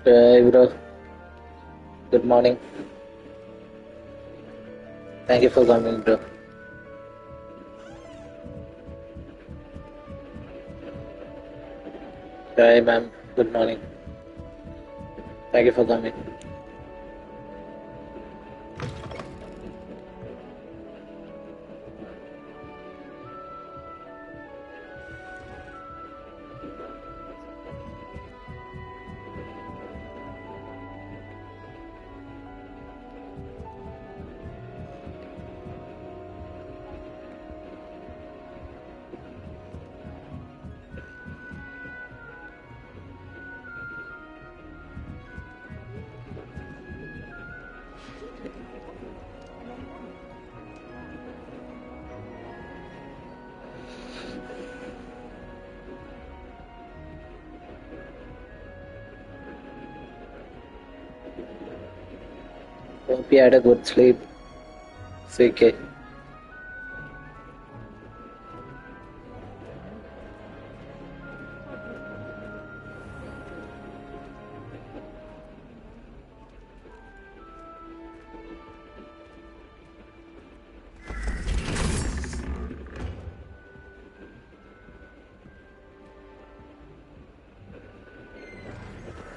Bro, good morning. Thank you for coming, bro. Hi, ma'am. Good morning. Thank you for coming. Hope you had a good sleep. CK.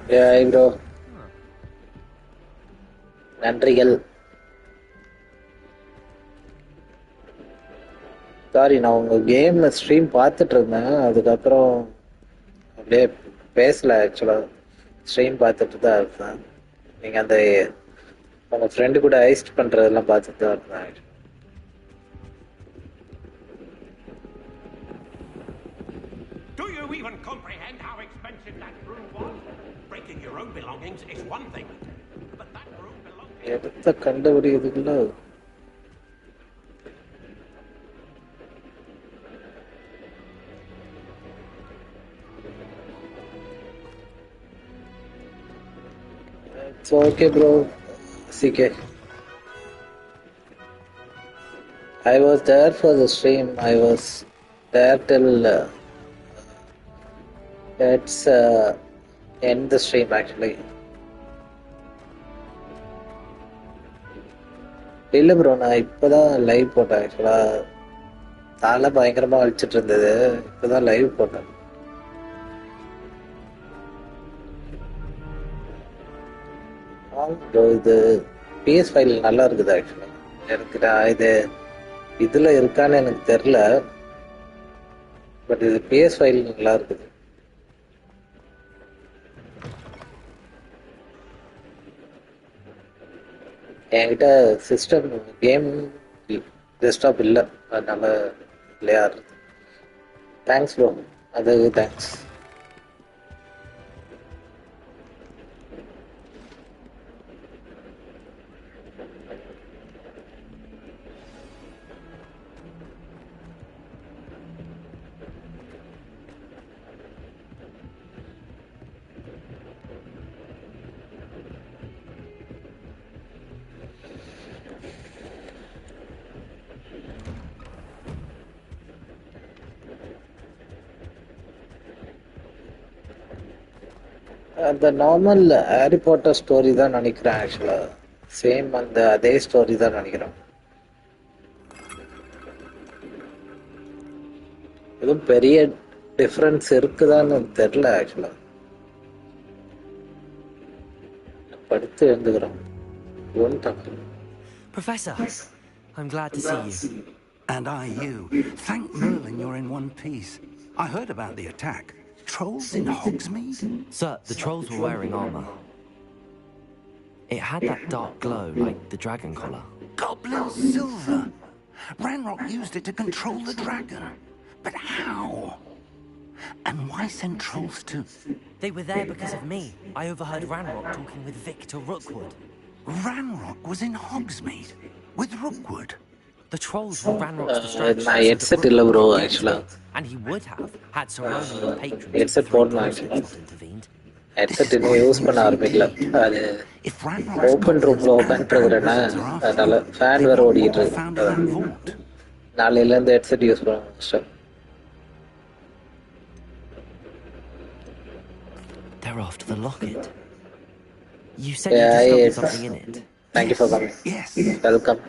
Yeah, bro. நன்றிகள். Sorry, நான் உங்க game stream பார்த்துட்டு இருந்தேன். அதுக்கப்புறம் அப்படியே பேசல. ஆக்சுவலா stream பார்த்துட்டு தான் இருந்தேன். நீங்க அந்த உங்க ஃப்ரெண்டு கூட ஐஸ்ட் பண்றதெல்லாம் பார்த்துட்டு தான் இருந்தேன். Do you even comprehend how expensive that room was? Breaking your own belongings is one thing, but that room belongs to எடுத்த கண்டுபிடிக்கிறதுக்குள்ள It's okay, bro. CK. I was there for the stream. I was there till let's end the stream actually. இல்ல bro, நான் இப்பதான் live போட்டேன். ஆக்சுவலா தலை பயங்கரமா வலிச்சிட்டு இருந்தது. இப்பதான் லைவ் போட்டேன். ப்ரோ, இது PS5 நல்லா இருக்குது. ஆக்சுவலா எனக்கு இது இதுல இருக்கான்னு எனக்கு தெரியல. பட் இது PS5 நல்லா இருக்குது. என்கிட்ட சிஸ்டம் கேம் டெஸ்க்டாப் இல்லை, அதனால விளையாடுறது. தேங்க்ஸ் ப்ரோ, அது தேங்க்ஸ். அந்த நார்மல் ஹாரி பாட்டர் ஸ்டோரி தான் நினைக்கிறேன். ஆக்சுவலா சேம் அதே ஸ்டோரி தான் நினைக்கிறேன். எதுவும் பெரிய டிஃபரன்ஸ் இருக்குதான்னு தெரியல. ஆக்சுவலா படித்து எழுந்துக்கிறோம். Professor, I'm glad to see you. And I you. Thank Merlin you're in one piece. I heard about the attack. Trolls in Hogsmeade? Sir, the trolls were wearing armor. It had that dark glow, like the dragon collar. Goblin silver! Ranrock used it to control the dragon. But how? And why send trolls to... They were there because of me. I overheard Ranrock talking with Victor Rookwood. Ranrock was in Hogsmeade? With Rookwood? The trolls were Ranrock's distraction. My headset illa bro, actually. And he would have had some Roman patrons headset போடணும். actually headset இன்னும் use பண்ண ஆரம்பிக்கல. அது open ரூம்ல உட்காந்துருக்கிறேன்னா அதனால fan வேற ஓடிட்டு இருக்கு. நாளையில இருந்து ஹெட்செட் யூஸ் பண்ணுவேன். They're after the locket. You said you Yeah, discovered something in it. thank you for coming. Yes. Welcome.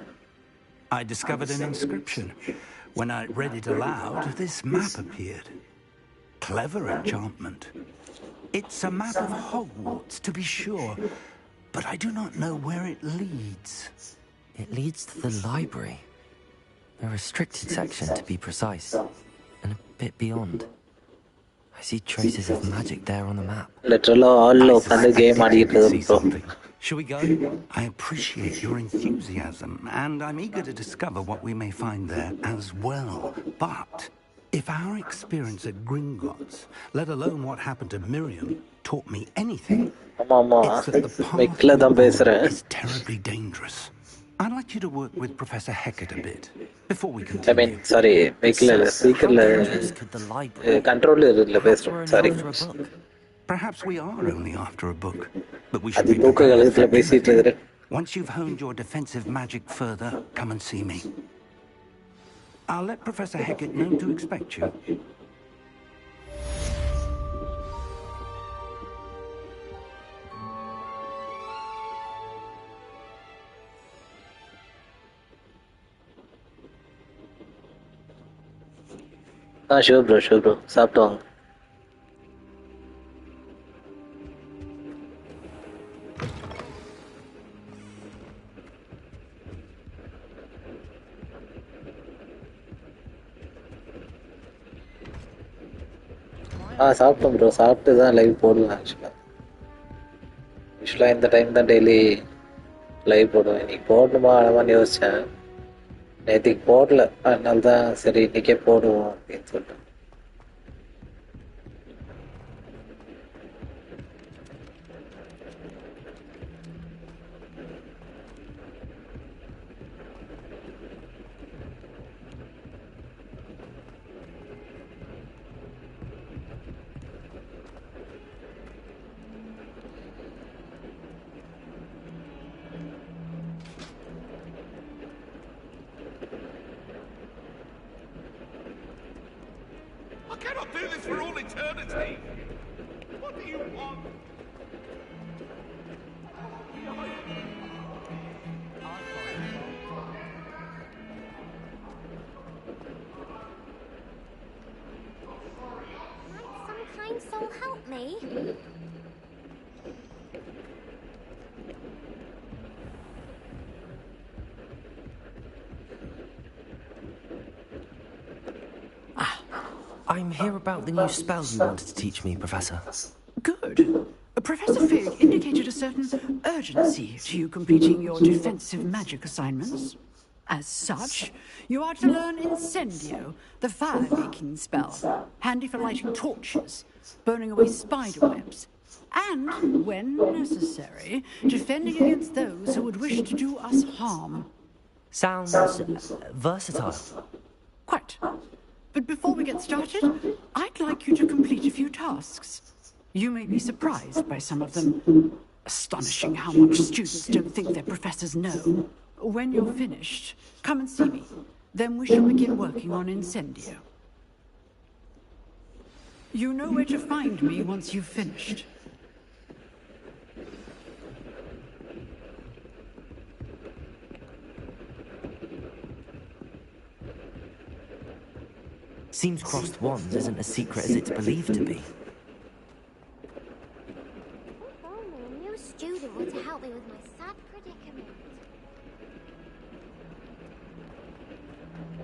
I discovered an inscription. When I read it aloud, this map appeared. Clever enchantment. It's a map of Hogwarts, to be sure, but I do not know where it leads. It leads to the library. A restricted section, to be precise. And a bit beyond. I see traces of magic there on the map. Literally all I உட்காந்து game suspected you ஆடிட்டு would see இருக்கோம். something. Shall we go? I appreciate your enthusiasm, and I'm eager to discover what we may find there as well. But if our experience at Gringotts, let alone what happened to Miriam, taught me anything, ஆமா it's that the path மெக்ல we're தான் on பேசுறேன். is terribly dangerous. I'd like you to work with Professor Hecat a bit before we I continue. mean, sorry, மெக்ல இல்ல, How ஸ்பீக்கர்ல dangerous could the library be? Control இதுல Perhaps பேசுறோம். we're only sorry. after a book. Perhaps we are only after a book, but we should அது be தூக்க prepared கழுத்துல for பேசிட்டு anything. இருக்கிறேன். Once you've honed your defensive magic further, come and see me. I'll let Professor Hecat know to expect you. Sure bro சாப்பிட்டு வாங்க. சாப்பிட்டோம் bro, சாப்பிட்டு தான் லைவ் போடுவேன். ஆக்சுவலாக இந்த டைம் தான் டெய்லி லைவ் போடுவேன். இன்னைக்கு போடணுமா வேணாமான்னு யோசித்தேன். நேற்றுக்கு போடல, அதனால தான் சரி இன்னைக்கே போடுவோம் அப்படின்னு சொல்லிட்டு. I cannot do this for all eternity. What do you want? Might some kind soul help me? I'm here about the new spell you wanted to teach me, Professor. Good. Professor Fig indicated a certain urgency to you completing your defensive magic assignments. As such, you are to learn Incendio, the fire-making spell, handy for lighting torches, burning away spider webs, and, when necessary, defending against those who would wish to do us harm. Sounds versatile. Quite. But before we get started, I'd like you to complete a few tasks. You may be surprised by some of them. Astonishing how much students don't think their professors know. When you're finished, come and see me. Then we shall begin working on Incendio. You know where to find me once you've finished. Seems crossed wands isn't as secret as it's believed to be. If only a new student were to help me with my sad predicament.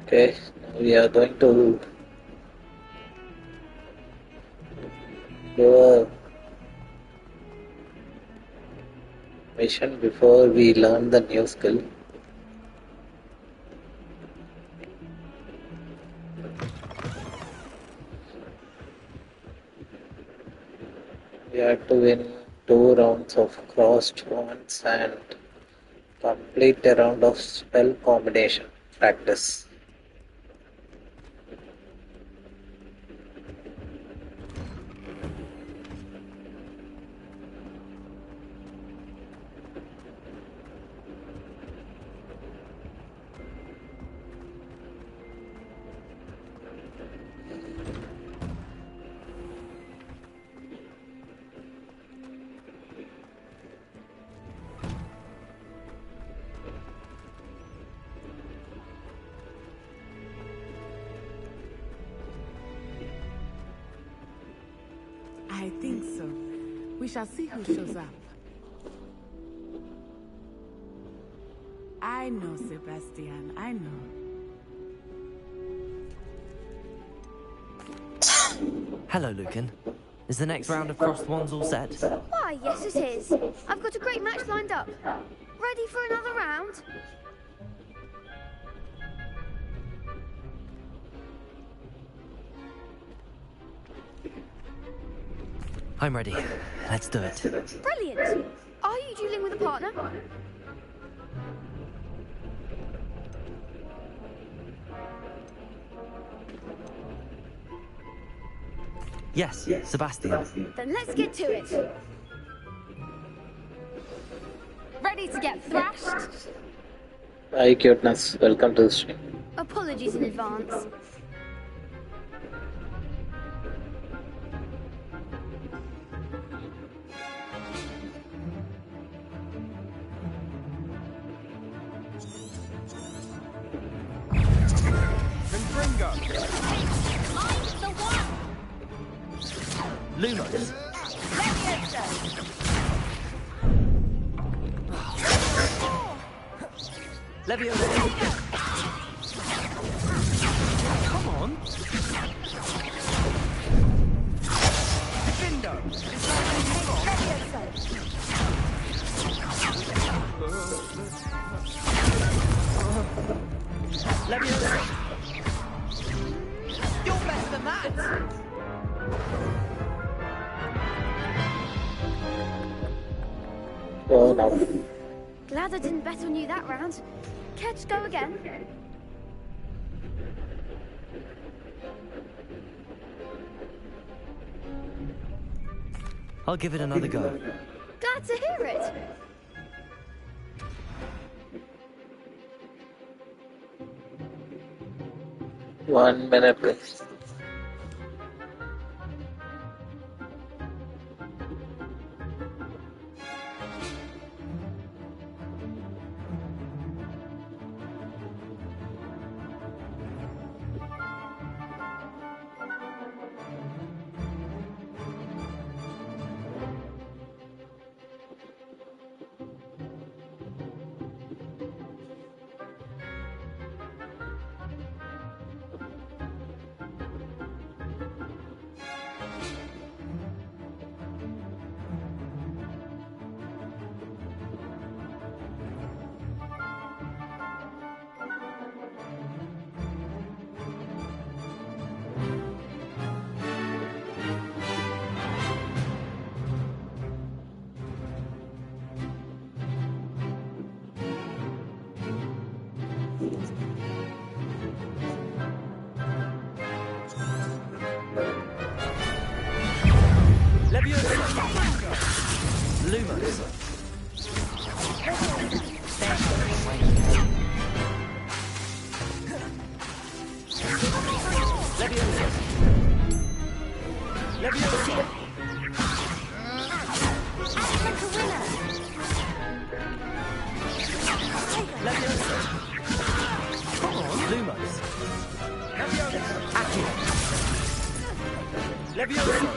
Okay, we are going to do a mission before we learn the new skill. We have to win 2 rounds of crossed wands and complete a round of spell combination practice. think so. We shall see who shows up. I know, Sebastian, I know. Hello, Lucan. Is the next round of crossed wands all set? Why, yes it is. I've got a great match lined up. Ready for another round? I'm ready. Let's do it. Brilliant. Are you dueling with a partner? Yes, Sebastian. Then let's get to it. Ready to get thrashed? Hi, cuteness. Welcome to the stream. Apologies in advance. Lumos. Leviosa. Come on. Defendo. Leviosa. You're better than that! Oh, no. Glad I didn't bet on you that round. Care to go again? I'll give it another go. Glad to hear it. One minute, please. Leviosa. Lumos. Leviosa. Leviosa. Leviosa. Come on, Lumos. Leviosa. Accio. Leviosa.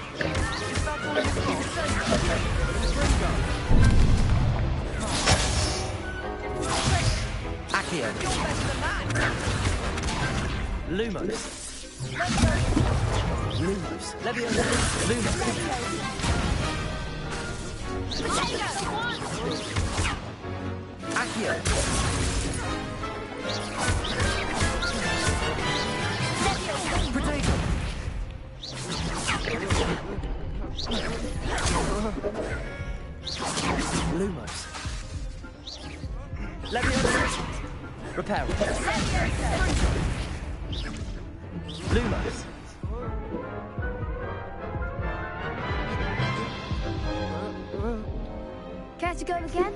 Accio. Lumos. Lumos. Leviosa. Lumos. Accio. Potato. Lumos. Leviosa. Repair. Lumos. Care to go again?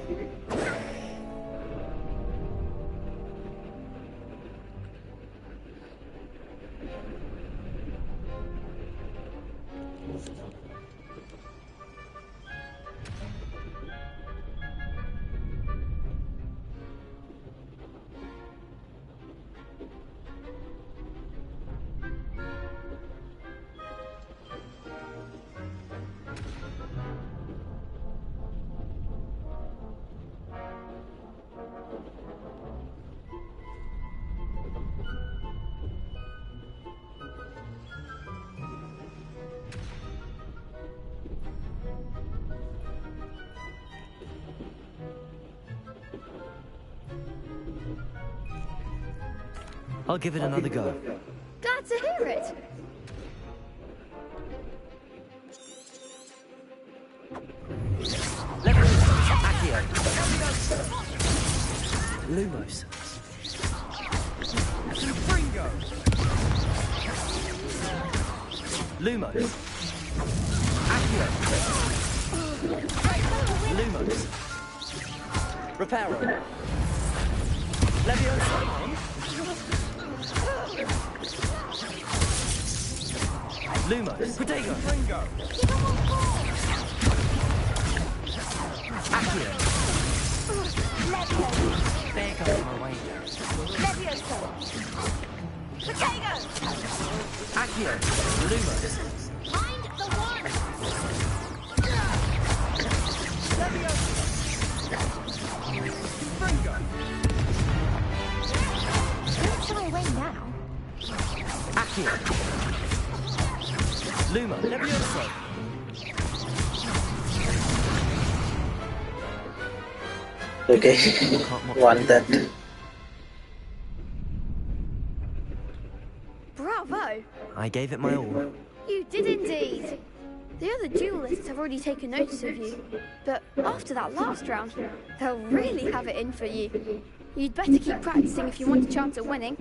I'll give it another go. Glad to hear it. Accio. Lumos. Lumos. Accio. Lumos. Reparo. Leviosa. Lumos. Protego. Accio. There goes my way. Leviosa. Potato. Accio. Lumos. Mind the one. Don't shy away now. Accio. Luma. Leviosa. Okay, won that. Bravo. I gave it my all. You did indeed. The other duelists have already taken notice of you, but after that last round, they'll really have it in for you. You'd better keep practicing if you want a chance at winning,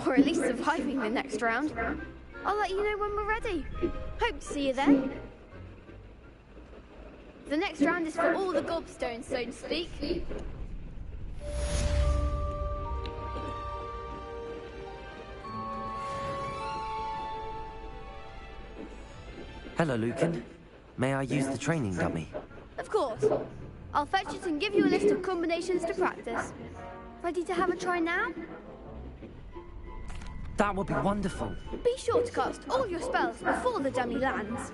or at least surviving the next round. I'll let you know when we're ready. Hope to see you then. The next round is for all the gobstones, so to speak. Hello, Lucan. May I use the training dummy? Of course. I'll fetch it and give you a list of combinations to practice. Ready to have a try now? That would be wonderful. Be sure to cast all your spells before the dummy lands.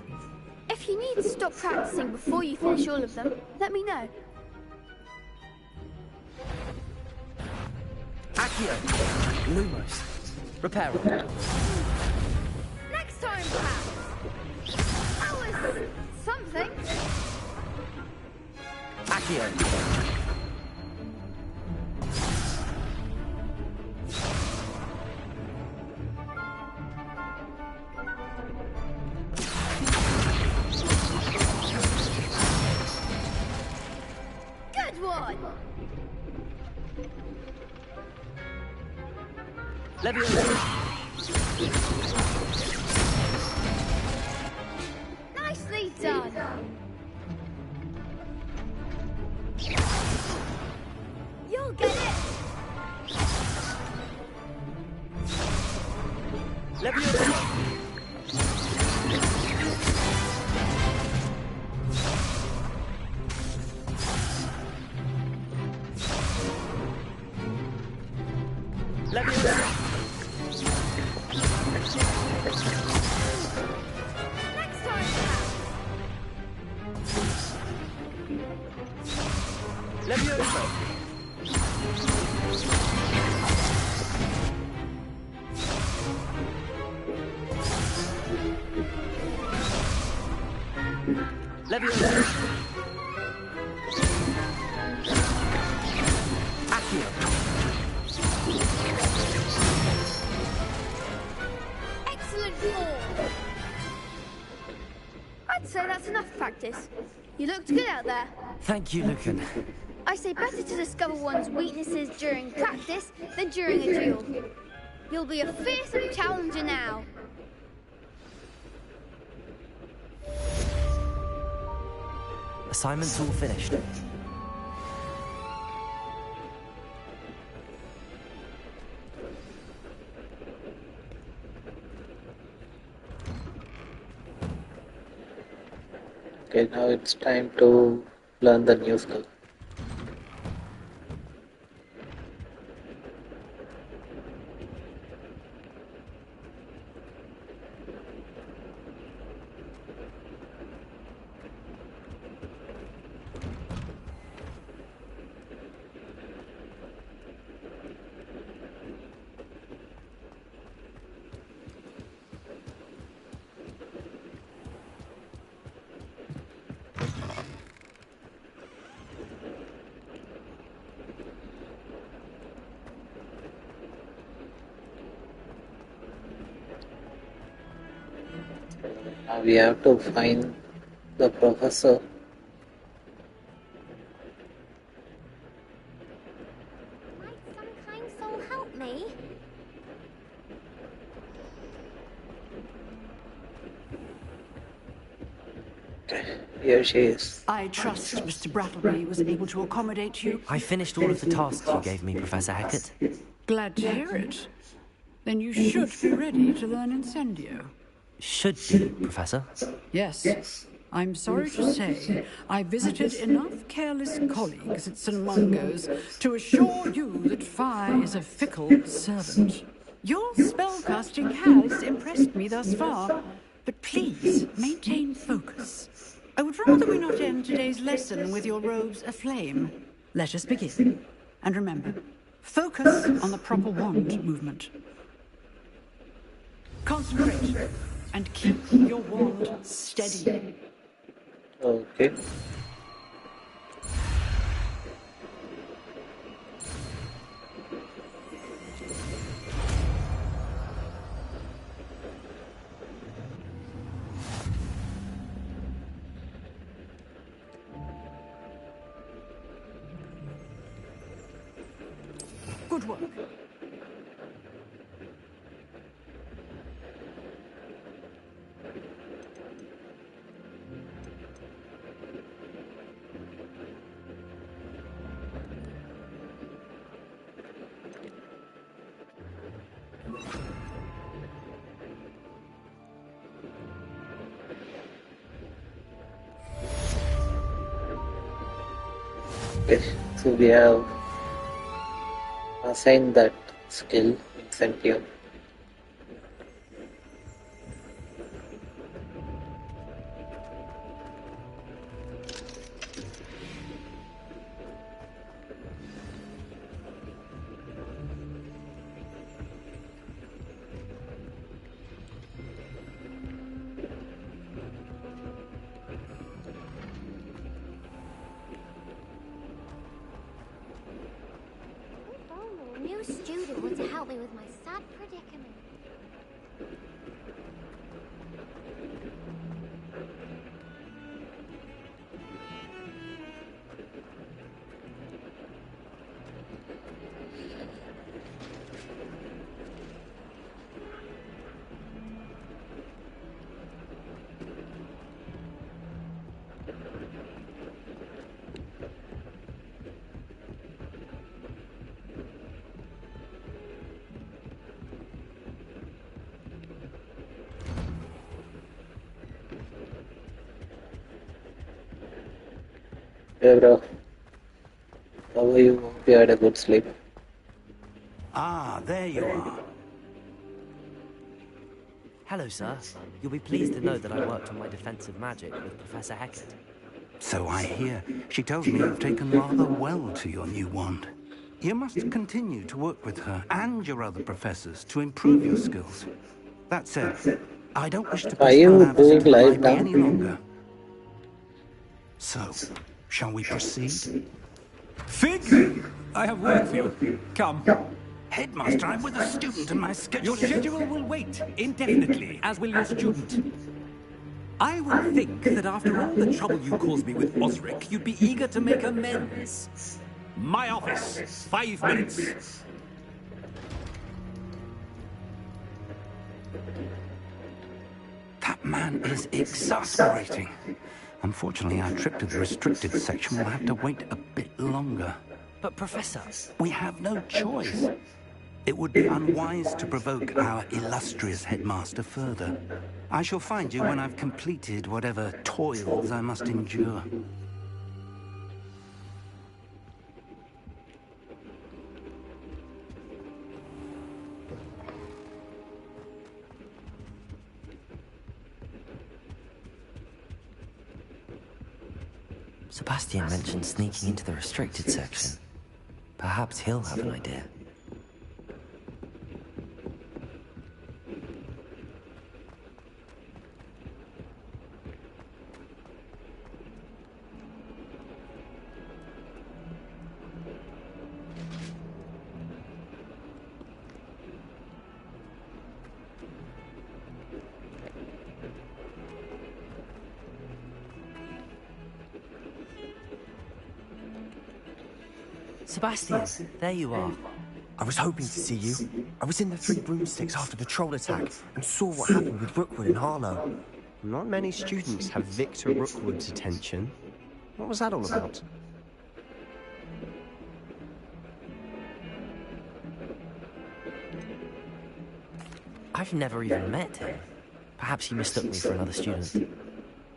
If you need to stop practicing before you finish all of them, let me know. Accio. Lumos. Reparo. Next time, perhaps. That was something. Accio. Good one. Leviosa. Nicely done. You'll get it. Leviosa. Leviosa. Next time, perhaps. Leviosa. Leviosa. Accio. Excellent form. I'd say that's enough practice. You looked good out there. Thank you, Lucan. I say better to discover one's weaknesses during practice than during a duel. You'll be a fearsome challenger now. Assignment's all finished. Okay, now it's time to learn the new skill. Now we have to find the professor. Might some kind soul help me? Here she is. I trust Mr. Brattleby was able to accommodate you. I finished all of the tasks you gave me, Professor Hackett. Glad to hear it. Then you should be ready to learn Incendio. Should be, Professor. Yes. I'm sorry to say, I visited enough careless colleagues at St. Mungo's to assure you that fire is a fickle servant. Your spellcasting has impressed me thus far, but please maintain focus. I would rather we not end today's lesson with your robes aflame. Let us begin. And remember, focus on the proper wand movement. Concentrate and keep your wand steady. Okay. Good work. Okay. So we have assigned that skill incentive. If only a new student were to help me with my sad predicament. Hey bro, how are you? Hope you had a good sleep. Ah, there you are. Hello, sir. You'll be pleased to know that I worked on my defensive magic with Professor Hackett. So I hear. She tells me you've taken rather well to your new wand. You must continue to work with her and your other professors to improve your skills. That said, I don't wish to Are you postpone our visit doing to the live library now? any longer. So, shall we proceed? Fig! I have work for you. Come. Headmaster, I'm with a student and my schedule Your schedule will wait indefinitely, as will your student. I would think that after all the trouble you caused me with Osric, you'd be eager to make amends. My office, 5 minutes. That man is exasperating. Unfortunately, our trip to the restricted section will have to wait a bit longer. But, Professor, We have no choice. It would be unwise to provoke our illustrious headmaster further. I shall find you when I've completed whatever toils I must endure. Sebastian mentioned sneaking into the restricted section. Perhaps he'll have an idea. Sebastian, there you are. I was hoping to see you. I was in the Three Broomsticks after the troll attack and saw what happened with Rookwood and Harlow. Not many students have Victor Rookwood's attention. What was that all about? I've never even met him. Perhaps he mistook me for another student.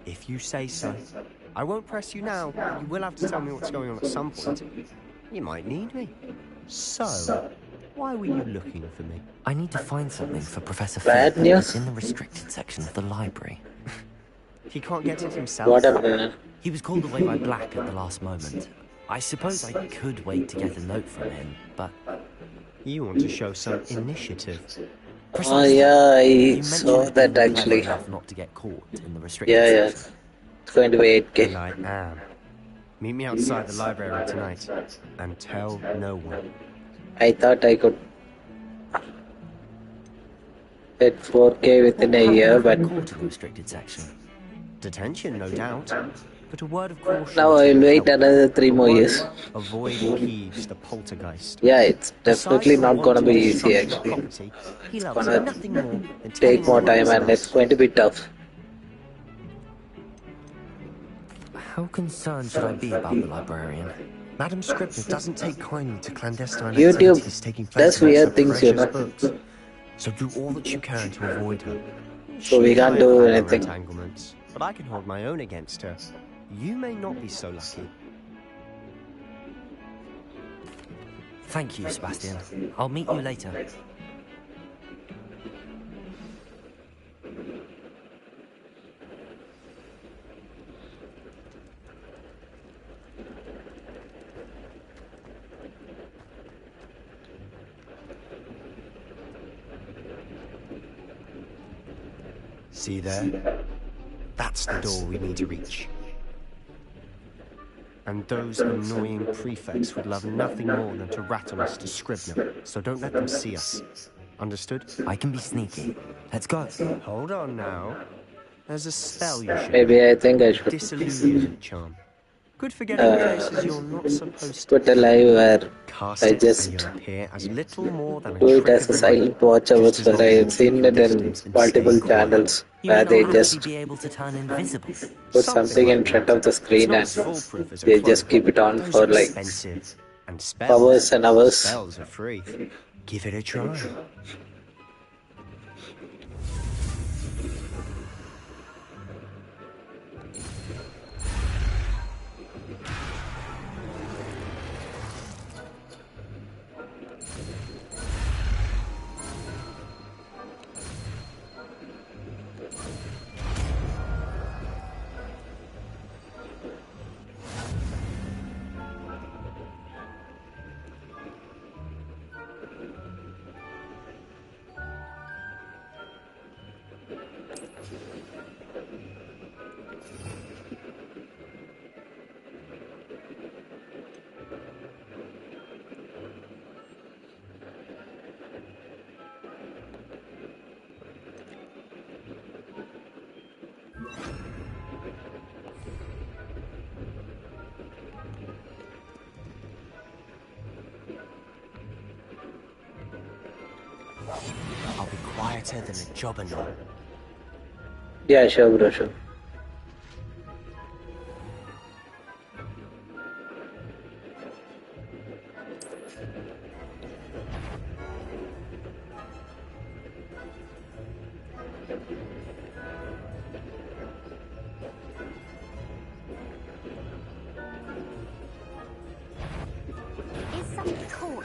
If you say so. I won't press you now. You will have to tell me what's going on at some point. You might need me. So, why were you looking for me? I need to find something for Professor Bad Fig. news? It's in the restricted section of the library. He can't get it himself. What happened? He was called away by Black at the last moment. I suppose I could wait to get a note from him, but... You want to show some initiative. Oh yeah, I You saw mentioned that being actually. clever enough not to get caught in the restricted Yeah. section. It's going to be And 8K. I am. Meet me outside the library tonight. And tell no one. I thought I could hit 4K within a year, but Caught in the restricted section. Detention, no doubt. But a word of caution. now I will wait another 3 more years. Avoid Keeves, the poltergeist. Yeah, it's definitely Aside from not gonna be wanting to easy destruct actually. property, he It's loves gonna nothing more than take telling more everyone time and else. it's going to be tough. How concerned should I be about the librarian? Madam Scribner doesn't take kindly to clandestine YouTube activities taking place does amongst weird her things, you precious know. books. So do all that you can to avoid her. So we She can't might do have her anything. entanglements, but I can hold my own against her. You may not be so lucky. Thank you, Sebastian. I'll meet you later. See there? That's the door we need to reach. And those annoying prefects would love nothing more than to rattle us to Scribner, so don't let them see us. Understood? I can be sneaky. Let's go. Hold on now. There's a spell you should Maybe I think I should Disillusionment charm. Good for getting places you're not supposed to. put a live where Cast I it just and you'll appear as little more than a do it trick as of a the silent mind. watch hours Just as where long I as have you seen keep your it in distance and multiple stay quiet. channels You where may they not just actually be able to turn invisible. put something in front of the screen and It's not as foolproof as a they cloak. just keep it on Those for are like expensive. And hours and hours. Spells are free. Give it a try. I'll be quieter than a jobberknoll. Yeah, sure, bro, sure. Is something cool?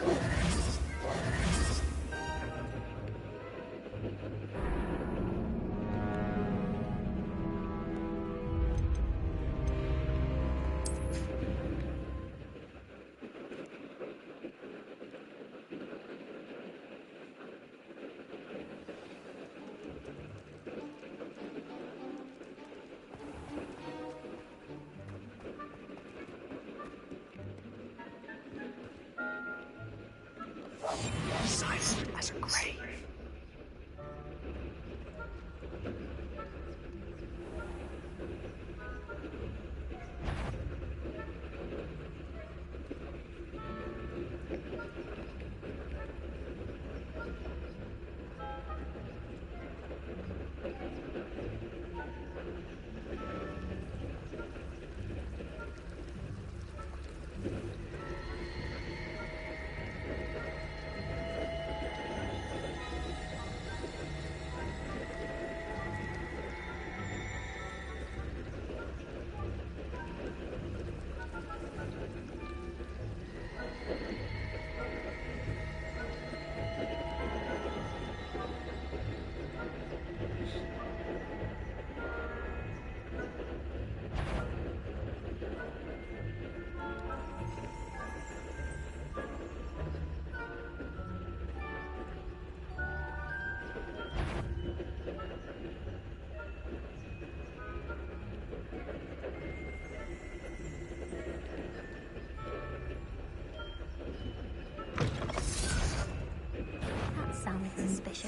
Silent as a grave.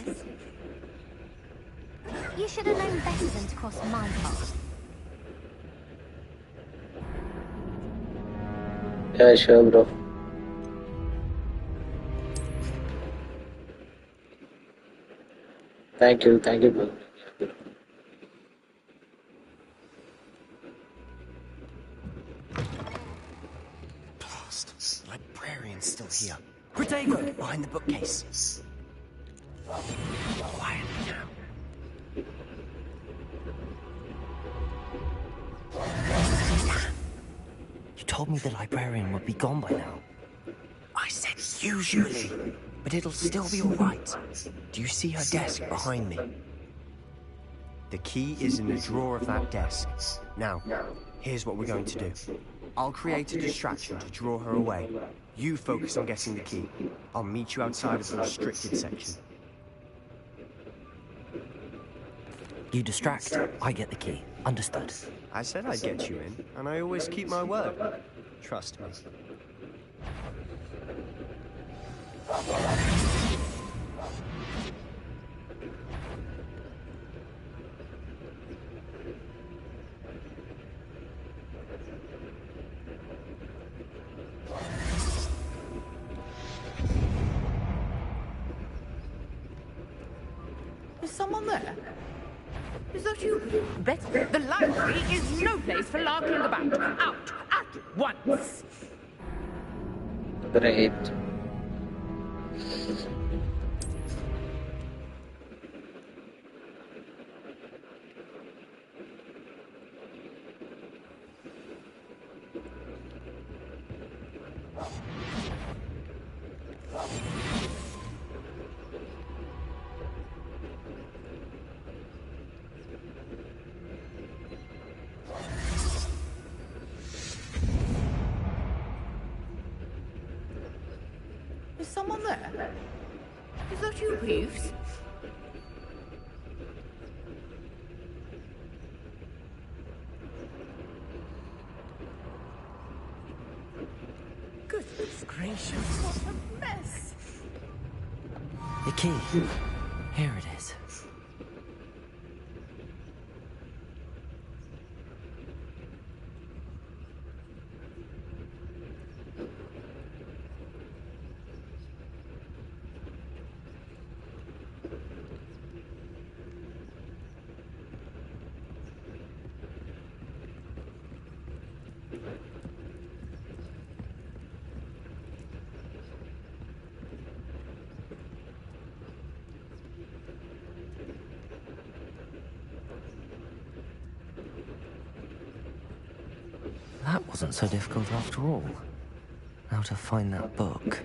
this. You should have known better than to cross my path. Yeah, sure, bro. Thank you, bro. Blast. The librarian's still here. Protego! Behind the bookcase. Quietly now. You told me the librarian would be gone by now. I said usually, but it'll still be all right. Do you see her desk behind me? The key is in the drawer of that desk. Now, here's what we're going to do. I'll create a distraction to draw her away. You focus on getting the key. I'll meet you outside of the restricted section. You distract, I get the key. Understood. I said I'd get you in, and I always keep my word. Trust me. Is someone there? Is that you? Betty, the library is no place for larking about. Out at once! Great. Is someone there? Is that you, Reeves? Goodness gracious, what a mess! The key. Here it is. That wasn't so difficult after all. Now to find that book.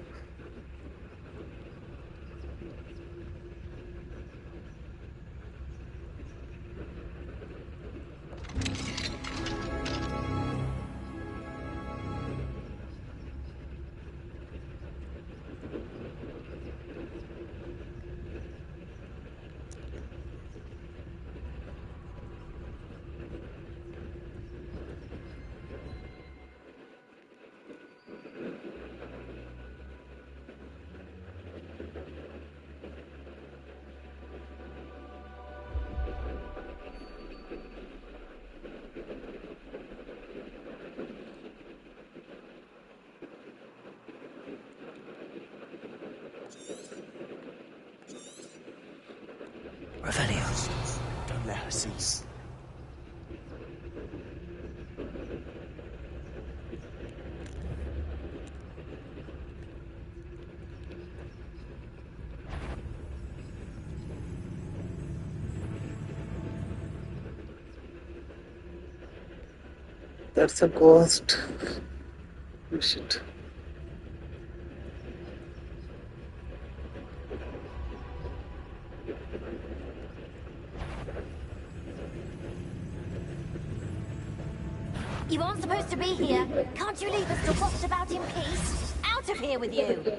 Revelio. Don't let her see you. That's a ghost. Oh, shit. You aren't supposed to be here. Can't you leave us to watch about in peace? Out of here with you!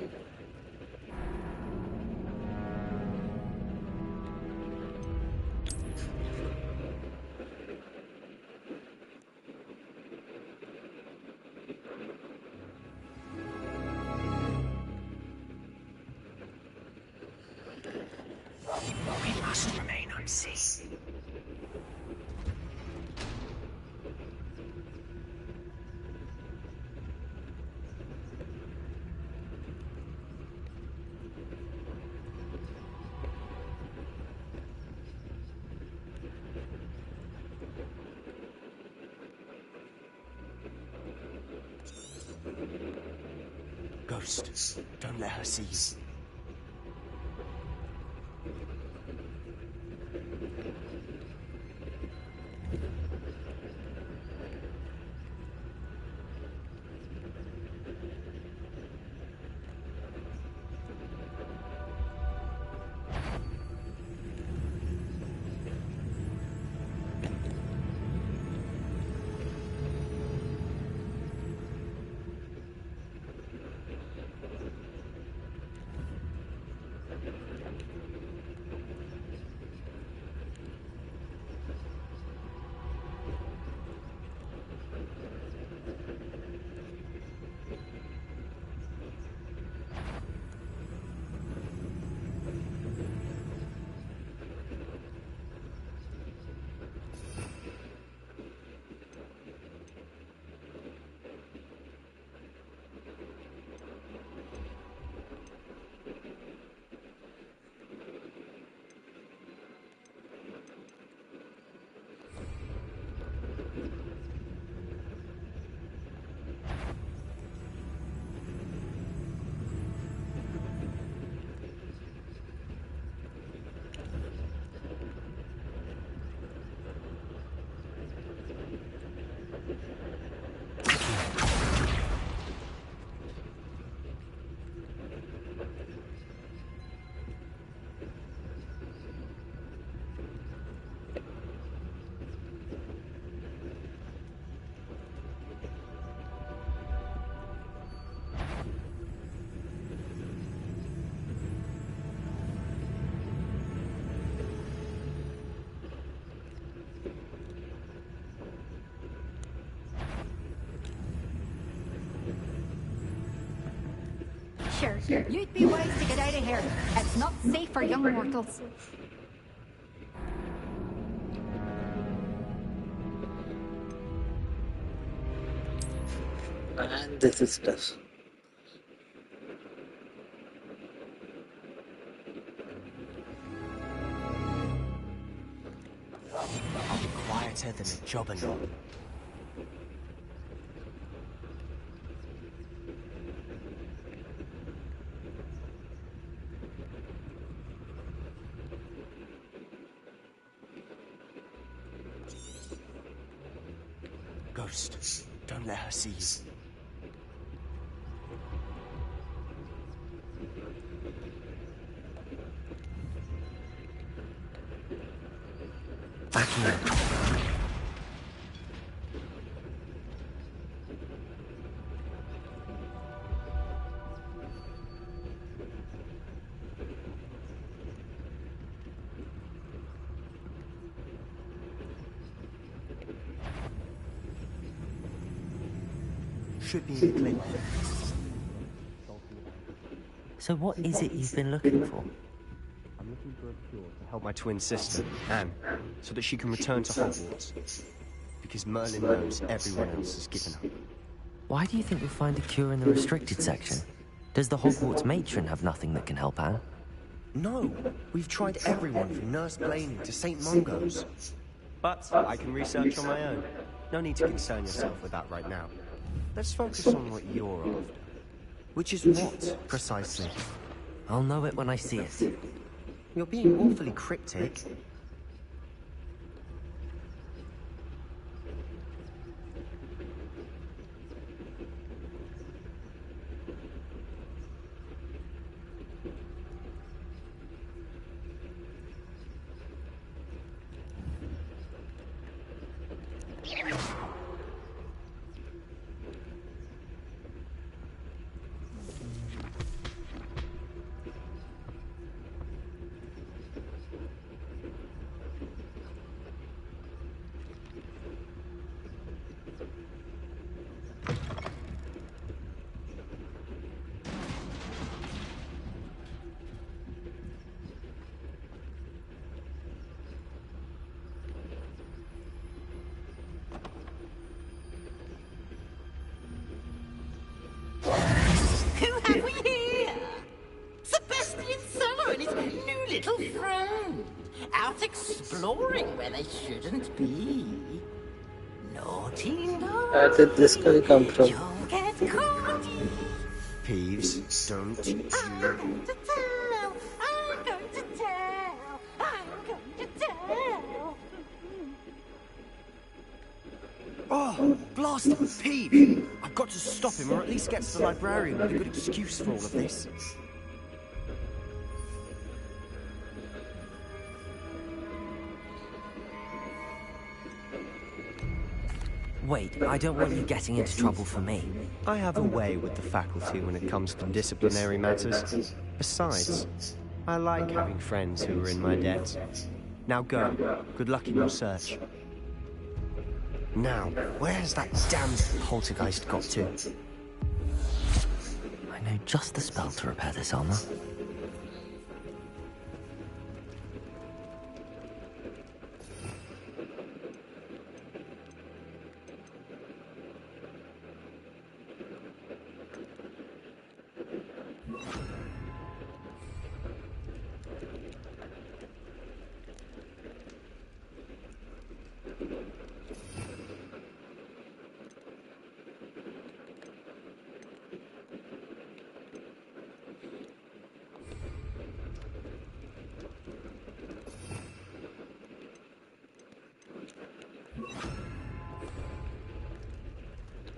must remain unseen. Ghost, don't let her see you. Sure, you'd be wise to get out of here. It's not safe for young mortals. And the sisters. I'll be quieter than a jobberknoll. Ghost, don't let her see you. Back here. Should be in the clip. So what is it you've been looking for? I'm looking for a cure to help my twin sister, Anne, so that she can return to Hogwarts. Because Merlin knows everyone else has given up. Why do you think you'll find a cure in the restricted section? Does the Hogwarts matron have nothing that can help Anne? No, we've tried everyone from Nurse Blaney to St. Mungo's. But I can research on my own. No need to concern yourself with that right now. Let's focus on what you're after. Which is what, precisely? I'll know it when I see it. You're being awfully cryptic. start exploring where they shouldn't be. Naughty, Where did this guy come from? you'll get caught. Peeves, don't you... I'm going to tell. I'm going to tell. I'm going to tell. Oh, blast him, Peeve! I've got to stop him, or at least get to the librarian with a good excuse for all of this. Wait, I don't want you getting into trouble for me. I have a way with the faculty when it comes to disciplinary matters. Besides, I like having friends who are in my debt. Now go. Good luck in your search. Now, where's that damned poltergeist got to? I know just the spell to repair this armor.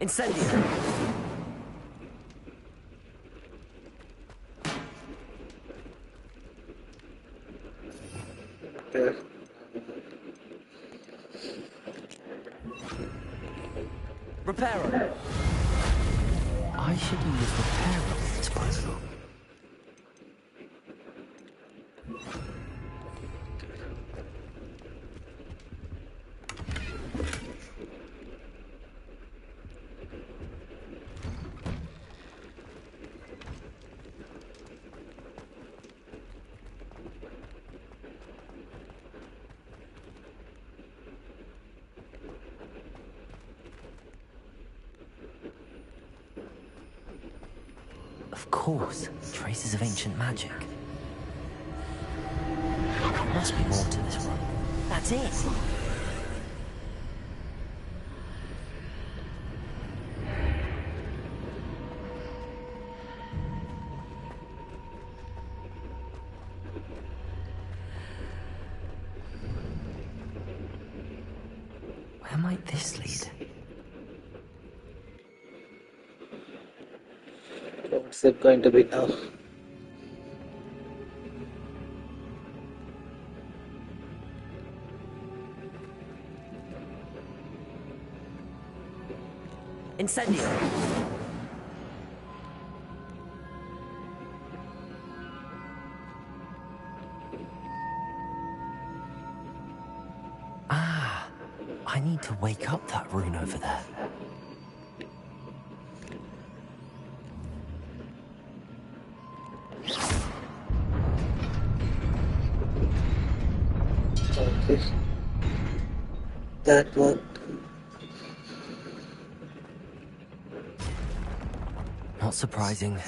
Incendio! Okay. Reparo! I should use Reparo with this protocol. Of course, traces of ancient magic. There must be more to this room. That's it! Where might this lead? What's it going to be now? Incendio! Ah, I need to wake up that rune over there. Okay. That worked. Not surprising.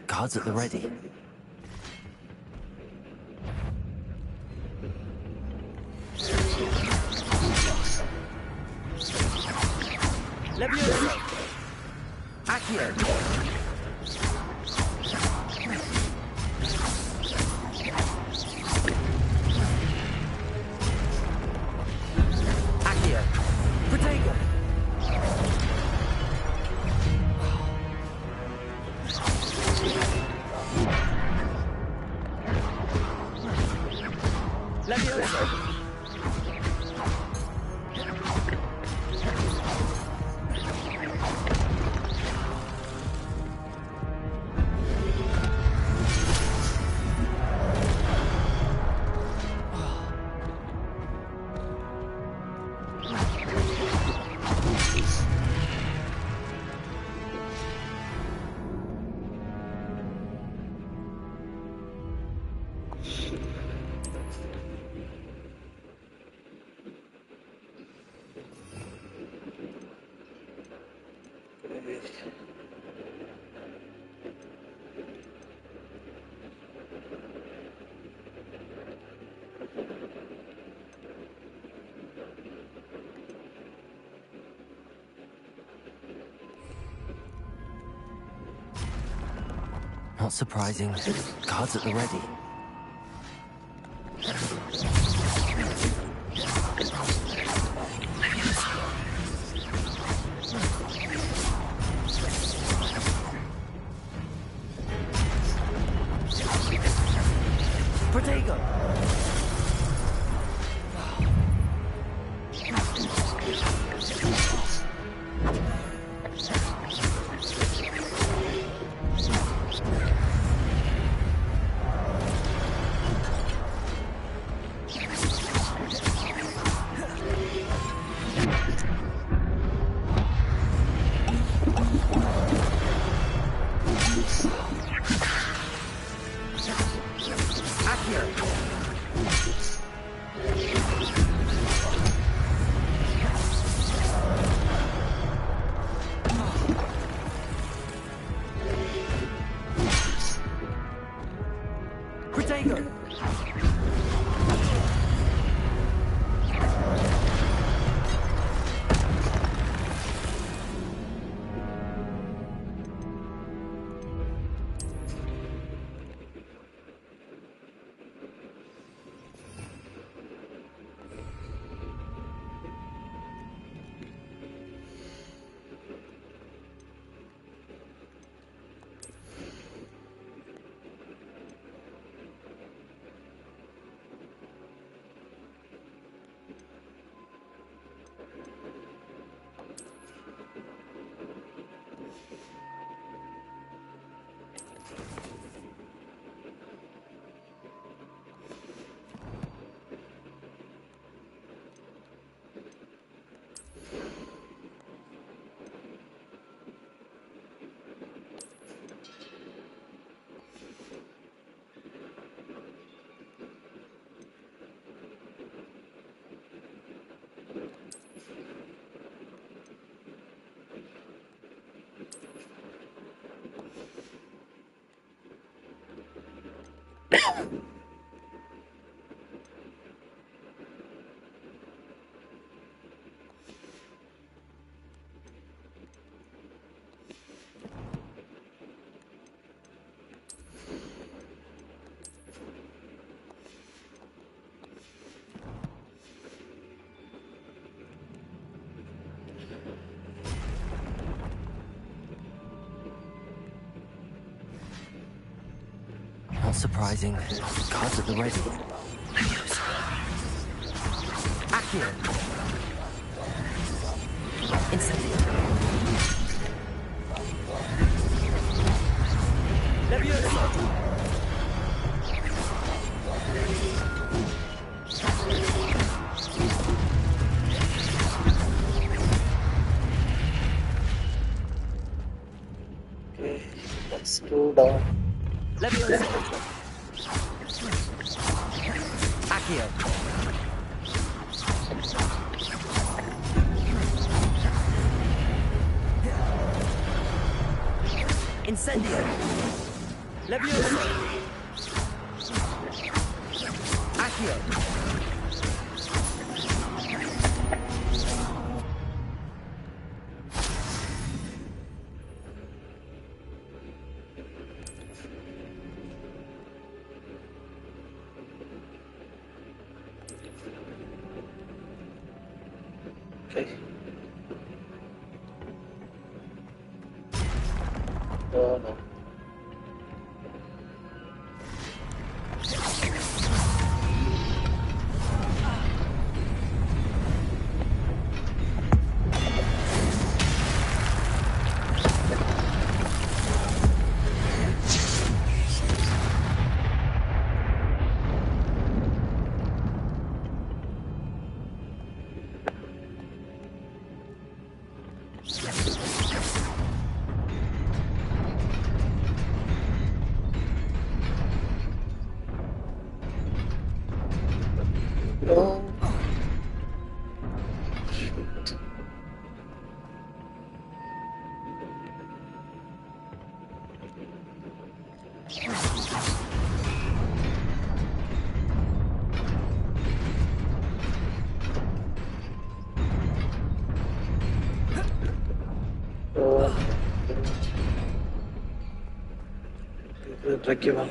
Guards at the ready. Levioso! Accio! Not surprising. Guards at the ready. Protego! Not surprising. Guards at the ready. Accio. Incendio. Levioso. Okay, let's go down. Levioso. Accio. Incendio. Levioso. Accio. Okay. Oh no. Oh. Shoot. Oh. 6:30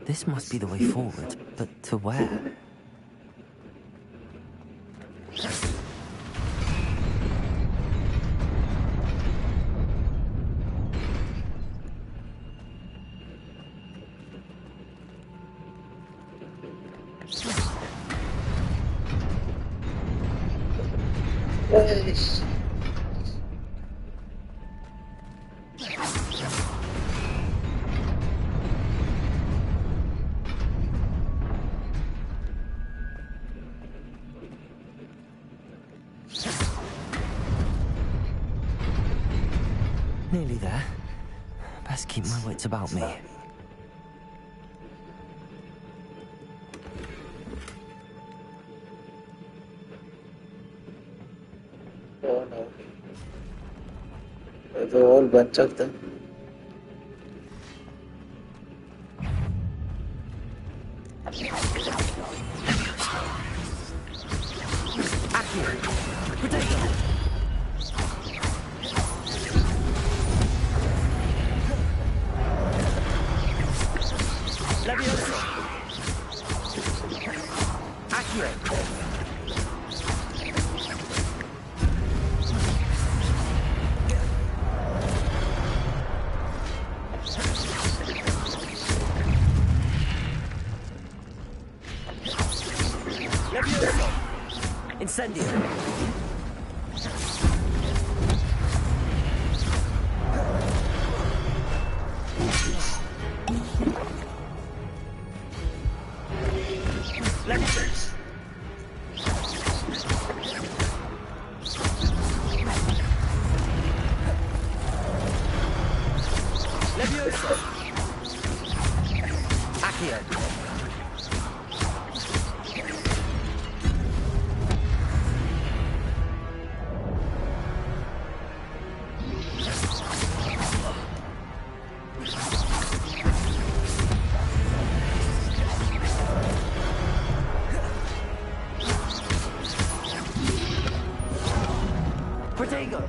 This must be the way forward, but to where? Nearly there. Best keep my wits about me. Oh no. There's a whole bunch of them. Incendio. Levioso. Accio. Protego.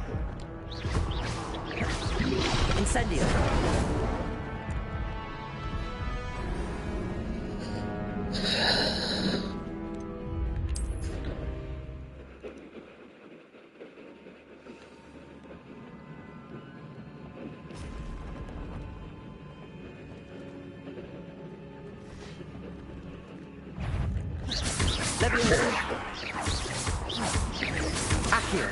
Incendio. Levioso. Accio.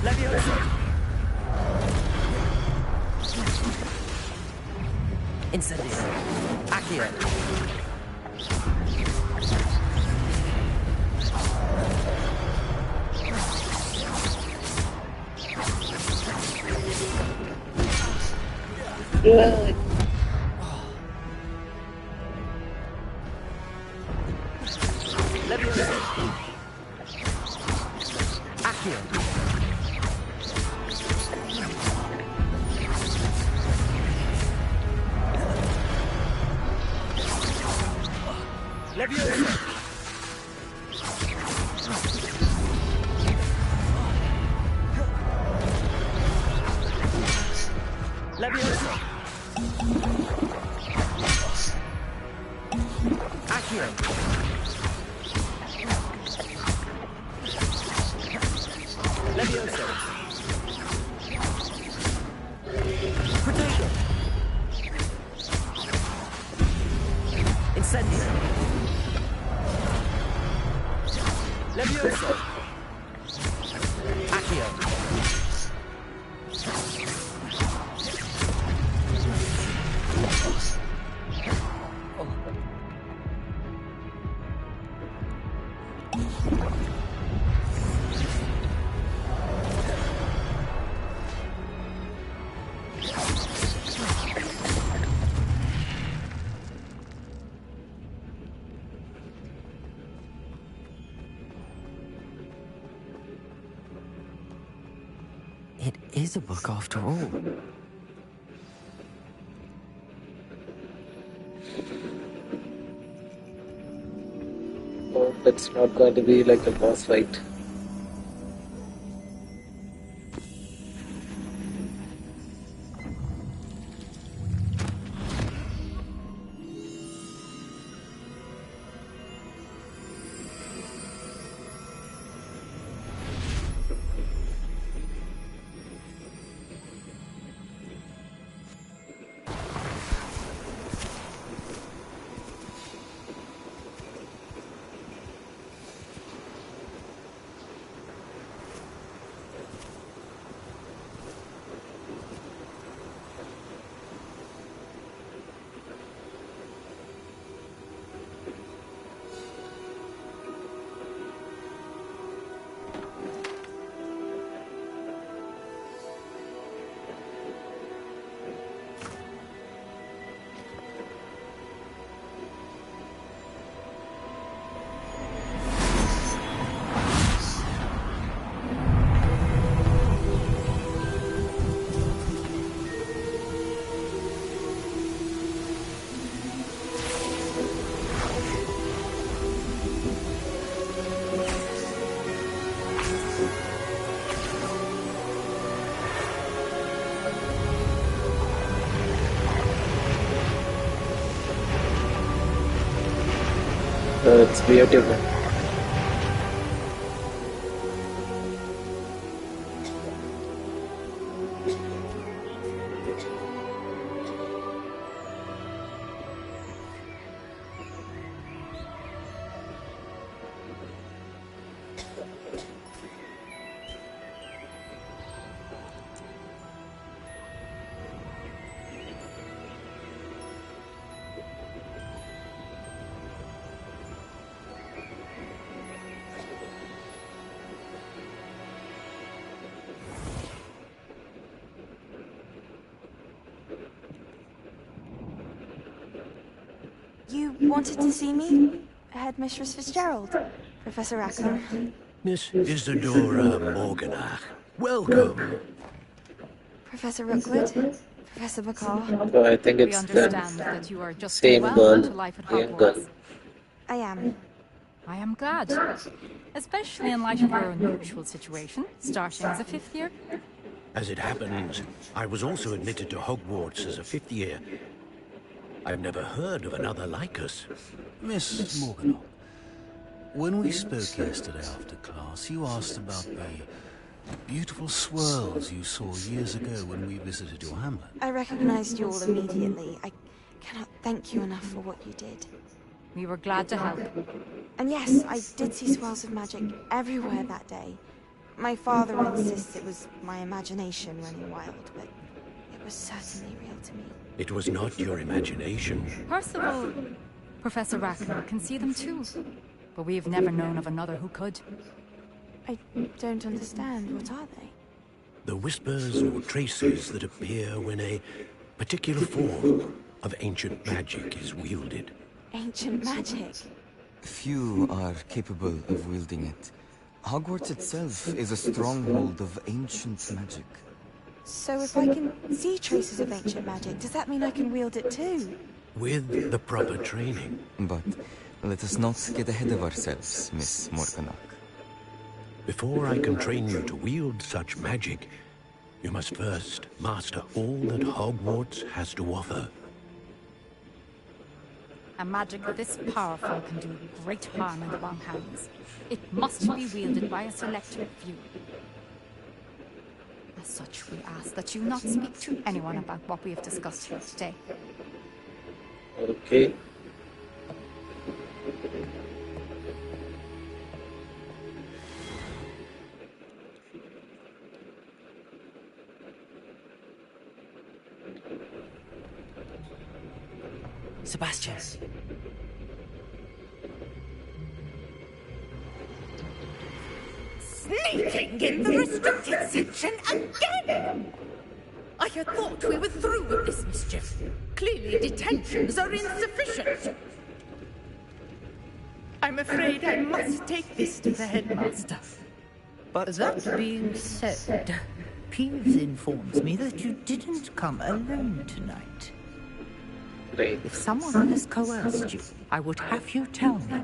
Levioso. Incendio. Accio. Levioso. Accio. Levioso. Levioso. Accio. Levioso. Protego. Incendio. Levioso. Accio. is a book after all. Hope it's not going to be like a boss fight. It's beautiful. You wanted to see me? Headmistress Fitzgerald? Professor Rackham? Miss Isadora Morganach, welcome. Professor Rookwood? Professor Bakar? So I think We it's understand the that you are just same well girl. into life at Same girl. Hogwarts. I am. I am glad, especially in light of your unusual situation, starting as a fifth year. As it happens, I was also admitted to Hogwarts as a fifth year. I've never heard of another like us. Miss Morganach, when we spoke yesterday after class, you asked about the beautiful swirls you saw years ago when we visited your hamlet. I recognized you all immediately. I cannot thank you enough for what you did. We were glad to help. And yes, I did see swirls of magic everywhere that day. My father insists it was my imagination running wild, but it was certainly real to me. It was not your imagination. Percival, Professor Rackham can see them too, but we've never known of another who could. I don't understand. What are they? The whispers or traces that appear when a particular form of ancient magic is wielded. Ancient magic? Few are capable of wielding it. Hogwarts itself is a stronghold of ancient magic. So if I can see traces of ancient magic, does that mean I can wield it too? With the proper training. But let us not get ahead of ourselves, Miss Morganach. Before I can train you to wield such magic, you must first master all that Hogwarts has to offer. A magic this powerful can do great harm in the wrong hands. It must be wielded by a select few. As such, we ask that you not speak to anyone about what we have discussed here today. Okay. Sebastian. Sneaking in the restricted section again! I had thought we were through with this mischief. Clearly detentions are insufficient. I'm afraid I must take this to the headmaster. But that being said, Peeves informs me that you didn't come alone tonight. Great. If someone has coerced you, I would have you tell me.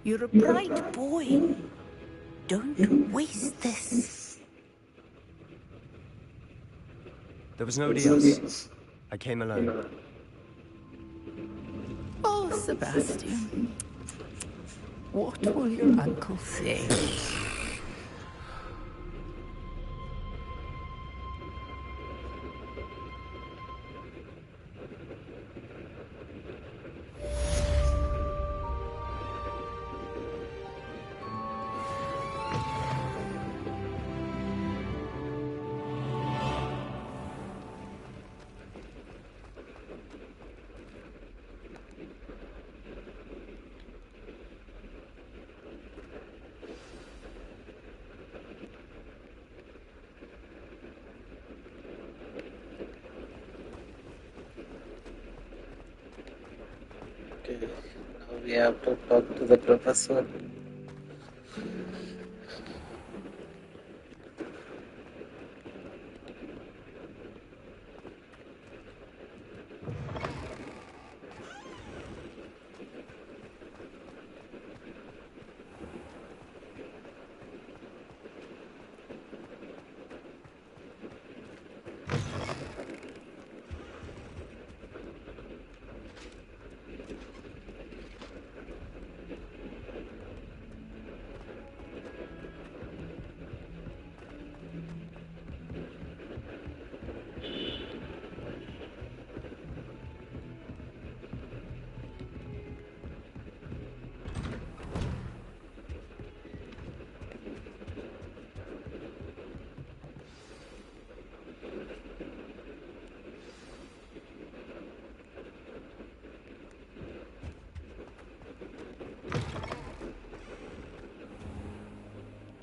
You're a bright boy. Don't waste this. There was nobody else. I came alone. Oh, Sebastian. What will your uncle say? Okay, now we have to talk to the professor.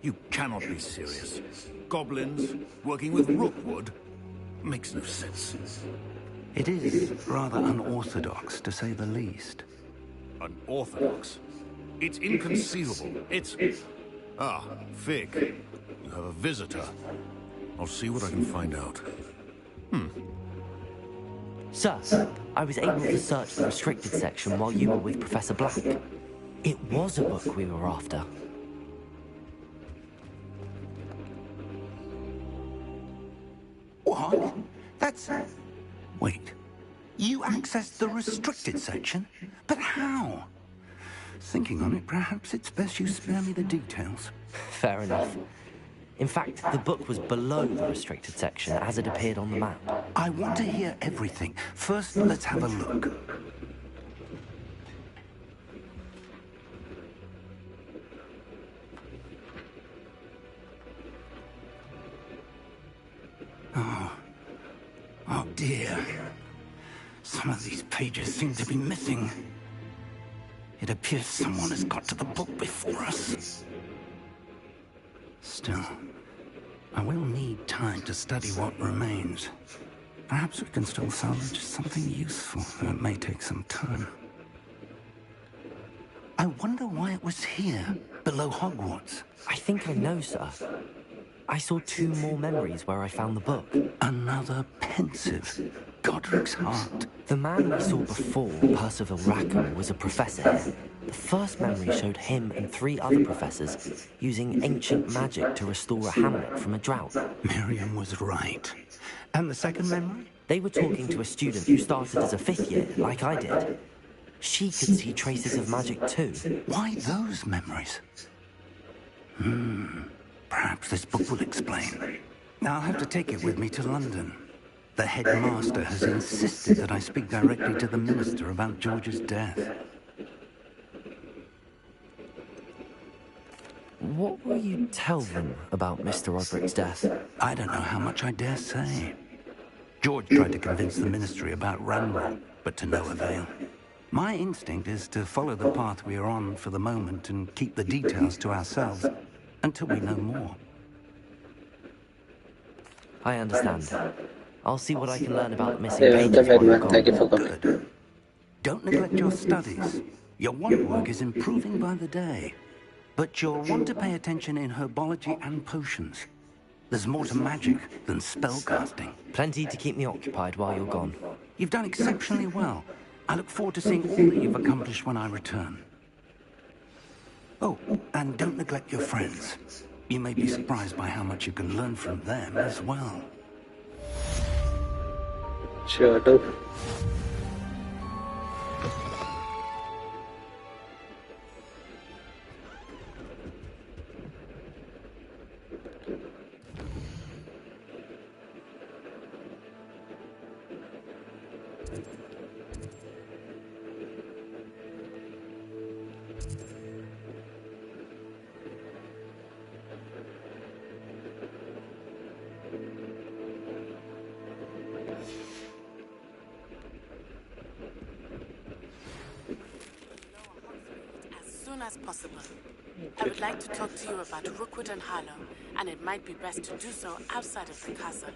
You cannot be serious. Goblins working with Rookwood makes no sense. It is rather unorthodox, to say the least. Unorthodox? It's inconceivable. It's... Ah, Fig. You have a visitor. I'll see what I can find out. Sir, I was able to search the restricted section while you were with Professor Black. It was a book we were after. What? That's... Wait. You accessed the restricted section? But how? Thinking on it, perhaps it's best you spare me the details. Fair enough. In fact, the book was below the restricted section as it appeared on the map. I want to hear everything. First, let's have a look. Oh dear. Some of these pages seem to be missing. It appears someone has got to the book before us. Still, I will need time to study what remains. Perhaps we can still salvage something useful, though it may take some time. I wonder why it was here, below Hogwarts. I think I know, sir. I saw 2 more memories where I found the book. Another pensive. Godric's heart. The man we saw before, Percival Rackham, was a professor here. The first memory showed him and 3 other professors using ancient magic to restore a hamlet from a drought. Miriam was right. And the second memory? They were talking to a student who started as a 5th year, like I did. She could see traces of magic too. Why those memories? Perhaps this book will explain. I'll have to take it with me to London. The headmaster has insisted that I speak directly to the minister about George's death. What will you tell them about Mr. Roderick's death? I don't know how much I dare say. George tried to convince the ministry about Ranwell, but to no avail. My instinct is to follow the path we are on for the moment and keep the details to ourselves until we know more. I understand. I'll see what I can learn about the missing pages while you're gone. Thank you for coming. Good. Don't neglect your studies. Your wand work is improving by the day. But you'll want to pay attention in herbology and potions. There's more to magic than spellcasting. Plenty to keep me occupied while you're gone. You've done exceptionally well. I look forward to seeing all that you've accomplished when I return. Oh, and don't neglect your friends. You may be surprised by how much you can learn from them as well. Sure do. As possible. I would like to talk to you about Rookwood and Harlow, and it might be best to do so outside of the castle.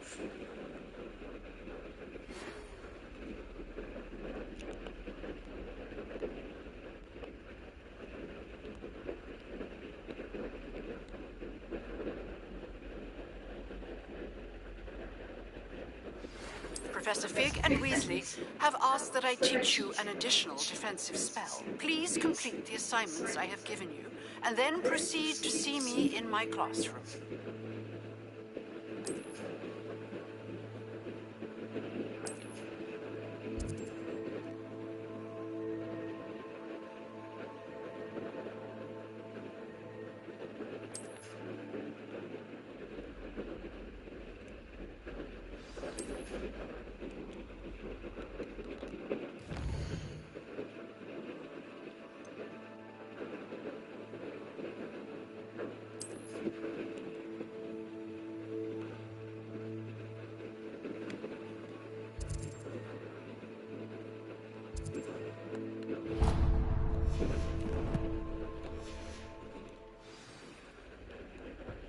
Professor Fig and Weasley have asked that I teach you an additional defensive spell. Please complete the assignments I have given you, and then proceed to see me in my classroom.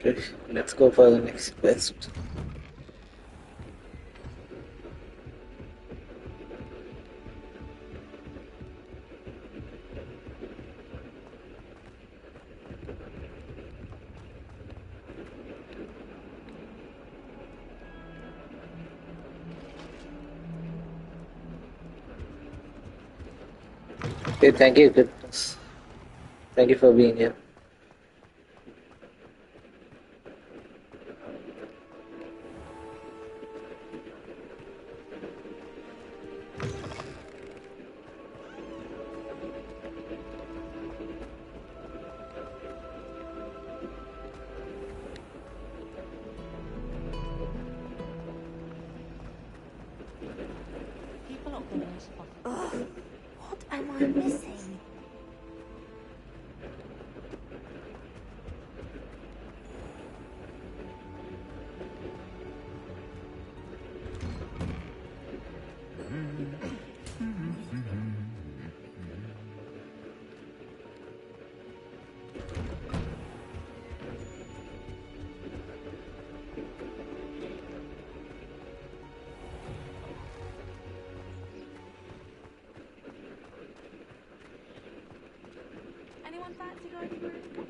Okay, let's go for the next quest. Okay, thank you, goodness. Thank you for being here. Ugh, what am I missing? Anyone fancy going through?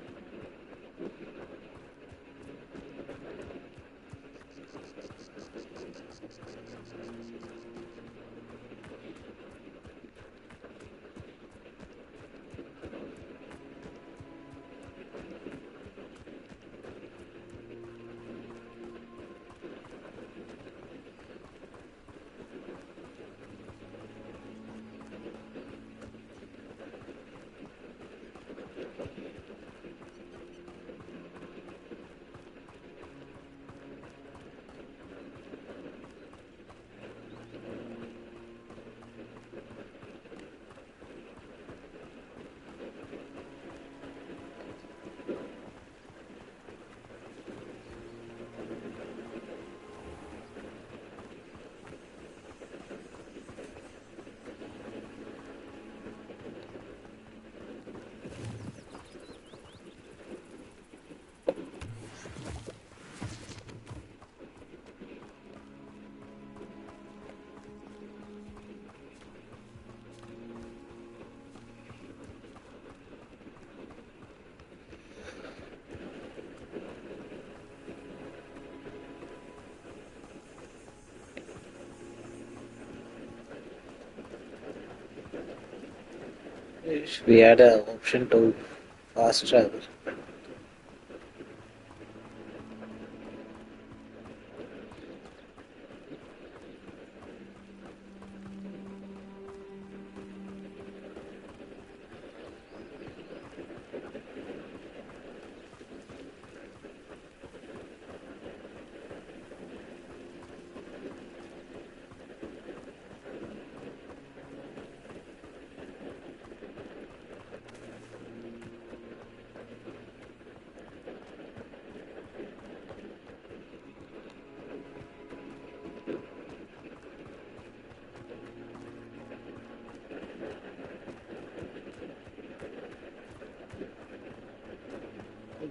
Wish we had an option to fast travel.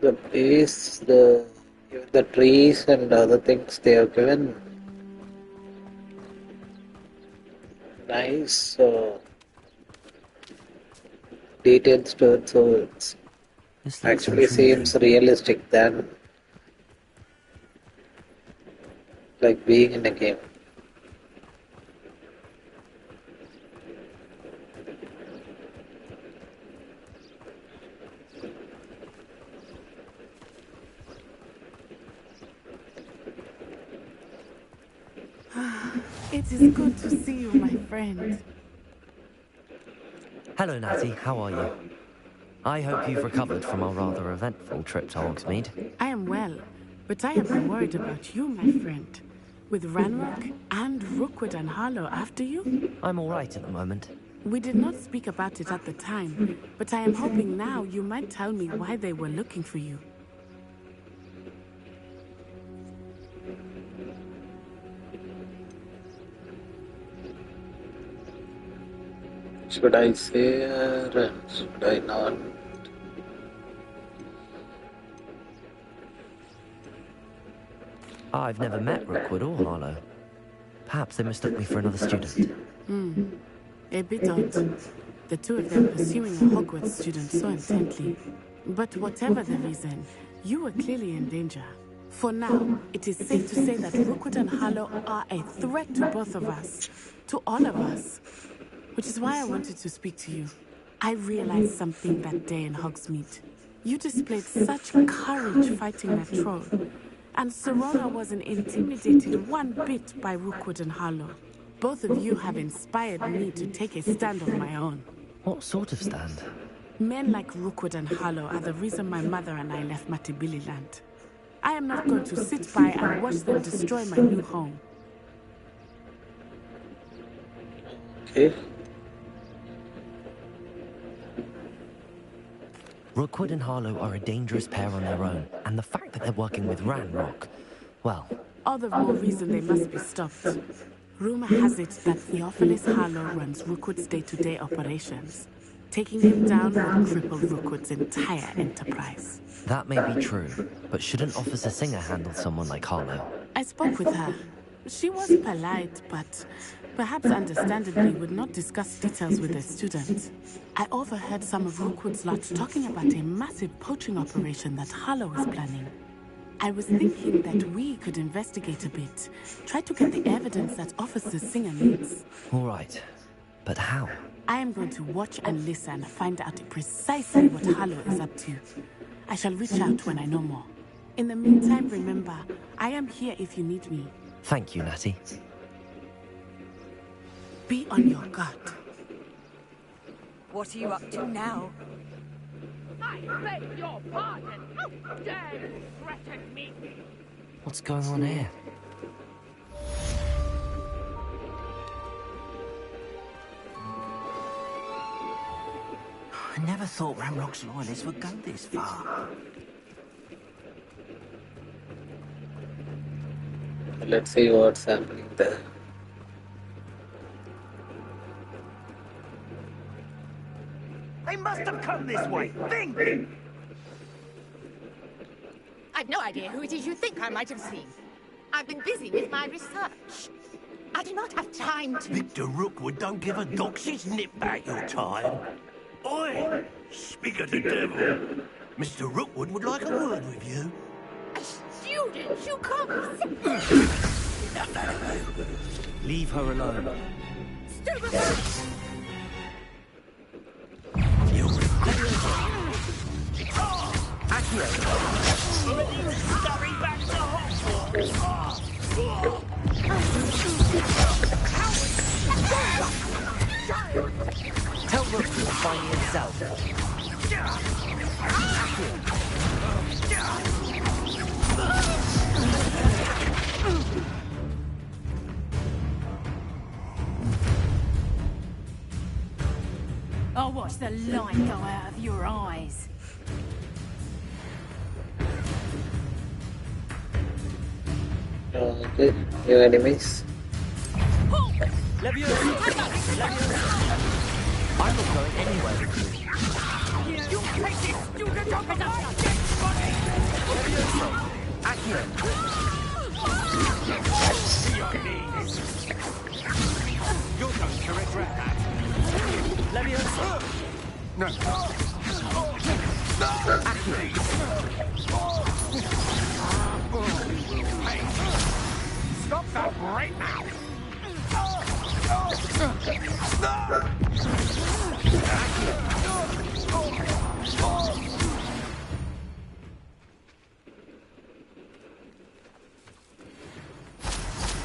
The place, even the trees and other things they have given nice details to it, so it's This looks actually seems realistic than like being in a game. It is good to see you, my friend. Hello, Natty. How are you? I hope you've recovered from our rather eventful trip to Hogsmeade. I am well, but I am worried about you, my friend. With Ranrock and Rookwood and Harlow after you? I'm all right at the moment. We did not speak about it at the time, but I am hoping now you might tell me why they were looking for you. Should I say or should I not? I've never met Rookwood or Harlow. Perhaps they mistook me for another student. A bit odd. The two of them pursuing a Hogwarts student so intently. But whatever the reason, you were clearly in danger. For now, it is safe to say that Rookwood and Harlow are a threat to both of us. To all of us. Which is why I wanted to speak to you. I realized something that day in Hogsmeade. You displayed such courage fighting that troll. And Serona wasn't intimidated one bit by Rookwood and Harlow. Both of you have inspired me to take a stand of my own. What sort of stand? Men like Rookwood and Harlow are the reason my mother and I left Matibili land. I am not going to sit by and watch them destroy my new home. Okay. Rookwood and Harlow are a dangerous pair on their own, and the fact that they're working with Ranrock, well... All the more reason they must be stopped. Rumor has it that Theophilus Harlow runs Rookwood's day-to-day operations. Taking him down would cripple Rookwood's entire enterprise. That may be true, but shouldn't Officer Singer handle someone like Harlow? I spoke with her. She was polite, but perhaps understandably would not discuss details with a student. I overheard some of Rookwood's lot talking about a massive poaching operation that Harlow is planning. I was thinking that we could investigate a bit, try to get the evidence that Officer Singer needs. All right, but how? I am going to watch and listen, find out precisely what Harlow is up to. I shall reach out when I know more. In the meantime, remember, I am here if you need me. Thank you, Natty. Be on your guard. What are you up to now? I beg your pardon. How dare you threaten me? What's going on here? I never thought Ramrock's loyalists would go this far. Let's see what's happening there. They must have come this way. Think! I've no idea who it is you think I might have seen. I've been busy with my research. I do not have time to... Victor Rookwood don't give a doxy's nip back your time. Oi! Speak of the devil. Mr. Rookwood would like a word with you. A student, you can't... Enough out of you. Leave her alone. Stupid! Ready to scurry back to Hogwarts. Tell Rookwood to find me himself. I'll watch the light go out of your eyes. Okay, new enemies. Leviosa! I'm not going anywhere with you. You take this student off my dead body! Leviosa! Accio! To your knees. You're going to regret that. Leviosa! No. Hey, stop that right now!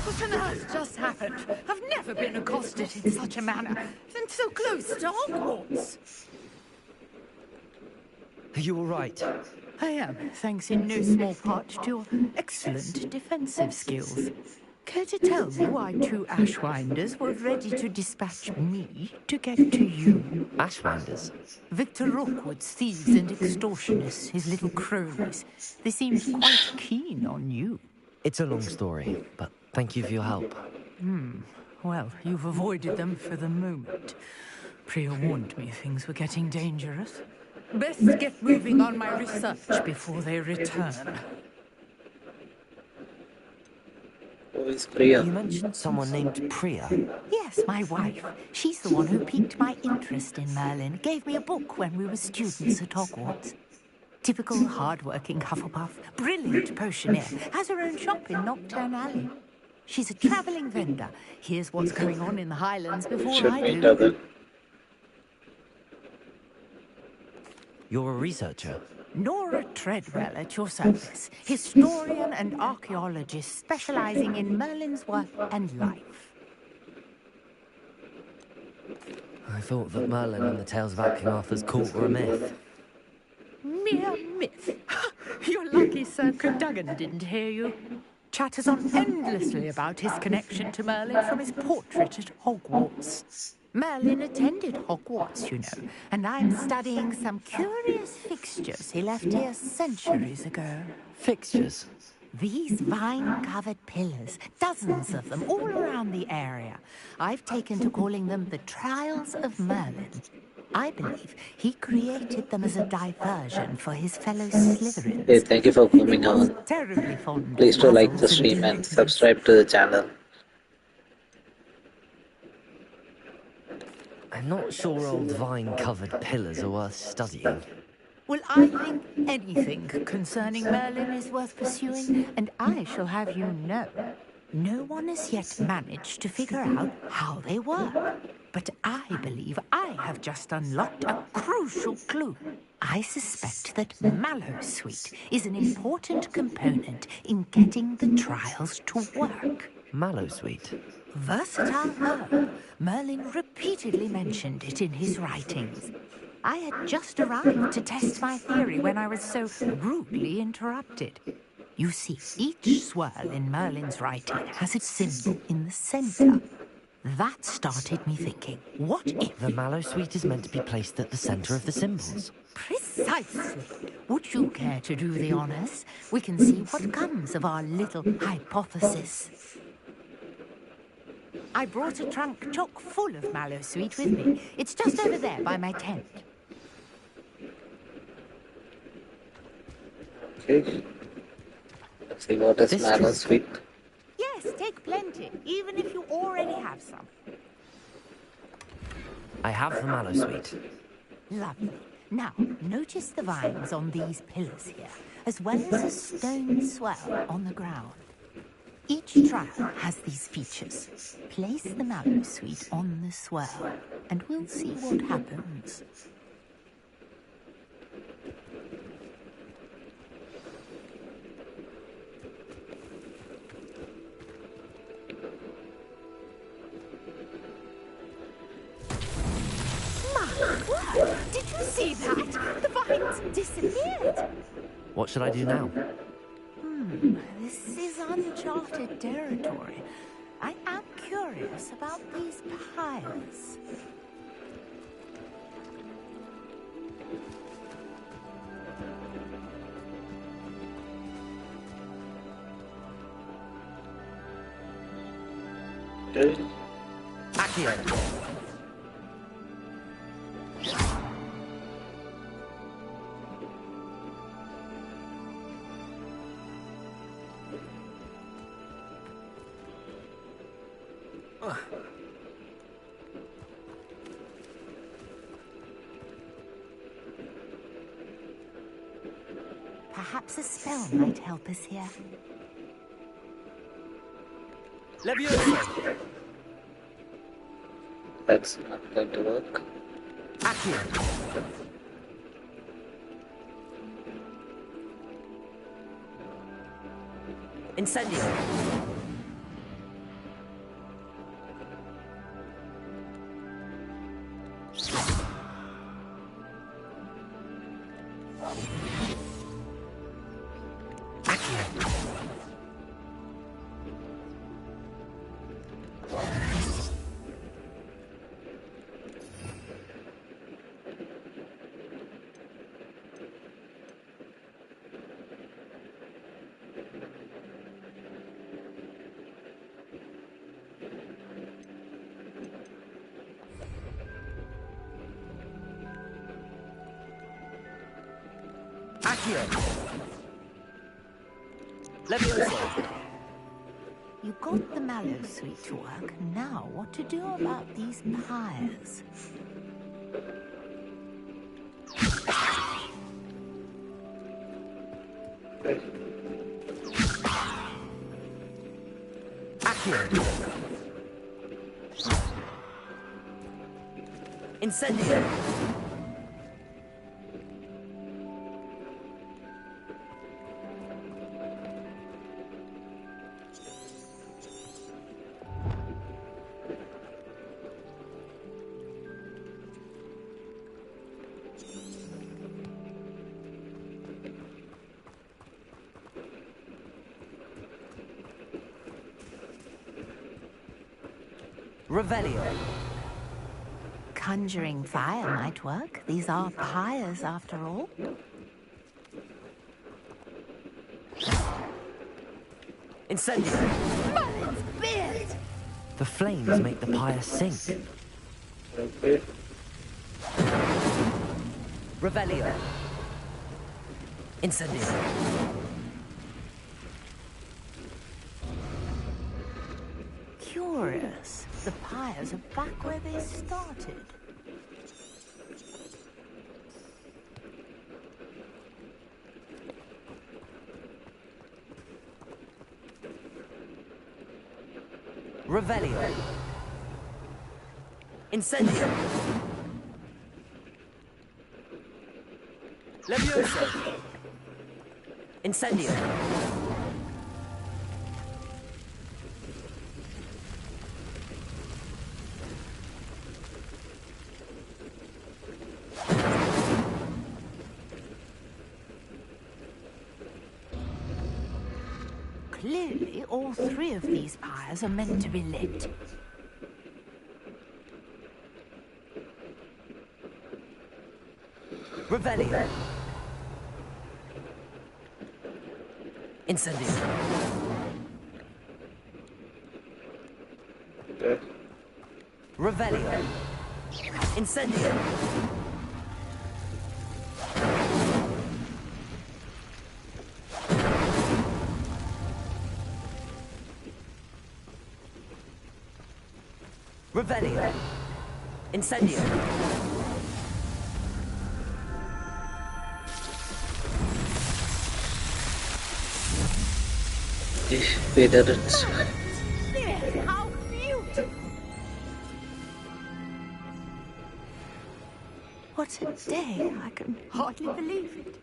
What on earth just happened? I've never been accosted in such a manner, and so close to Hogwarts. Are you all right? I am, thanks in no small part to your excellent defensive skills. Care to tell me why two Ashwinders were ready to dispatch me to get to you? Ashwinders? Victor Rookwood's thieves and extortionists, his little cronies. They seemed quite keen on you. It's a long story, but thank you for your help. Well, you've avoided them for the moment. Priya warned me things were getting dangerous. Best get moving on my research before they return. Who is Priya? You mentioned someone named Priya. Yes, my wife. She's the one who piqued my interest in Merlin. Gave me a book when we were students at Hogwarts. Typical hard-working Hufflepuff. Brilliant potioneer. Has her own shop in Nocturne Alley. She's a travelling vendor. Here's what's going on in the Highlands before Should I meet do. other. You're a researcher. Nora Treadwell at your service. Historian and archaeologist specialising in Merlin's work and life. I thought that Merlin and the tales about King Arthur's court were a myth. Mere myth. You're lucky Sir Cadogan didn't hear you. Chatters on endlessly about his connection to Merlin from his portrait at Hogwarts. Merlin attended Hogwarts, you know, and I'm studying some curious fixtures he left here centuries ago. Fixtures? These vine-covered pillars, dozens of them all around the area. I've taken to calling them the Trials of Merlin. I believe he created them as a diversion for his fellow Slytherins. Hey, thank you for coming on. Terribly fond. Please do like the stream and subscribe to the channel. I'm not sure old vine-covered pillars are worth studying. Well, I think anything concerning Merlin is worth pursuing, and I shall have you know, no one has yet managed to figure out how they work. But I believe I have just unlocked a crucial clue. I suspect that Mallowsweet is an important component in getting the trials to work. Mallowsweet? Versatile herb. Merlin repeatedly mentioned it in his writings. I had just arrived to test my theory when I was so rudely interrupted. You see, each swirl in Merlin's writing has its symbol in the centre. That started me thinking, what if... The Mallowsweet is meant to be placed at the centre of the symbols. Precisely. Would you care to do the honours? We can see what comes of our little hypothesis. I brought a trunk chock full of Mallowsweet with me. It's just over there by my tent. Okay. Let's see what is Mallowsweet. Yes, take plenty, even if you already have some. I have the Mallowsweet. Lovely. Now, notice the vines on these pillars here, as well as a stone swell on the ground. Each trial has these features. Place the Mallowsweet on the swell, and we'll see what happens. What? Did you see that? The vines disappeared. What should I do now? This is uncharted territory. I am curious about these pyres. Accio. Perhaps a spell might help us here. Levioso. That's not going to work. Accio. Incendio. Accio. Levioso. You got the mallow suite to work. Now, what to do about these pyres? Accio. Incendio. Revelio. Conjuring fire might work. These are pyres, after all. Incendio. Merlin's beard! The flames make the pyre sink. Okay. Revelio. Incendio. Curious. The pyres are back where they started. Revelio. Incendio. Levioso. Incendio. Clearly, all three of these pyres are meant to be lit. Revelio. Incendio. Okay. Revelio. Incendio. Revelio. Incendio. We did it. Yes, how beautiful! What a day! I can hardly believe it.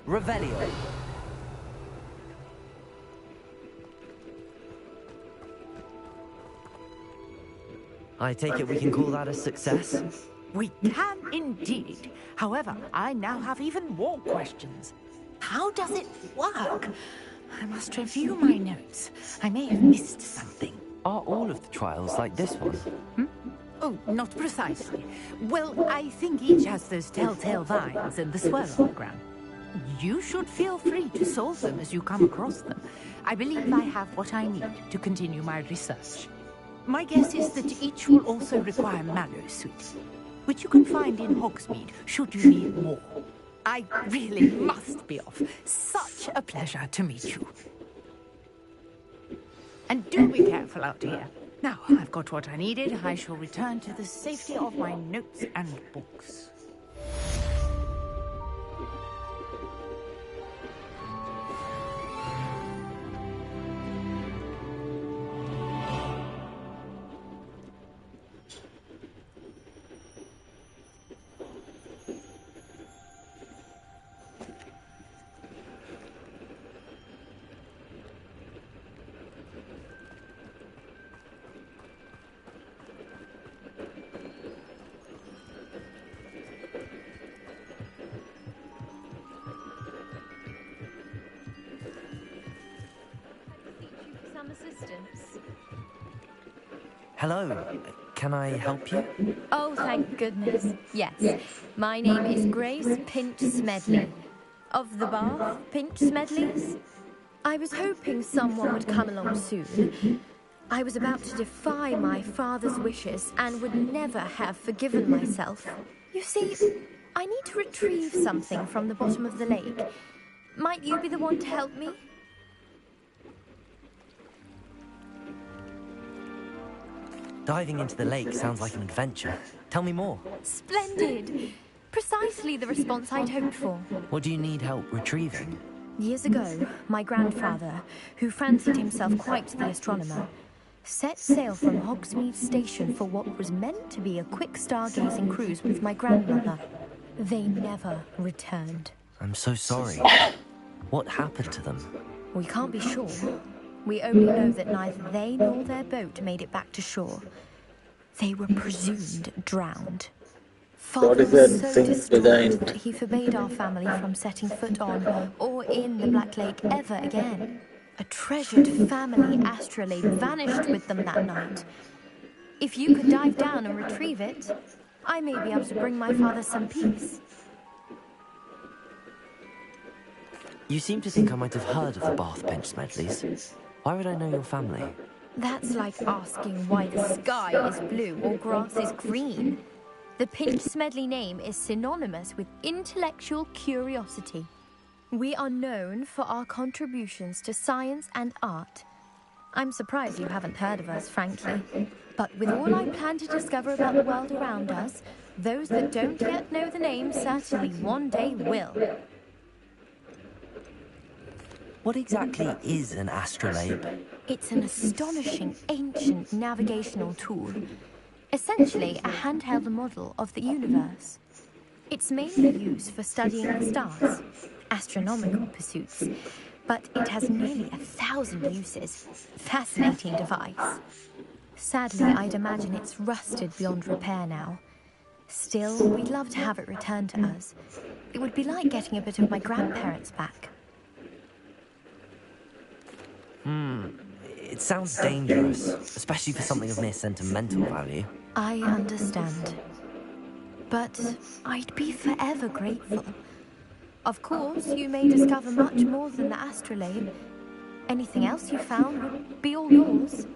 Revelio. I take it we can call that a success? We can indeed. However, I now have even more questions. How does it work? I must review my notes. I may have missed something. Are all of the trials like this one? Oh, not precisely. Well, I think each has those telltale vines and the swirl on the ground. You should feel free to solve them as you come across them. I believe I have what I need to continue my research. My guess is that each will also require mallow sweet, which you can find in Hogsmeade should you need more. I really must be off. Such a pleasure to meet you. And do be careful out here. Now, I've got what I needed. I shall return to the safety of my notes and books. Hello, can I help you? Oh, thank goodness. Yes. My name is Grace Pinch Smedley. Of the Bath Pinch Smedleys? I was hoping someone would come along soon. I was about to defy my father's wishes and would never have forgiven myself. You see, I need to retrieve something from the bottom of the lake. Might you be the one to help me? Diving into the lake sounds like an adventure. Tell me more. Splendid! Precisely the response I'd hoped for. What do you need help retrieving? Years ago, my grandfather, who fancied himself quite the astronomer, set sail from Hogsmeade Station for what was meant to be a quick stargazing cruise with my grandmother. They never returned. I'm so sorry. What happened to them? We can't be sure. We only know that neither they nor their boat made it back to shore. They were presumed drowned. Father was so distraught that he forbade our family from setting foot on or in the Black Lake ever again. A treasured family astrolabe vanished with them that night. If you could dive down and retrieve it, I may be able to bring my father some peace. You seem to think I might have heard of the Bath Pinch Smedleys. Why would I know your family? That's like asking why the sky is blue or grass is green. The Pinch Smedley name is synonymous with intellectual curiosity. We are known for our contributions to science and art. I'm surprised you haven't heard of us, frankly. But with all I plan to discover about the world around us, those that don't yet know the name certainly one day will. What exactly is an astrolabe? It's an astonishing ancient navigational tool. Essentially, a handheld model of the universe. It's mainly used for studying the stars, astronomical pursuits, but it has nearly 1,000 uses. Fascinating device. Sadly, I'd imagine it's rusted beyond repair now. Still, we'd love to have it returned to us. It would be like getting a bit of my grandparents back. It sounds dangerous, especially for something of mere sentimental value. I understand. But I'd be forever grateful. Of course, you may discover much more than the astrolabe. Anything else you found would be all yours.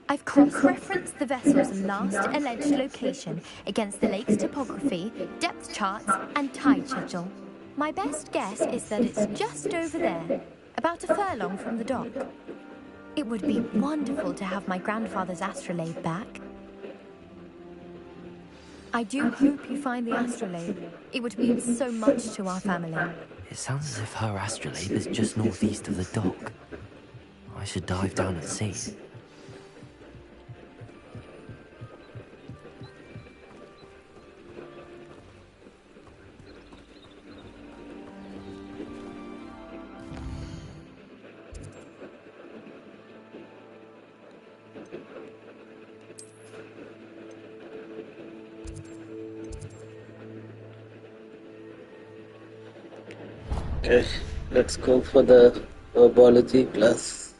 I've cross-referenced the vessel's last alleged location against the lake's topography, depth charts, and tide schedule. My best guess is that it's just over there, about a furlong from the dock. It would be wonderful to have my grandfather's astrolabe back. I do hope you find the astrolabe. It would mean so much to our family. It sounds as if her astrolabe is just northeast of the dock. I should dive down and see. Okay, let's go for the herbology class.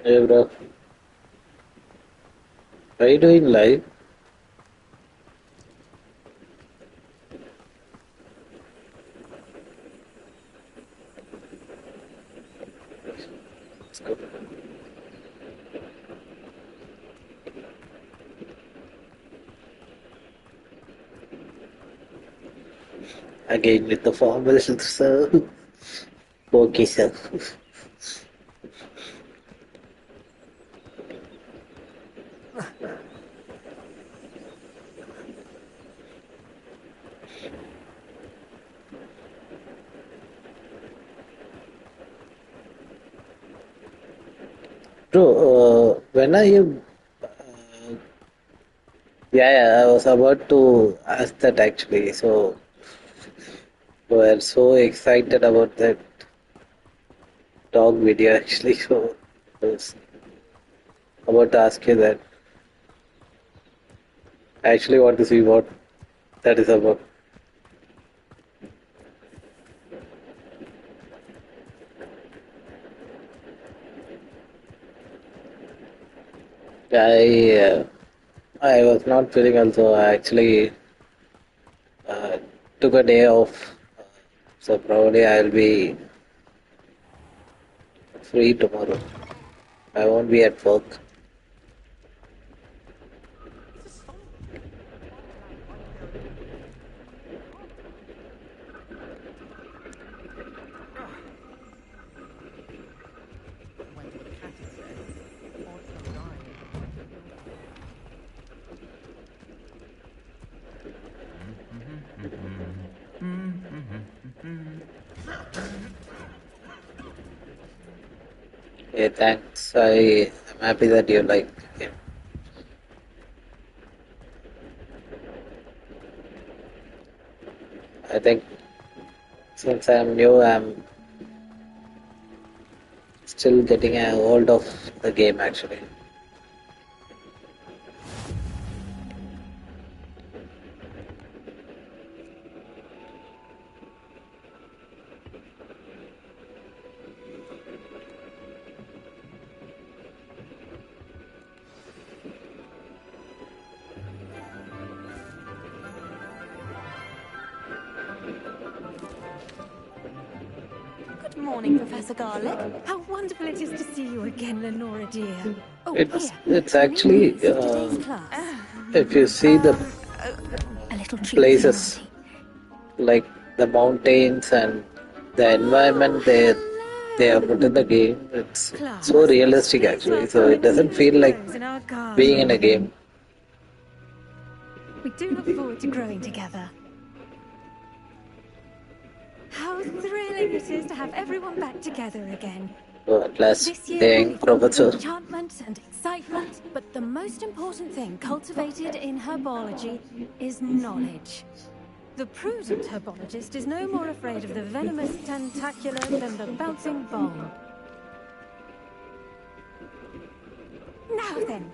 Hey bro, are you doing live? Let's go. Again with the formal sir. Okay sir. Bro, when are you? Yeah, I was about to ask that actually. So we're so excited about that dog video actually. So I was about to ask you that. I actually want to see what that is about. I was not feeling also. I actually uh, took a day off, so probably I'll be free tomorrow. I won't be at work. Hey, thanks. I'm happy that you like it. I think since I'm new, I'm still getting a hold of the game actually. Good morning, Professor Garlick. How wonderful it is to see you again, Lenora dear. Oh, It's actually today's class. if you see the A little treat places like the mountains and the environment they have put in the game, it's so realistic actually. So it doesn't feel like being in a game. We do look forward to growing together. How thrilling it is to have everyone back together again. So at last, This year the will be filled with professor. enchantment and excitement, but the most important thing cultivated in herbology is knowledge. The prudent herbologist is no more afraid of the venomous tentacular than the bouncing ball. Now then,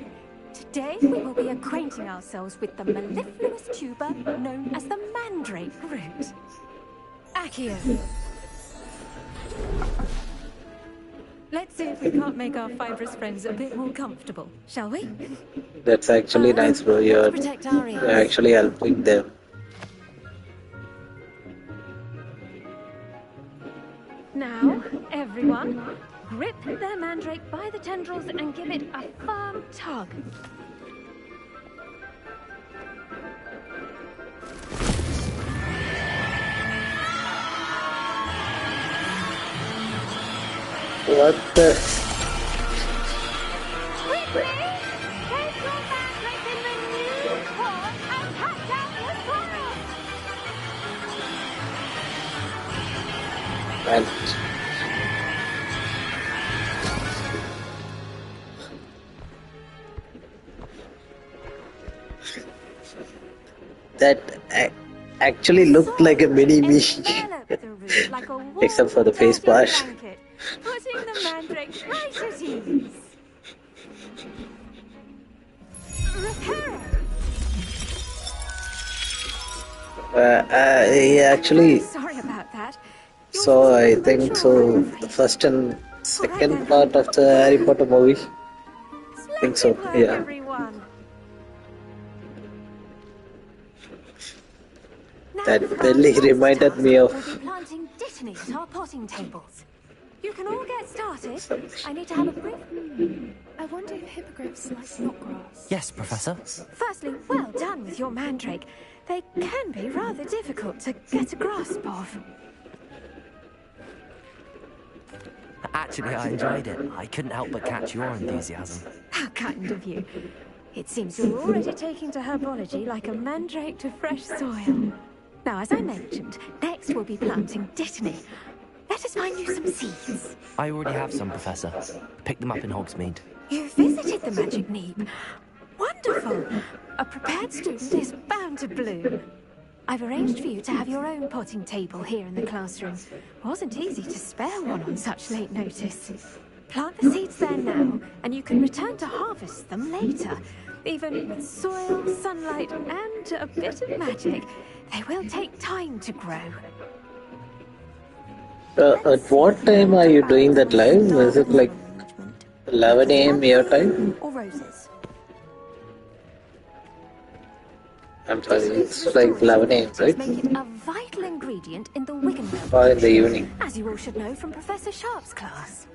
Today we will be acquainting ourselves with the mellifluous tuber known as the mandrake root. Accio. Let's see if we can't make our fibrous friends a bit more comfortable, shall we? That's actually nice, bro. You're protect our ears. actually helping them. Now, everyone, grip their mandrake by the tendrils and give it a firm tug. What the? Quickly! Place your mandrake in the new pot and tap down the soil! And that actually looked like a mini me. Except for the face part. Putting the mandrake right at ease. Repair. Yeah, actually. Sorry about that. So I think so. The first and second part of the Harry Potter movie. I think so. Yeah. Everyone. That really reminded me of. We'll be planting dittany at our potting tables. You can all get started. I need to have a brief... I wonder if hippogriffs like knotgrass. Yes, Professor. Firstly, well done with your mandrake. They can be rather difficult to get a grasp of. Actually, I enjoyed it. I couldn't help but catch your enthusiasm. How kind of you. It seems you're already taking to herbology like a mandrake to fresh soil. Now, as I mentioned, next we'll be planting dittany. Let us find you some seeds. I already have some, Professor. Picked them up in Hogsmeade. You visited the Magic Neep. Wonderful. A prepared student is bound to bloom. I've arranged for you to have your own potting table here in the classroom. Wasn't easy to spare one on such late notice. Plant the seeds there now, and you can return to harvest them later. Even with soil, sunlight, and a bit of magic, they will take time to grow. At what time are you doing that live? Is it like 11 AM your time? Or roses. I'm sorry, it's like 11 AM, right? Make it a vital ingredient in the Wiggenweld. Or in the evening. As you all should know from Professor Sharp's class.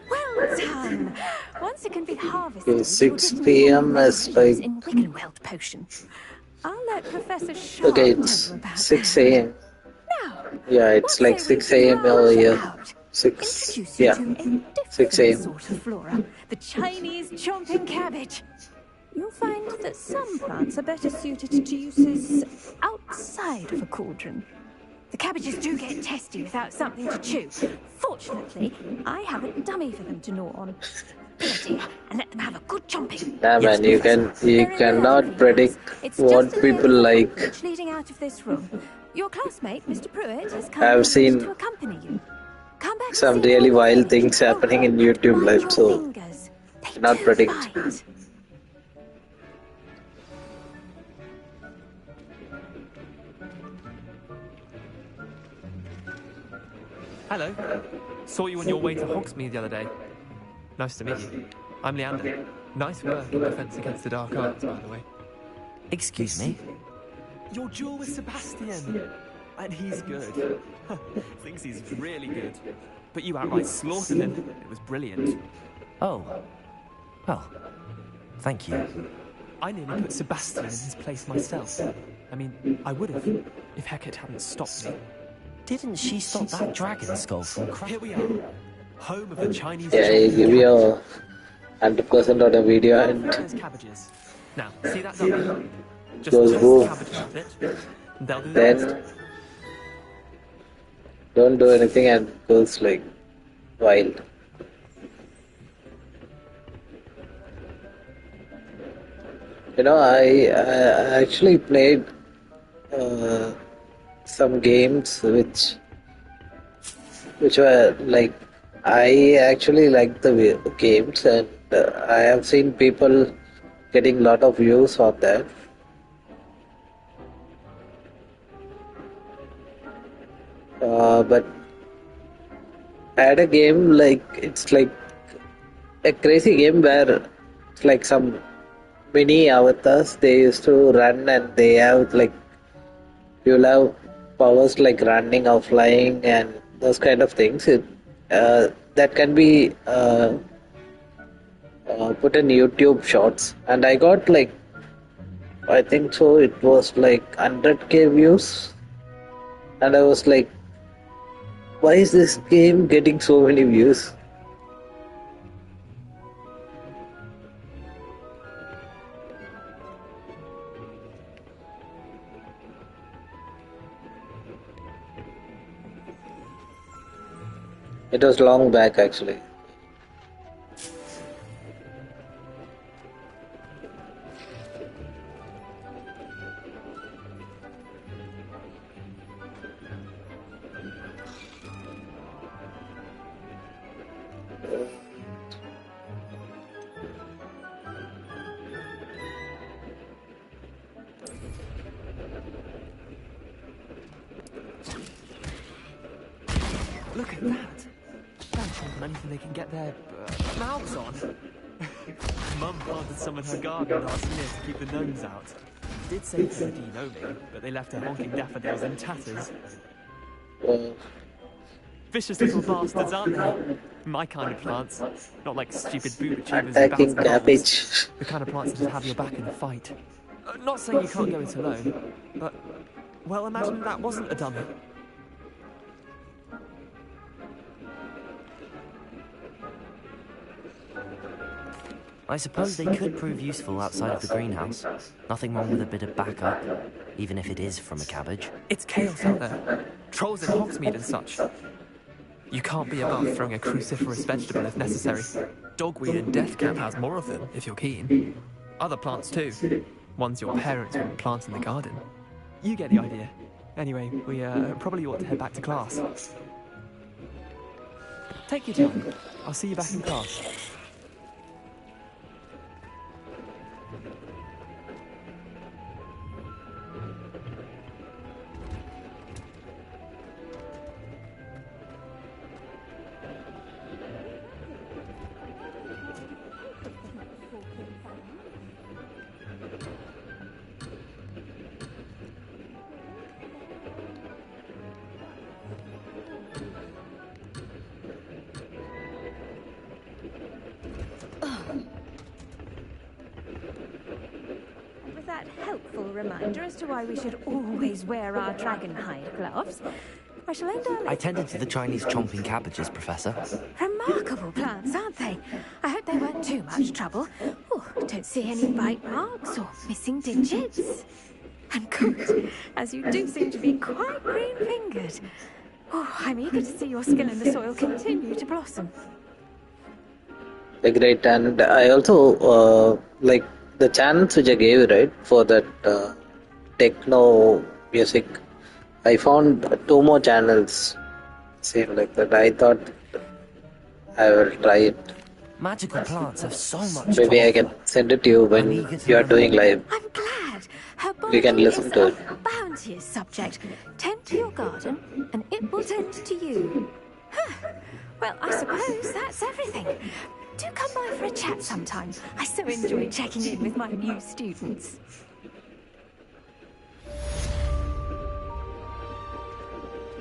Well done. Once it can be harvested, Okay, 6 PM is like. in Wiggenweld potion. I'll let Professor Sharp Okay, know it's about 6 AM. Yeah, it's like 6 AM over here. 6. Yeah. 6 AM. Sort of flora, the Chinese chomping cabbage. You'll find that some plants are better suited to uses outside of a cauldron. The cabbages do get testy without something to chew. Fortunately, I have a dummy for them to gnaw on. Pull it here and let them have a good chomping. Yeah, man, you cannot predict what people like. Leading out of this room. Your classmate, Mr. Pruitt, has come I've seen to accompany you. Come back some really wild things happening in YouTube live, so cannot predict. bite. Hello. Saw you on your way to Hogsmeade the other day. Nice to meet you. I'm Leander. Nice work in Defense Against the Dark Arts, by the way. Excuse me? Your duel with Sebastian. And he's good. Thinks he's really good. But you outright slaughtered him. It was brilliant. Oh. Well, thank you. I nearly put Sebastian in his place myself. I mean, I would have, if Hecate hadn't stopped me. Didn't she stop that dragon skull from crashing? Here we are. Home of the Chinese... Yeah, I give you a 100% on the video and There's cabbages. Now, see that dummy? Just goes toss boom. the cabbages with it. And they'll do the rest. Then don't do anything and goes like wild. I actually played some games which were like I actually like the games, and I have seen people getting a lot of views on that. But I had a game like it's like a crazy game where it's like some mini avatars they used to run, and they have like you'll have powers like running or flying and those kind of things. That can be put in YouTube shorts, and I got like I think so. It was like 100K views, and I was like, why is this game getting so many views? It was long back actually. Look at that. That's more than anything they can get their mouths on. Mum planted some in her garden last year to keep the gnomes out. Did say they were de-gnoming, but they left her honking daffodils in tatters. Vicious little bastards, aren't they? My kind of plants. Not like stupid boot achievers who bounce balls. The kind of plants that have your back in a fight. Not saying you can't go it alone, but... well, imagine that wasn't a dummy. I suppose they could prove useful outside of the greenhouse. Nothing wrong with a bit of backup, even if it is from a cabbage. It's chaos out there. Trolls in Hogsmeade and such. You can't be above throwing a cruciferous vegetable if necessary. Dogweed and Deathcap has more of them, if you're keen. Other plants too. Ones your parents wouldn't plant in the garden. You get the idea. Anyway, we probably ought to head back to class. Take your time. I'll see you back in class. Reminder as to why we should always wear our dragon hide gloves. I shall end early. I tended to the Chinese chomping cabbages, Professor. Remarkable plants, aren't they? I hope they weren't too much trouble. Oh, don't see any bite marks or missing digits. And good, as you do seem to be quite green-fingered. Oh, I'm eager to see your skill in the soil continue to blossom. Great, and I also like the channels which I gave, right, for that techno music. I found 2 more channels same like that. I thought I will try it. Magical plants have so much. Maybe I can send it to you when you are doing live. I'm glad. Her body We can listen to it. a bounteous subject. Tend to your garden, and it will tend to you. Huh. Well, I suppose that's everything. Do come by for a chat sometime. I so enjoy checking in with my new students.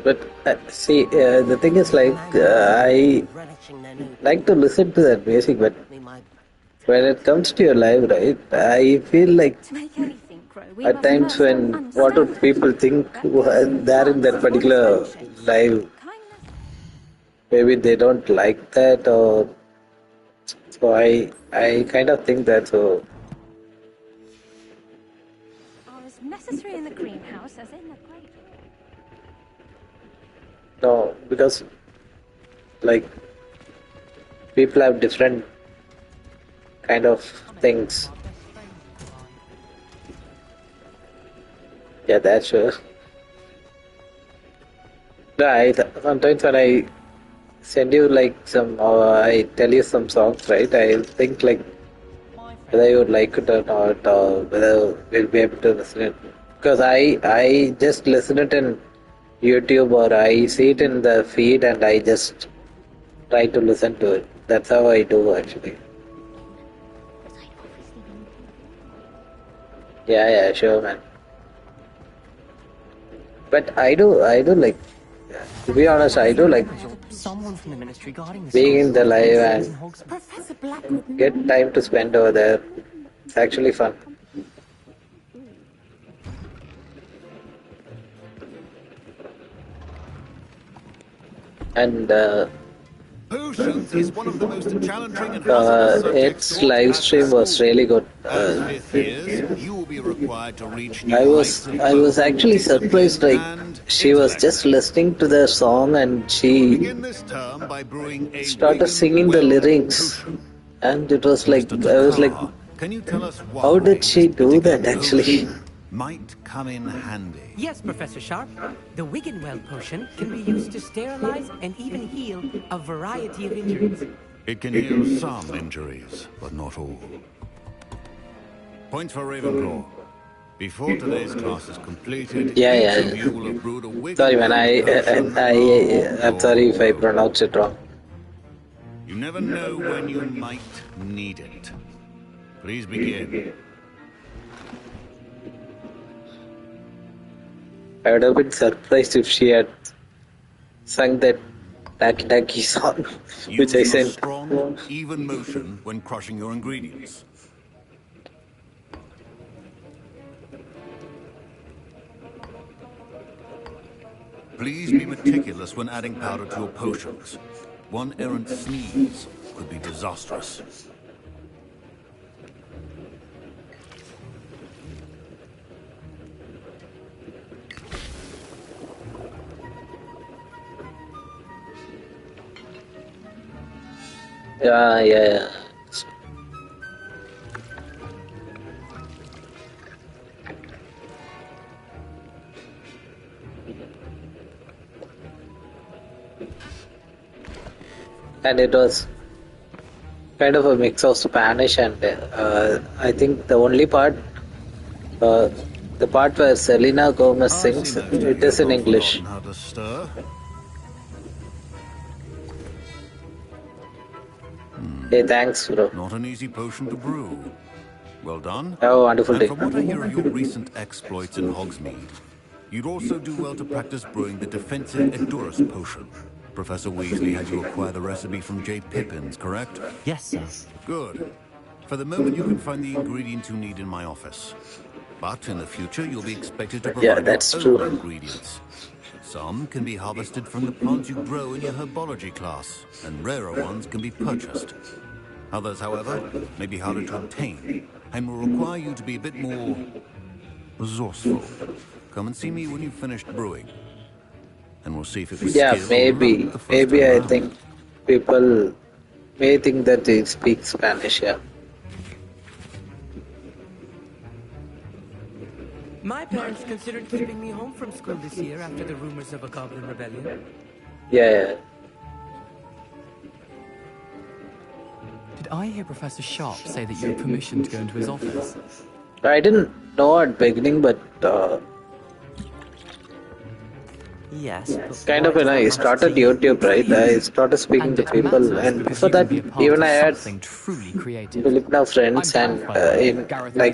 But see, the thing is like I like to listen to that music, but when it comes to your live, right, I feel like at times when what would people think they're in that particular live, maybe they don't like that, or so I kind of think that so. Are as necessary in the greenhouse as in the great. No, because like people have different kind of things. Yeah, that's sure. Right. Sometimes when I send you like some, I tell you some songs, right? I think like whether you would like it or not, or whether we'll be able to listen it. Because I just listen it in YouTube or I see it in the feed and I just try to listen to it. That's how I do actually. Yeah, sure, man. But I do like, to be honest, I do like Someone from the ministry guarding the being in the live and Professor Blackwood. get time to spend over there. It's actually fun. And Potions is one of the most challenging and hazardous subjects its live stream was really good. As fifth years, you will be required to reach new I heights of was actually surprised. Like she was just listening to the song and she begin this term by brewing a started singing the lyrics, and it was like I was like, Can you tell us why how did she do that actually? might come in handy? Yes, Professor Sharp. The Wiggenweld potion can be used to sterilize and even heal a variety of injuries. It can heal some injuries, but not all. Points for Ravenclaw. Before today's class is completed, each of you will have brewed a Wiggenweld Sorry, man. I'm sorry if I or pronounce it wrong. You never know when you might need it. Please begin. I would have been surprised if she had sung that Taki song, which I Use a sent. strong, even motion when crushing your ingredients. Please be meticulous when adding powder to your potions. One errant sneeze could be disastrous. Yeah. And it was kind of a mix of Spanish and I think the only part, the part where Selena Gomez sings, it is in English. How to stir? Hey, thanks, bro. Not an easy potion to brew. Well done. Have a wonderful And day. from what I hear of your recent exploits in Hogsmeade, you'd also do well to practice brewing the defensive Edurus potion. Professor Weasley had you acquire the recipe from J. Pippins, correct? Yes, sir. Good. For the moment, you can find the ingredients you need in my office. But in the future, you'll be expected to provide that's your true. own ingredients. Some can be harvested from the plants you grow in your herbology class, and rarer ones can be purchased. Others, however, may be harder to obtain, and will require you to be a bit more resourceful. Come and see me when you've finished brewing, and we'll see if it was Yeah, skill or maybe. luck the first Maybe time I round. think people may think that they speak Spanish, yeah. My parents considered keeping me home from school this year after the rumors of a goblin rebellion. Yeah. Did I hear Professor Sharp say that you had permission to go into his office? I didn't know at beginning, but Yes, but kind of when I started YouTube, right? I started speaking to people, and before that, even I had truly creative. Filipino friends, and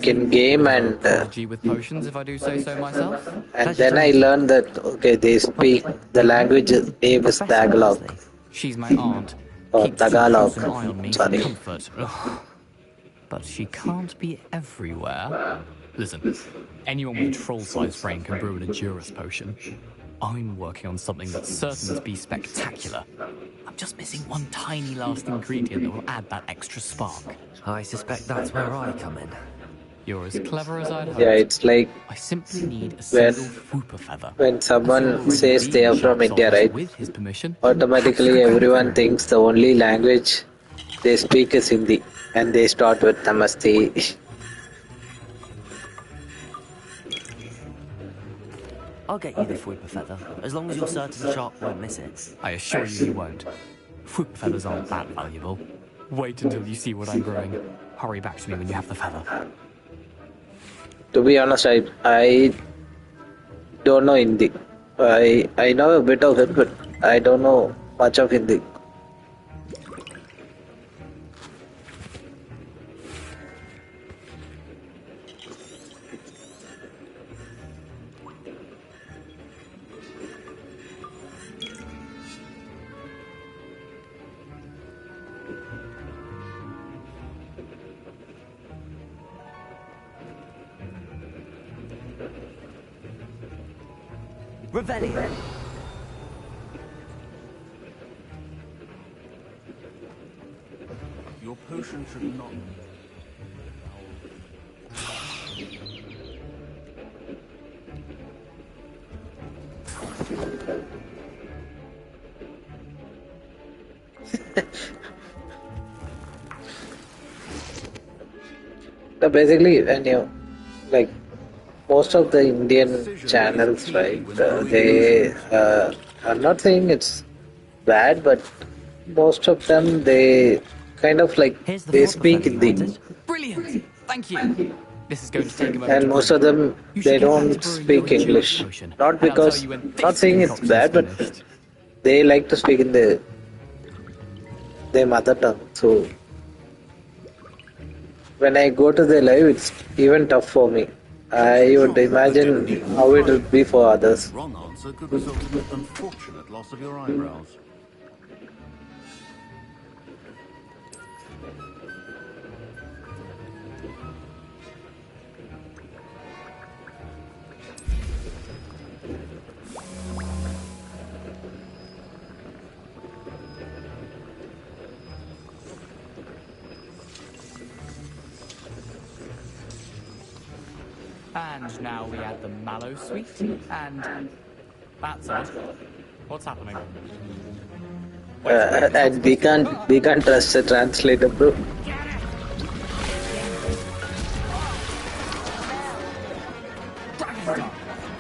in game, and with potions, if I do say so myself. and then I learned that okay, they speak the language name is Tagalog. She's my aunt. Or Keeps Tagalog. an eye on me for comfort. Ugh. But she can't be everywhere. Listen, anyone with a troll-sized brain can brew an Edurus potion. I'm working on something that's certain to be spectacular. I'm just missing one tiny last ingredient that will add that extra spark. I suspect that's where I come in. You're as clever as I'd hoped. Yeah, it's like I simply need a when single whooper feather. someone says they are from India, right? With his permission, Automatically, everyone thinks the only language they speak is Hindi, and they start with Namaste. I'll get you the Fwooper feather, as long as you're certain Shark won't miss it. I assure you he won't. Fwooper feathers aren't that valuable. Wait until you see what I'm brewing. Hurry back to me when you have the feather. To be honest, I don't know Hindi. I know a bit of it, but I don't know much of Hindi. Revelio. Your potion should not... So basically, when you like most of the Indian channels, right? I'm not saying it's bad, but most of them they kind of like they speak Hindi, Brilliant! Thank you. This is going to take a moment and to most brew. of them You should they get back to don't brewing speak your endurance English. potion, Not and I'll because tell you when not this saying it's concoction's bad, but finished. they like to speak in their mother tongue. So when I go to their live, it's even tough for me. I would imagine how it would be for others. Wrong answer could result in the unfortunate loss of your eyebrows. And now we add the mallow sweet, and that's odd. What's happening? And we can't trust the translator, bro.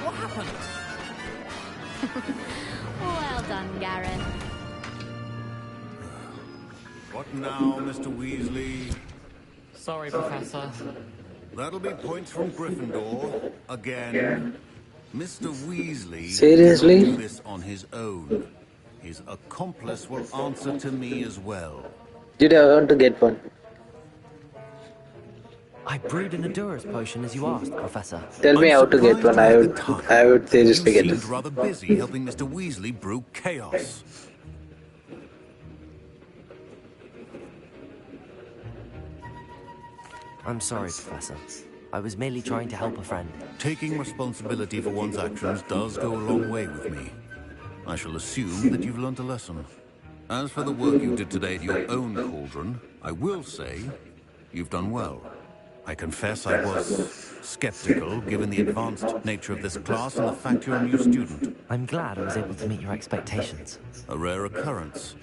What happened? Well done, Gareth. What now, Mr. Weasley? Sorry, Professor. That'll be points from Gryffindor. Again. Mr. Weasley Seriously? cannot do this on his own. His accomplice will answer to me as well. Did I want to get one? I brewed an Endurance potion as you asked, Professor. Tell me how to get one. I would seriously You get seemed it. rather busy helping Mr. Weasley brew chaos. I'm sorry, Professor. I was merely trying to help a friend. Taking responsibility for one's actions does go a long way with me. I shall assume that you've learnt a lesson. As for the work you did today at your own cauldron, I will say you've done well. I confess I was skeptical, given the advanced nature of this class and the fact you're a new student. I'm glad I was able to meet your expectations. A rare occurrence.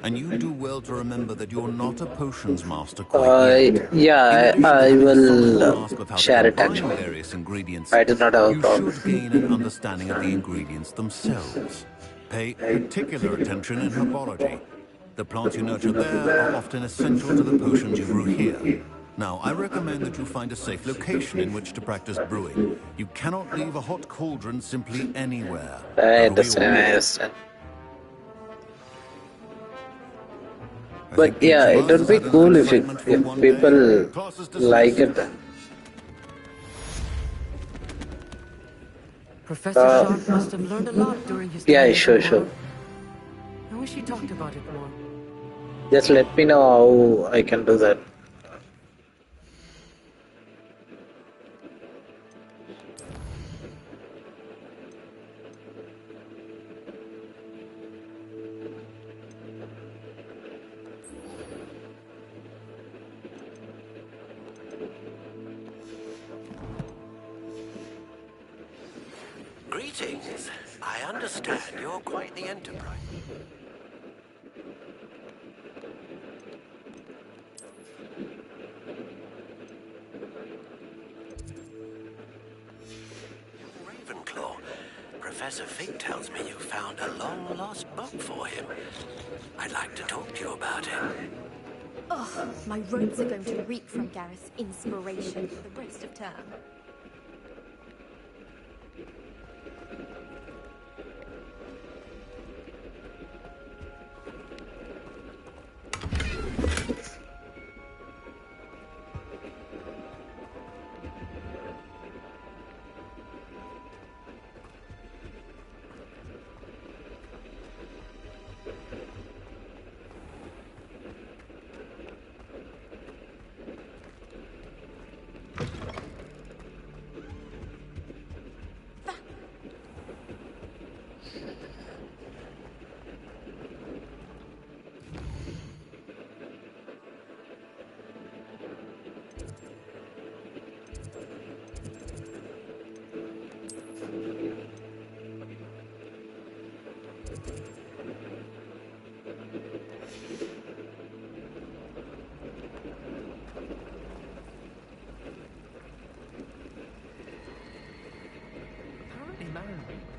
And you do well to remember that you're not a potions master quite yet. Yeah, I will share it actually. Various ingredients, I do not have a you problem. should gain an understanding of the ingredients themselves. Pay particular attention in herbology. The plants you nurture there are often essential to the potions you brew here. Now, I recommend that you find a safe location in which to practice brewing. You cannot leave a hot cauldron simply anywhere. I understand. But yeah, it would be cool if people like it. Professor Sharp must have learned a lot during his time. Yeah, sure. I wish he talked about it more. Just let me know how I can do that. Greetings. I understand you're quite the enterprise. Ravenclaw. Professor Fig tells me you found a long-lost book for him. I'd like to talk to you about it. Oh, my robes are going to reek from Gareth's inspiration for the rest of term.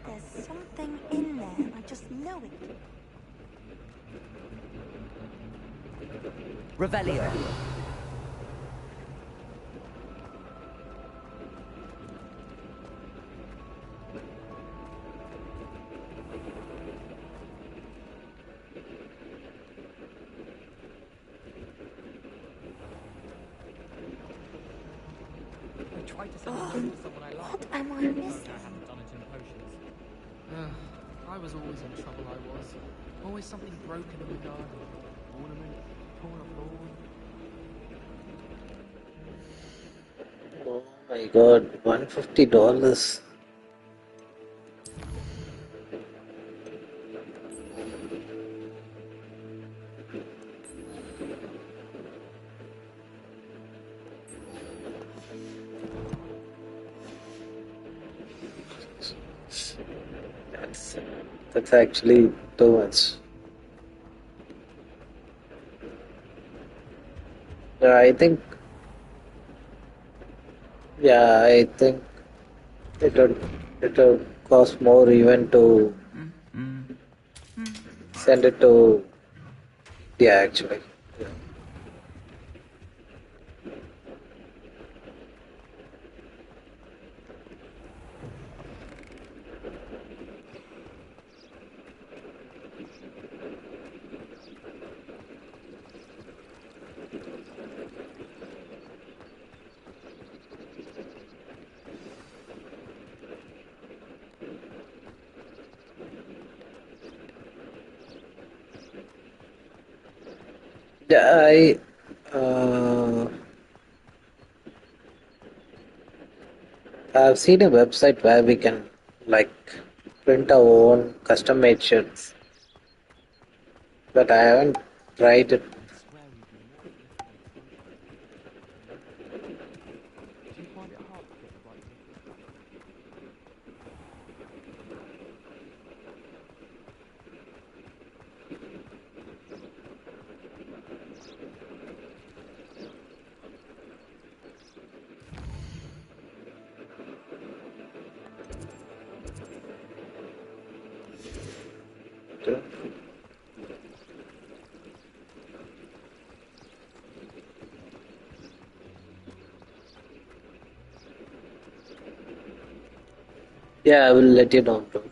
There's something in there. I just know it. Revelio. I tried to send a note to someone I love. What am I missing? I haven't done it in potions. I was always in trouble, I was. Always something broken in the garden. Ornament, torn off lawn. Oh my god, $150. That's actually too much. I think, yeah, I think it would cost more even to send it to, yeah, actually. Yeah. Yeah, I've seen a website where we can like print our own custom made shirts, but I haven't tried it. Do you find it hard to get the right technique? Yeah, I will let you know, bro.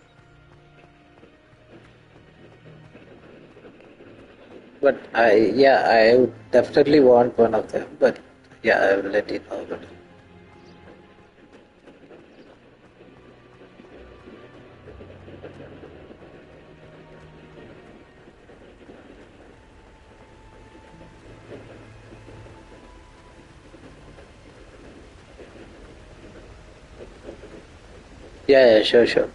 But I would definitely want one of them. But yeah, I will let you know. But yeah, sure, sure.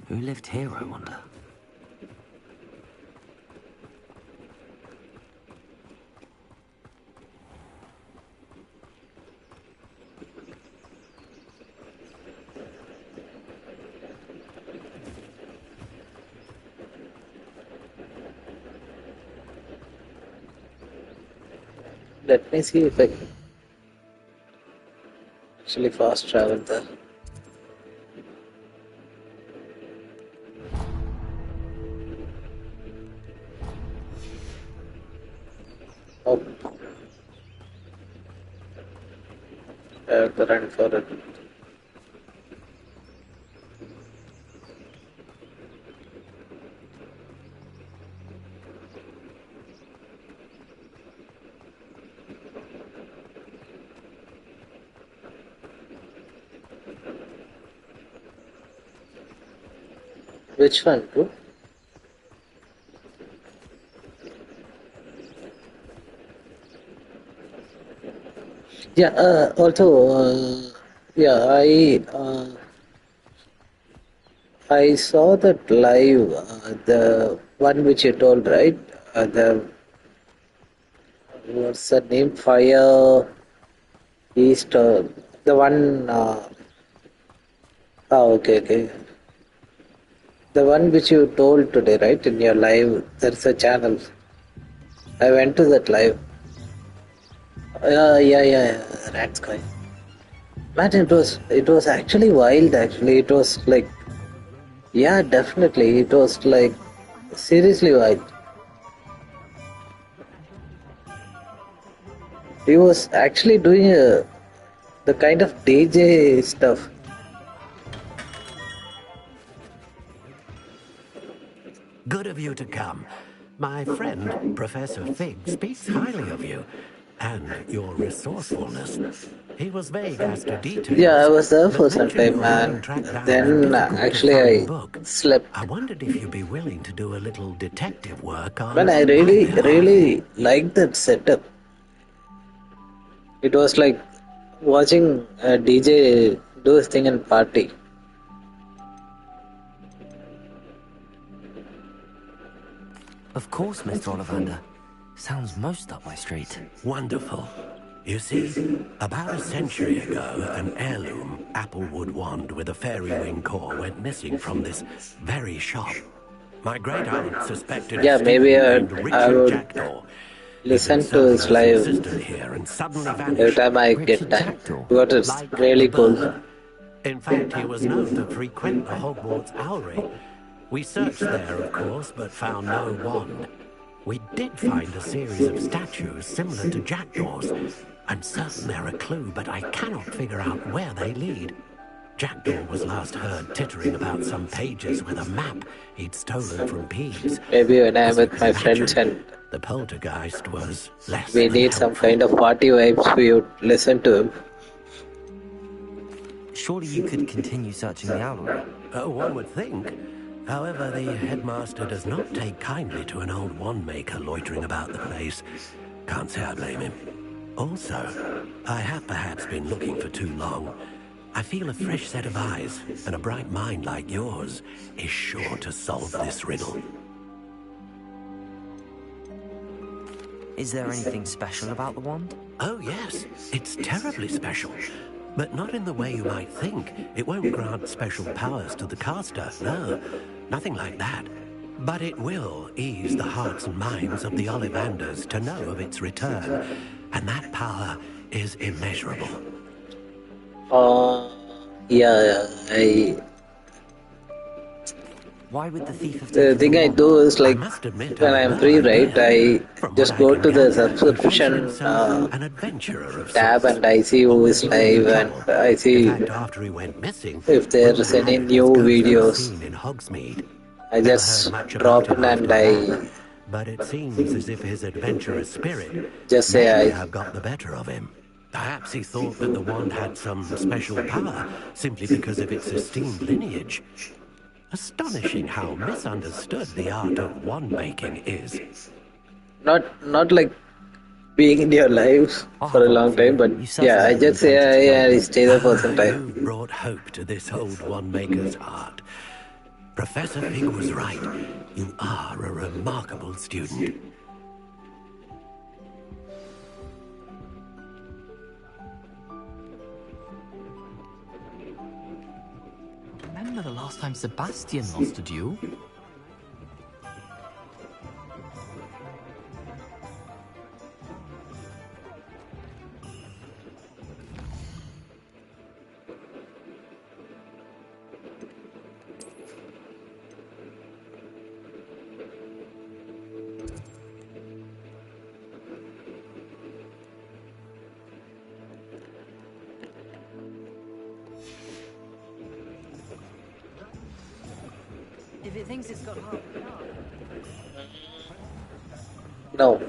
Who lived here, I wonder? Let me see if I can actually fast travel there. Oh. I have to run for it. Which one, bro? Yeah, I saw that live, the one which you told, right? What's the name? Fire East, the one, okay. The one which you told today, right? In your live, there's a channel. I went to that live. Yeah. Rat's going. Man, it was actually wild. Actually, it was like, yeah, definitely, it was like seriously wild. He was actually doing the kind of DJ stuff. Good of you to come. My friend, Professor Fig, speaks highly of you and your resourcefulness. He was vague as to details. Yeah, I was there for but some mentioned time, you man. having tracked down a Then actually difficult-to-find I book. slept. I wondered if you'd be willing to do a little detective work on Man, I my behalf. really liked that setup. It was like watching a DJ do his thing and party. Of course, Mr. Ollivander. Sounds most up my street. Wonderful. You see, about a century ago, an heirloom applewood wand with a fairy wing core went missing from this very shop. My great aunt suspected Yeah, a maybe student named I Richard would Jackdaw. listen to his live Here and suddenly every vanished. time I get time. Because it's really cool. In fact, he was known to frequent the Hogwarts Owlery. We searched there, of course, but found no wand. We did find a series of statues similar to Jackdaw's. I'm certain they're a clue, but I cannot figure out where they lead. Jackdaw was last heard tittering about some pages with a map he'd stolen from Peeves. Maybe when I'm with my friends and the poltergeist was less we need some kind of party vibes, we would listen to him. Surely you could continue searching the owlery. One would think. However, the headmaster does not take kindly to an old wand maker loitering about the place. Can't say I blame him. Also, I have perhaps been looking for too long. I feel a fresh set of eyes and a bright mind like yours is sure to solve this riddle. Is there anything special about the wand? Oh, yes. It's terribly special. But not in the way you might think. It won't grant special powers to the caster, no. Nothing like that. But it will ease the hearts and minds of the Ollivanders to know of its return. And that power is immeasurable. Why would the thief have The thing I do is like when I'm free, right? I just go to the subscription tab and I see who is live and I see if there's any new videos. I just drop in and I But it seems as if his adventurous spirit just say may I have got the better of him. Perhaps he thought that the wand had some special power simply because of its esteemed lineage. Astonishing how misunderstood the art of wand making is. not like being in your lives for a long time, but yeah, I just say I stay there for some time. You brought hope to this old wand maker's heart. Professor Fig was right. You are a remarkable student. Remember the last time Sebastian lost a duel? If it thinks it's got half a car. No.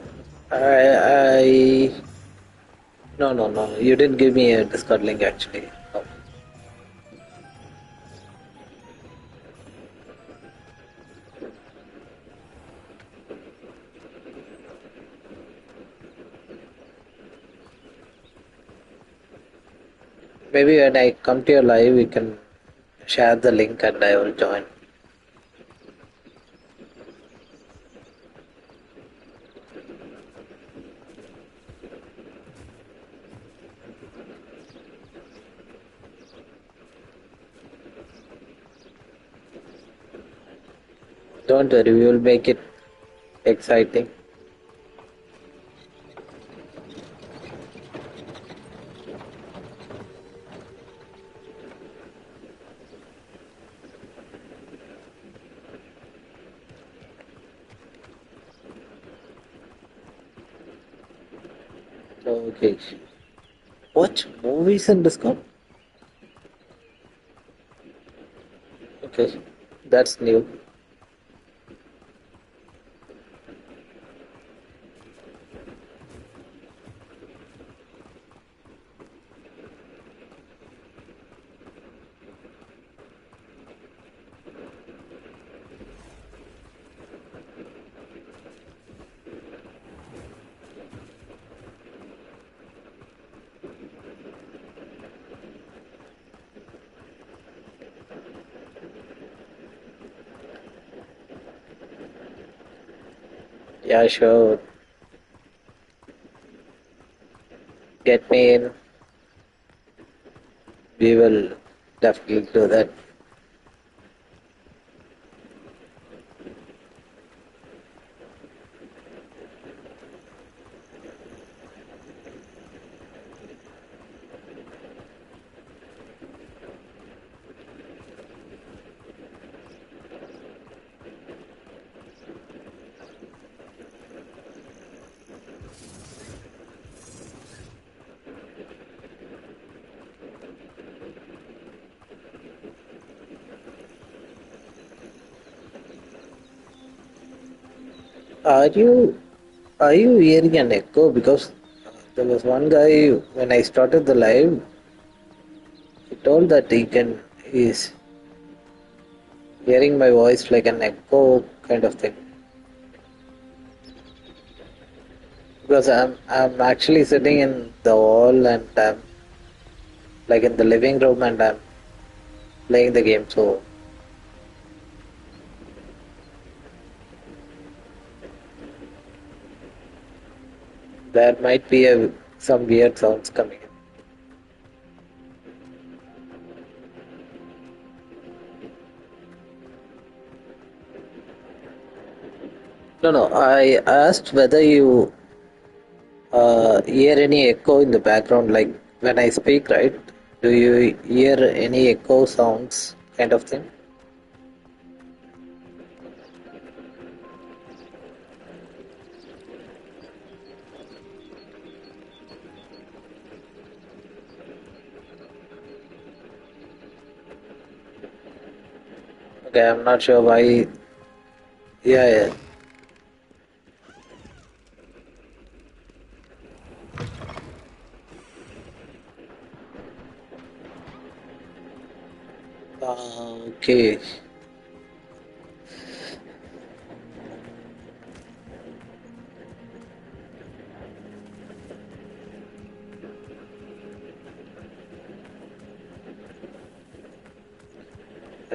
No. You didn't give me a Discord link actually. No. Maybe when I come to your live, we can share the link and I will join. Don't worry, we will make it exciting. Okay. Watch movies in Discord? Okay, that's new. Yeah, sure. Get me in. We will definitely do that. Are you hearing an echo? Because there was one guy when I started the live, he told that he's hearing my voice like an echo kind of thing. Because I'm actually sitting in the hall and I'm like in the living room and I'm playing the game, so there might be some weird sounds coming in. No. I asked whether you hear any echo in the background, like when I speak, right? Do you hear any echo sounds, kind of thing? Okay, I'm not sure why. Yeah. Okay.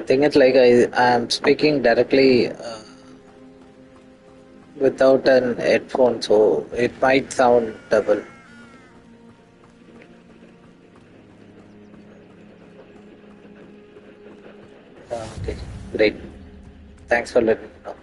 think it's like I'm speaking directly without an headphone, so it might sound double. Okay, great. Thanks for letting me know.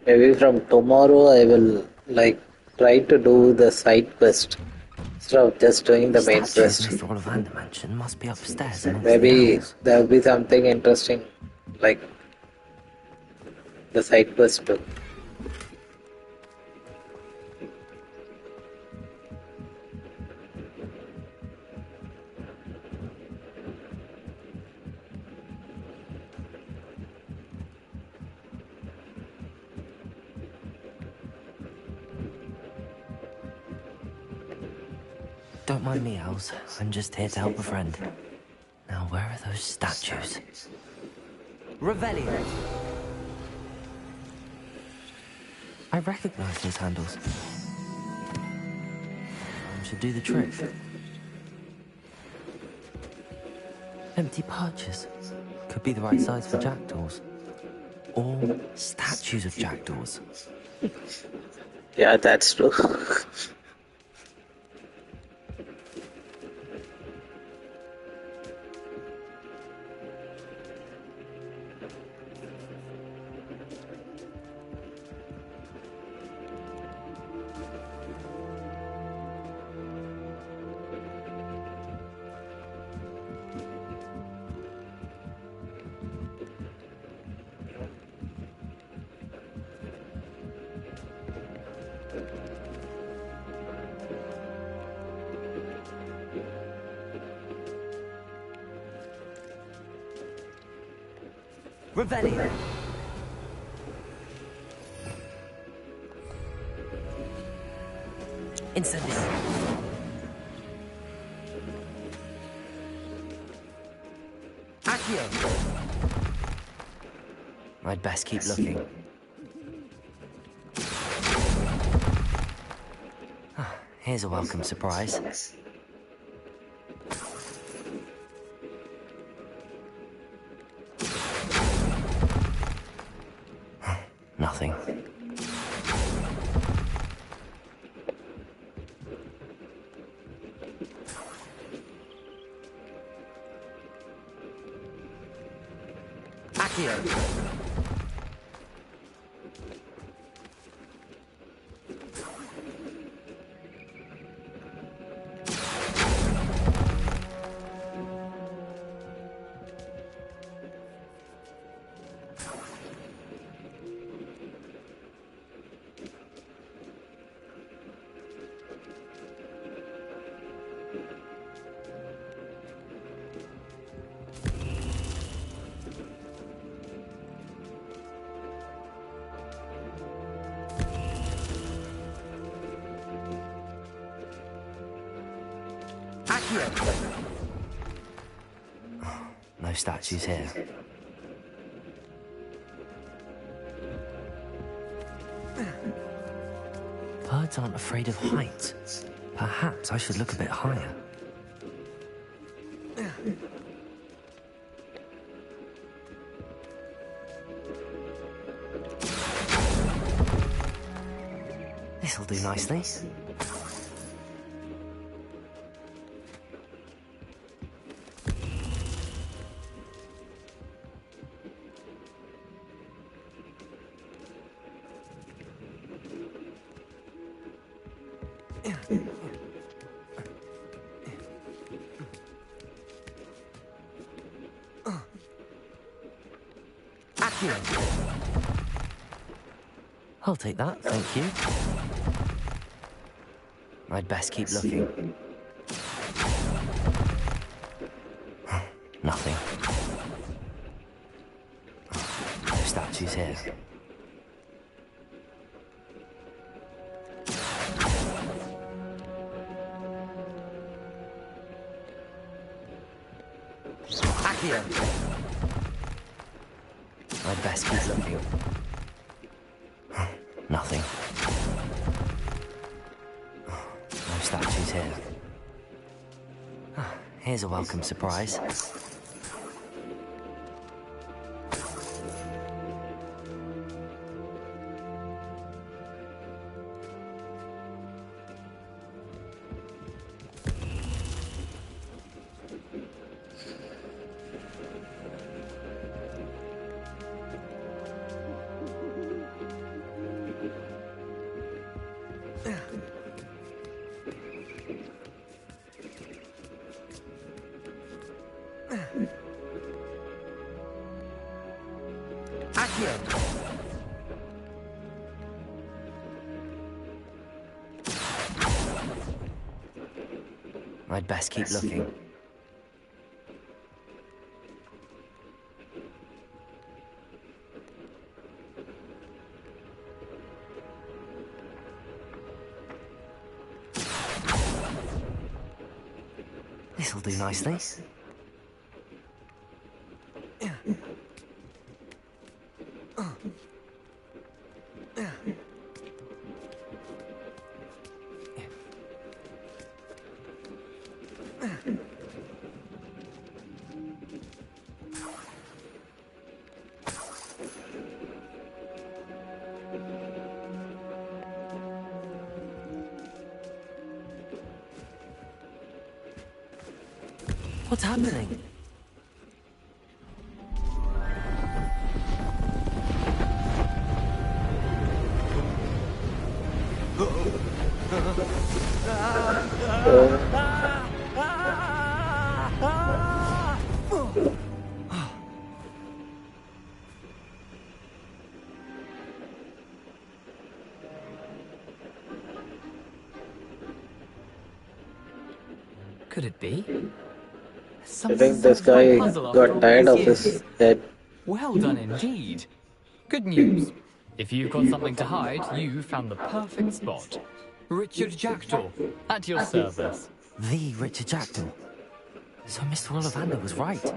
Maybe from tomorrow I will like try to do the side quest instead of just doing the main Statues quest. Mr. Ollivander mentioned must be upstairs amongst Maybe the owls. there will be something interesting like the side quest too. Don't mind me, owls. I'm just here to help a friend. Now, where are those statues? Revelio! I recognize those handles. Should do the trick. Empty perches. Could be the right size for jackdaws. Or statues of jackdaws. Yeah, that's true. Revelio! Incendio! Accio! I'd best keep looking. Here's a welcome surprise. Nothing. Accio! No statues here. Birds aren't afraid of heights. Perhaps I should look a bit higher. This'll do nicely. I'll take that, thank you. I'd best keep looking. Nothing. No statues here. Accio! I'd best keep looking. Nothing. No statues here. Here's a welcome surprise. I'd best keep looking. This'll do nicely. What's happening? Could it be? I think this guy got tired of his head. Well done indeed. Good news. If you've got something to hide, you've found the perfect spot. Richard Jackdaw, at your service. The Richard Jackdaw. So Mr. Ollivander was right.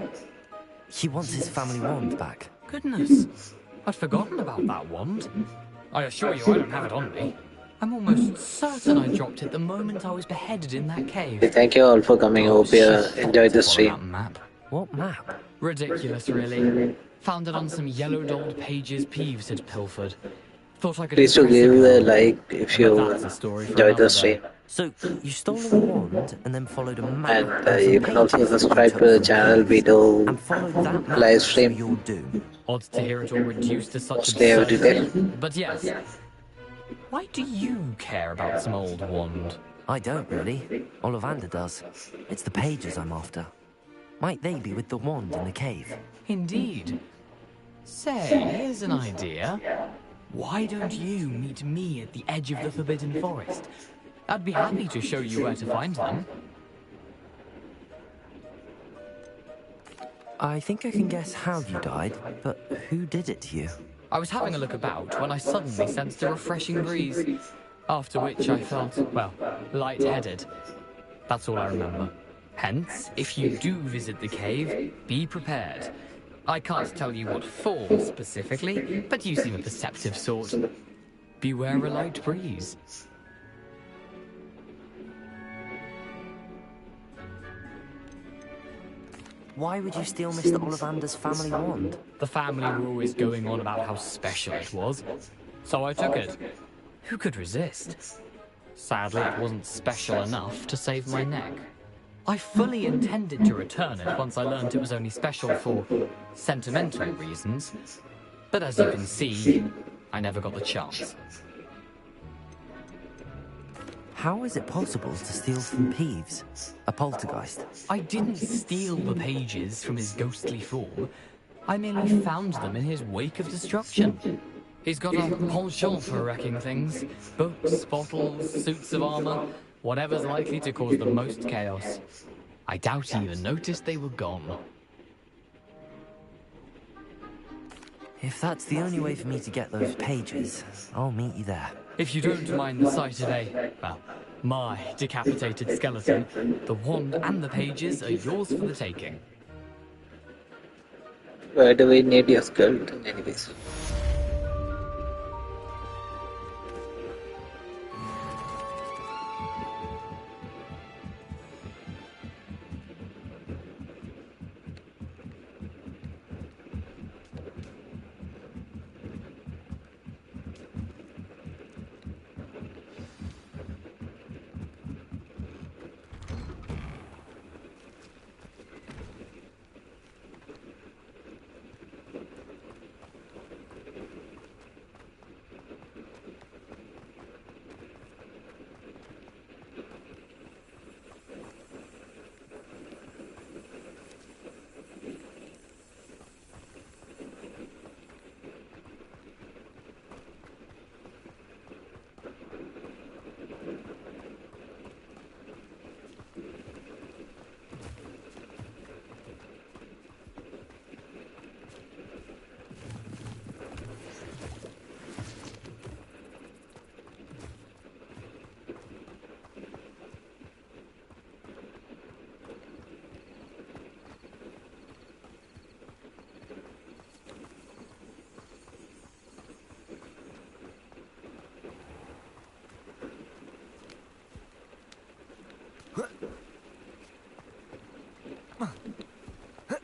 He wants his family wand back. Goodness. I'd forgotten about that wand. I assure you I don't have it on me. I'm almost certain I dropped it the moment I was beheaded in that cave. Thank you all for coming. Hope you enjoyed the stream. Map. What map? Ridiculous, really. Found it on some yellowed old pages Peeves had pilfered. Thought I could. Please do give a like if you enjoyed the stream. So you stole a wand and then followed a map. And you can also subscribe to the channel. We do live stream. Odd to hear it all reduced to such Stay every day. But yes. Why do you care about some old wand? I don't really. Ollivander does. It's the pages I'm after. Might they be with the wand in the cave? Indeed. Say, here's an idea. Why don't you meet me at the edge of the Forbidden Forest? I'd be happy to show you where to find them. I think I can guess how you died, but who did it to you? I was having a look about when I suddenly sensed a refreshing breeze. After which I felt, well, lightheaded. That's all I remember. Hence, if you do visit the cave, be prepared. I can't tell you what for specifically, but you seem a perceptive sort. Beware a light breeze. Why would you steal Mr. Ollivander's family wand? The family were always going on about how special it was, so I took it. Who could resist? Sadly, it wasn't special enough to save my neck. I fully intended to return it once I learned it was only special for sentimental reasons, but as you can see, I never got the chance. How is it possible to steal from Peeves, a poltergeist? I didn't steal the pages from his ghostly form. I merely found them in his wake of destruction. He's got a penchant for wrecking things. Books, bottles, suits of armor, whatever's likely to cause the most chaos. I doubt he even noticed they were gone. If that's the only way for me to get those pages, I'll meet you there. If you don't mind the sight of well, my decapitated skeleton, the wand and the pages are yours for the taking. Why do we need your skeleton anyways?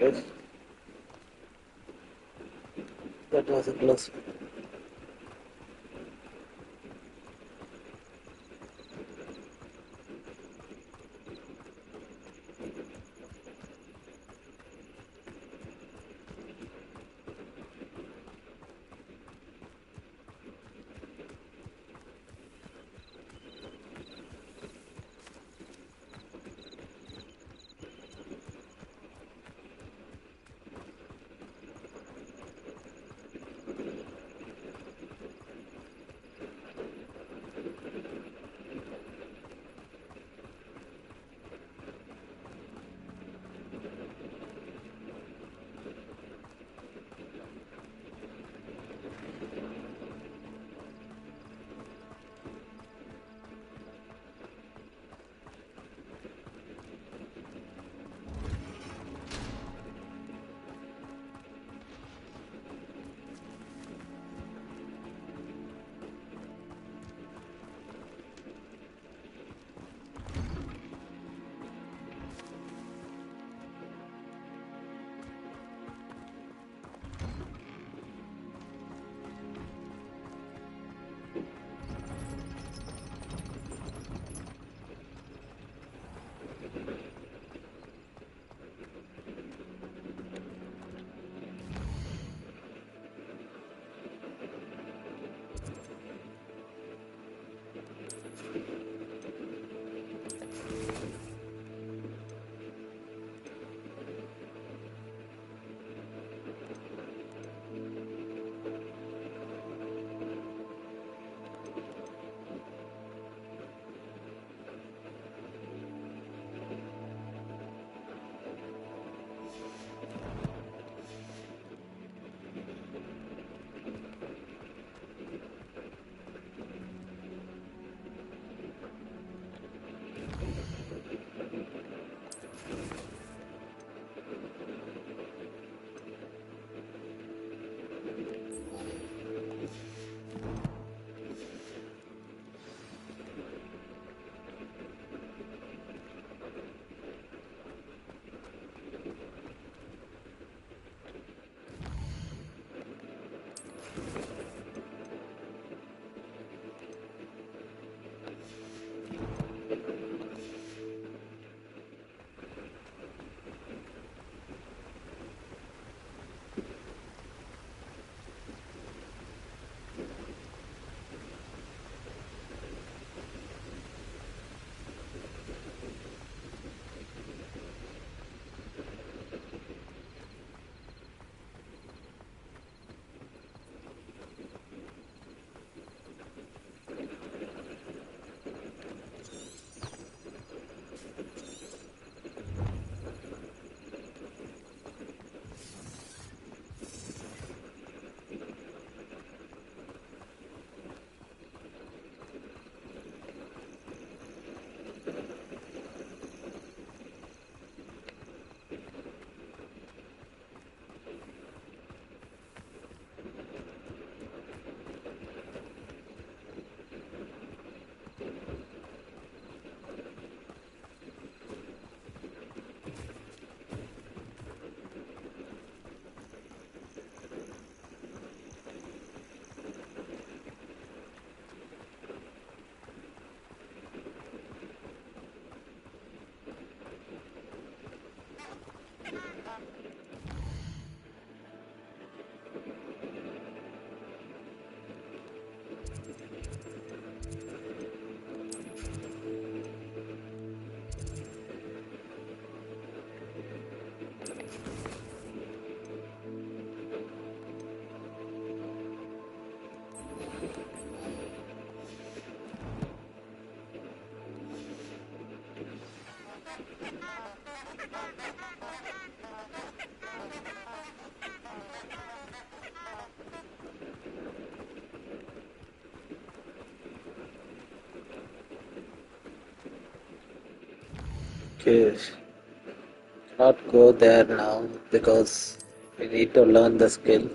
Yes. That was a close one. Okay. Not go there now because we need to learn the skill.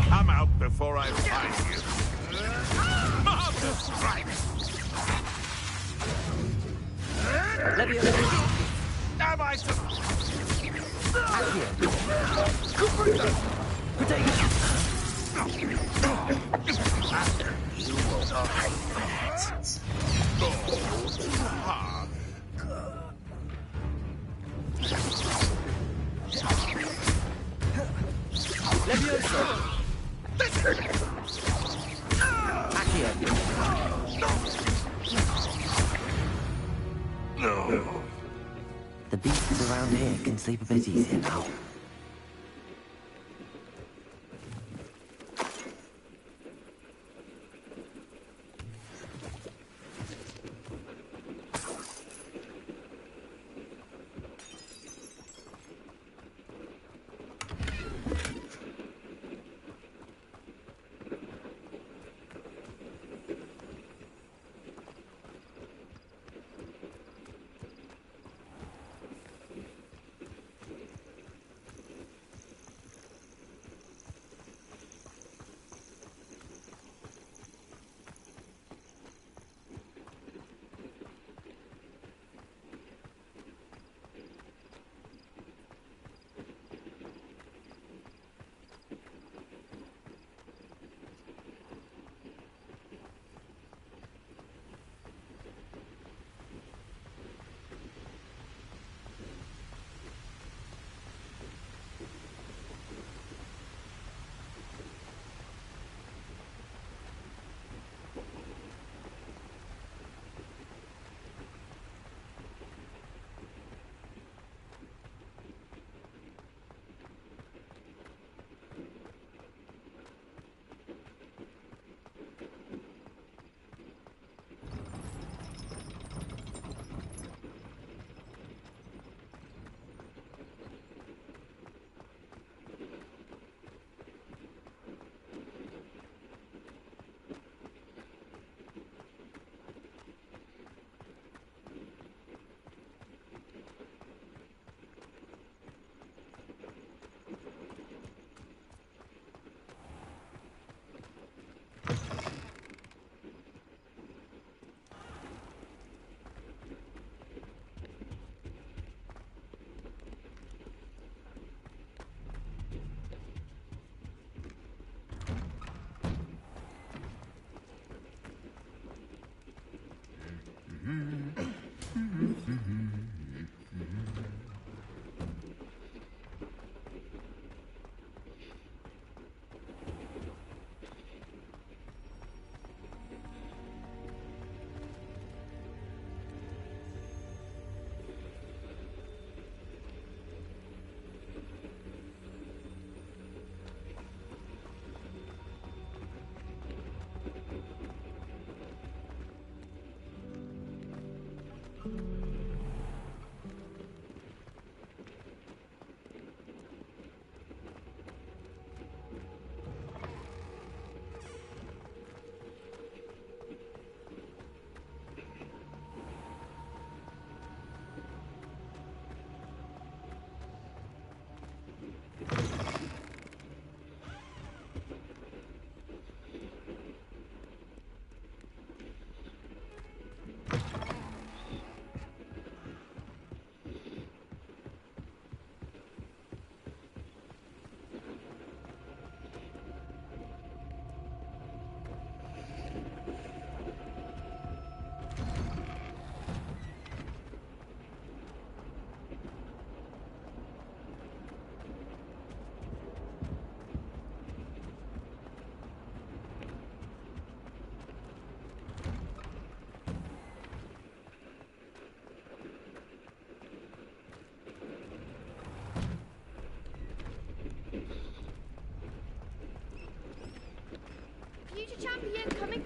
Come out before I find you. Master strike! Am I to... You will hate that. The beasts around here can sleep a bit easier now.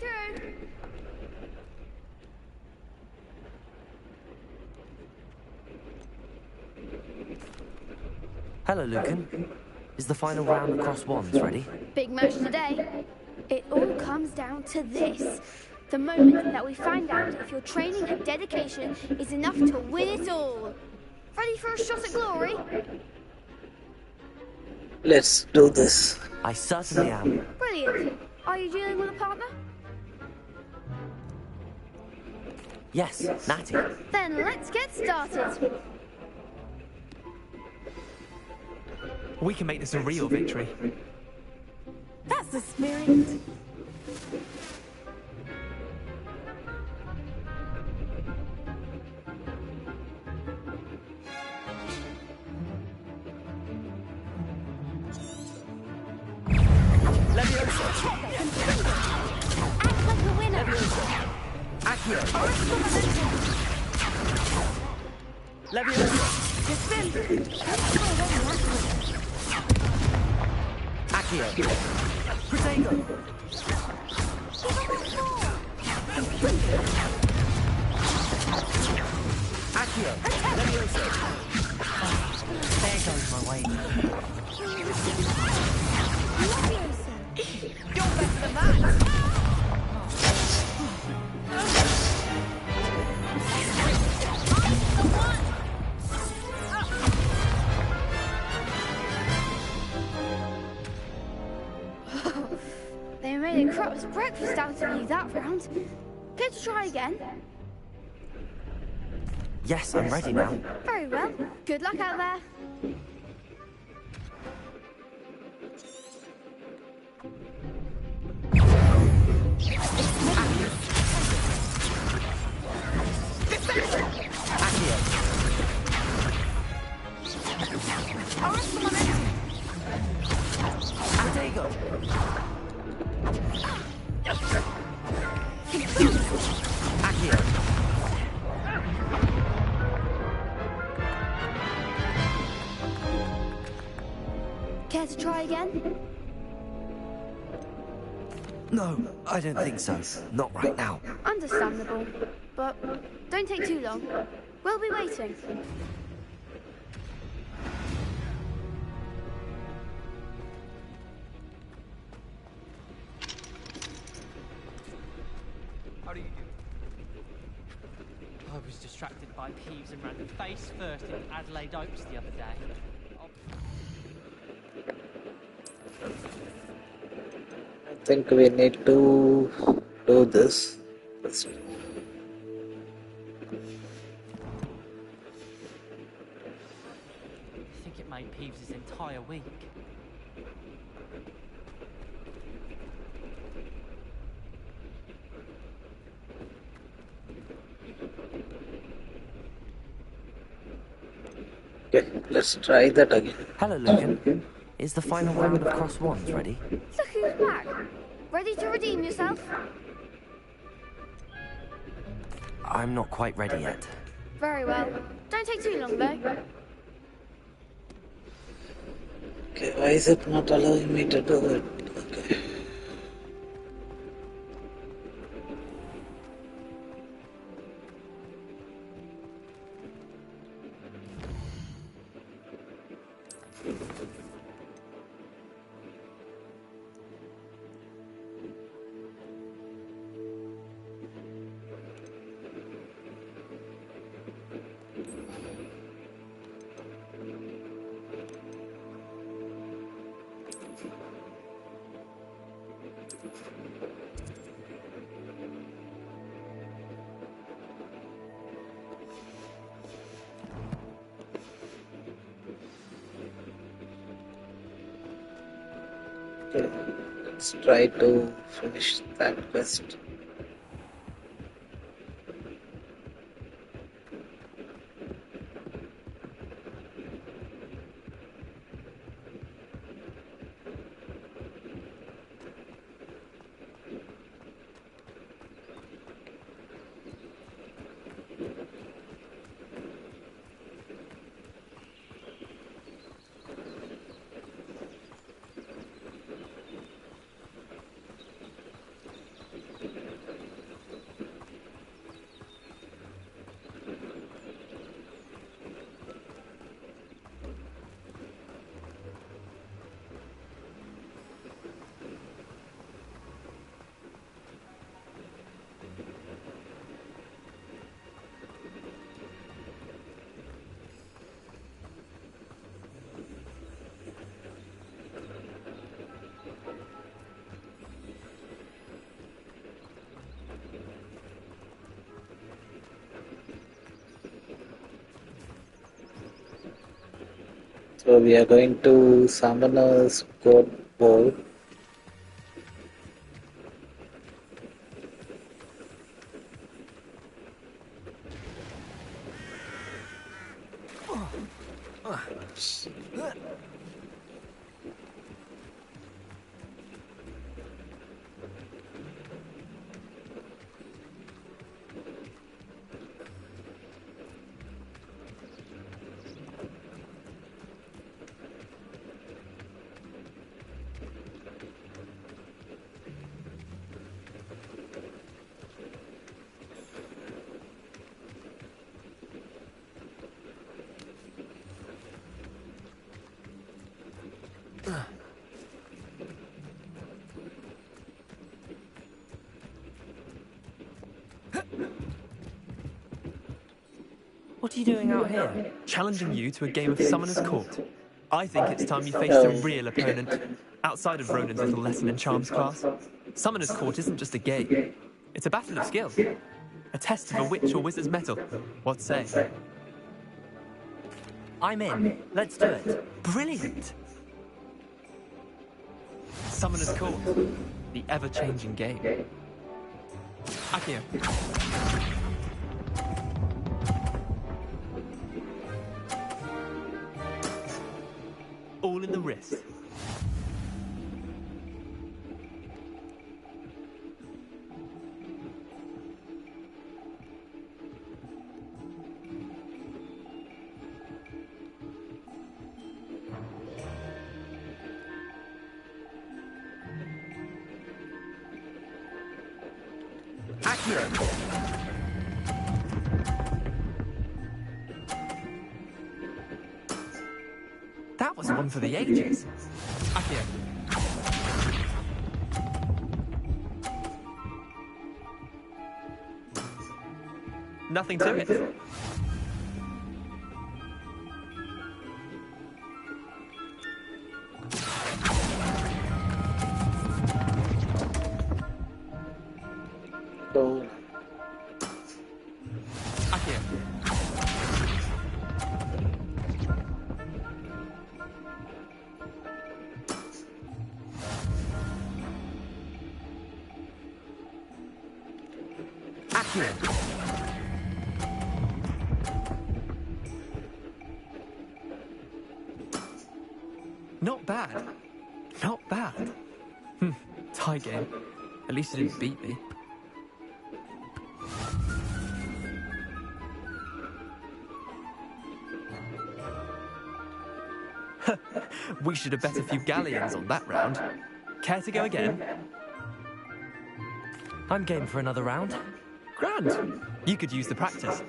through. Hello, Lucan. Is the final round of cross wands ready? Big match today. It all comes down to this. The moment that we find out if your training and dedication is enough to win it all. Ready for a shot at glory? Let's do this. I certainly am. Brilliant. Are you dealing with a partner? Yes, Natty. Then let's get started. We can make this a real victory. That's the spirit. Act like a winner. Accio. Protego. Accio. Levioso. There goes my weight. You're better than that. They made a crup's breakfast out of you that round. Care to try again? Yes, I'm ready now. Very well. Good luck out there. Care to try again? No, I don't think so. Not right now. Understandable. But don't take too long. We'll be waiting. How do you do? I was distracted by Peeves and ran face first in Adelaide Oaks the other day. I think we need to do this. Let's I think it made Peeves' entire week. Okay, let's try that again. Hello, Lucan. Is the final round of cross wands ready? Look who's back. Ready to redeem yourself? I'm not quite ready yet. Very well. Don't take too long, though. Okay, why is it not allowing me to do it? Okay. Okay, let's try to finish that quest. So we are going to Summoner's Court Bowl. What are you doing out here? Challenging you to a game of Summoner's Court. I think it's time you faced a real opponent, outside of Ronan's little lesson in charms class. Summoner's Court isn't just a game. It's a battle of skill. A test of a witch or wizard's mettle. What say? I'm in. Let's do it. Brilliant! Summoner's Court. The ever-changing game. Akio. All in the wrist. Accurate. That was one for the ages. Akio. Nothing to it. So Akio. Accurate. Not bad. Not bad. Tie game. At least you didn't beat me. We should have bet a few galleons on that round. Care to go again? I'm game for another round. Grand. You could use the practice.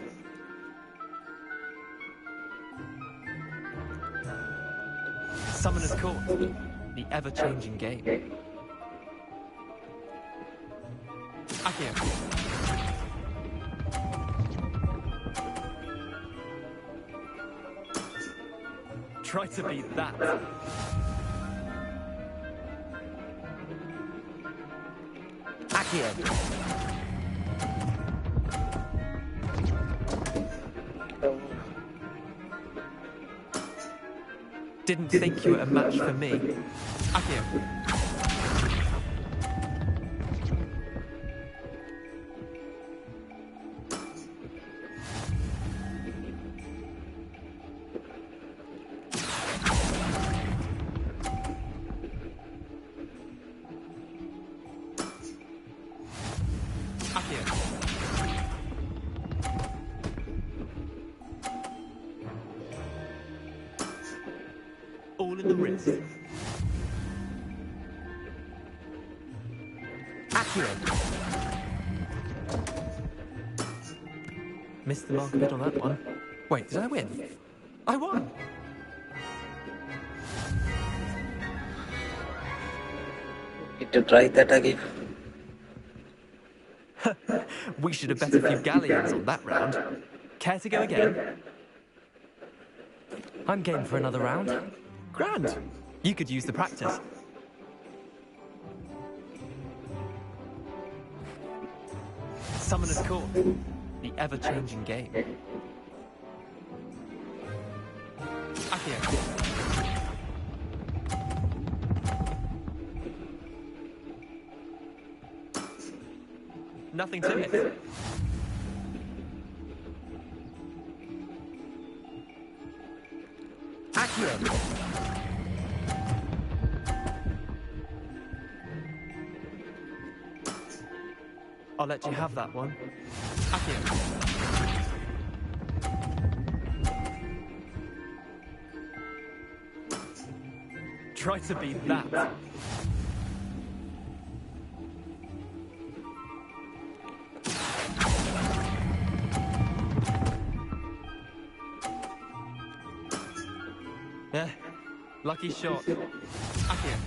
Summoner's Court. The ever-changing game. Akio. Try to beat that. Akio. Didn't think you were a match for me. Akio. All in the wrist. Accurate. Missed the mark a bit on that one. Wait, did I win? I won! need to try that again. We should have bet a few galleons on that round. Care to go again? I'm game for another round. Grand. You could use the practice. Summoner's Court. The ever-changing game. Akio. Nothing to it. Accio! I'll let you have that one. Accio. Try to be that. Yeah, lucky shot. Accio.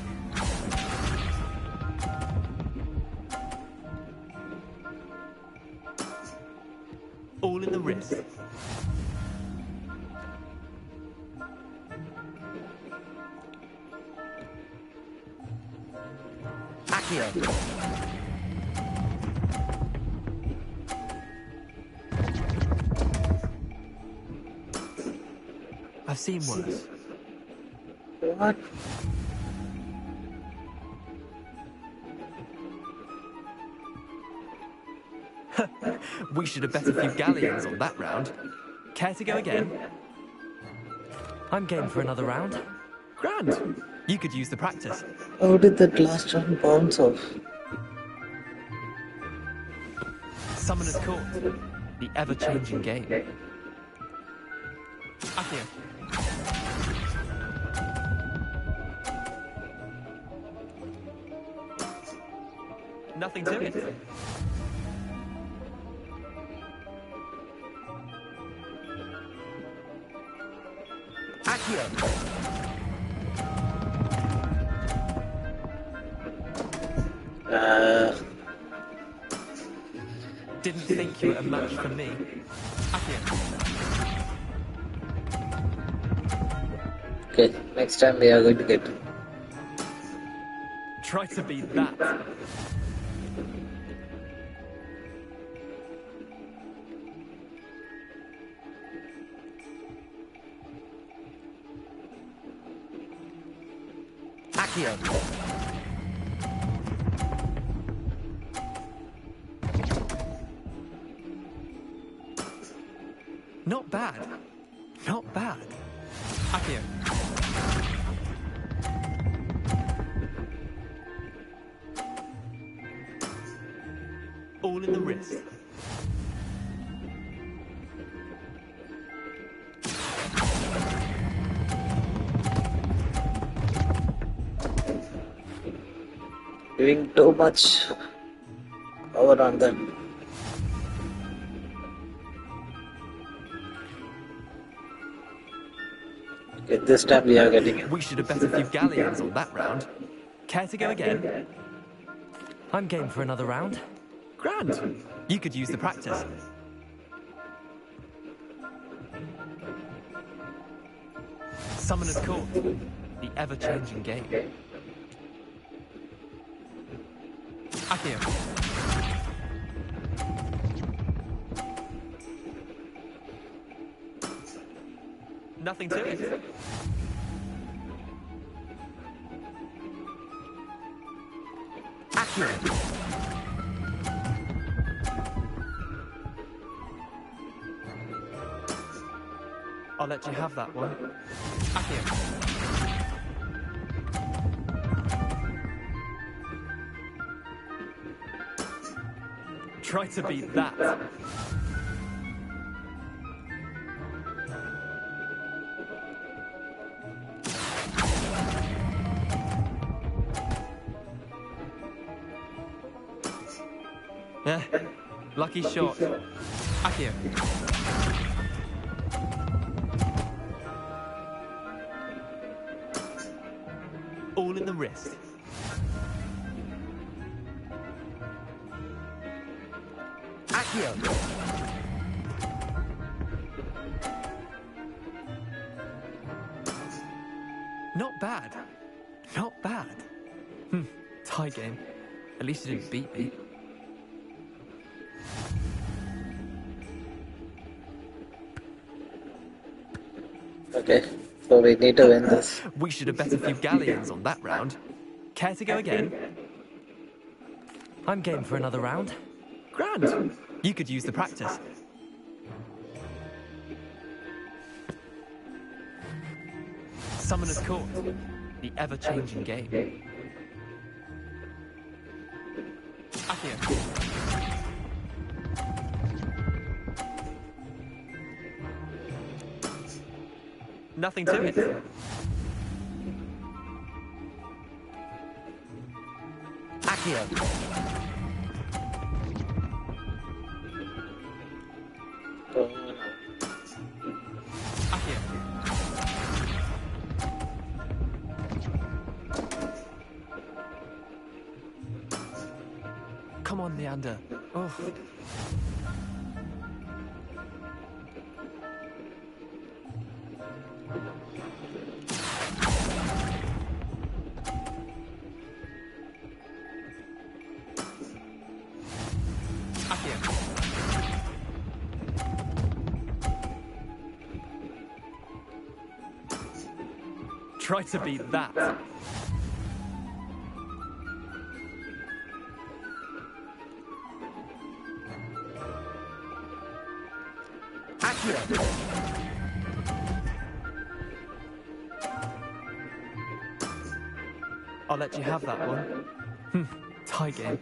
All in the wrist. Accio! I've seen worse. What? We should have bet a few galleons on that round. Care to go again? I'm game for another round. Grand. You could use the practice. How did that last round bounce off? Summoner's Court. The ever-changing game. Accio. Nothing to it. Accio! Didn't think you were a match for me. Accio. Okay, next time we are going to get. Try to be that. Accio! Not bad. Not bad. Accio. All in the wrist. Doing too much over on them. Okay, this time we are getting it. We should have bet a few galleons on that round. Care to go again? I'm game for another round. Grand. You could use the practice. Summoner's Court. The ever-changing game. Accio. Nothing to it. Accio! I'll let you have that one. Accio. Try to be that. Yeah, lucky shot. Accio. All in the wrist. Accio! Not bad. Not bad. Tie game. At least you didn't beat me. Okay, so we need to win this. We should have bet a few galleons on that round. Care to go again? I'm game for another round. Grand. You could use the practice. Summoner's Court. The ever-changing game. Accio. Nothing to it. Accio. Come on, Leander. Oh. Try to beat that. Accio. I'll let you have that one. Tie game.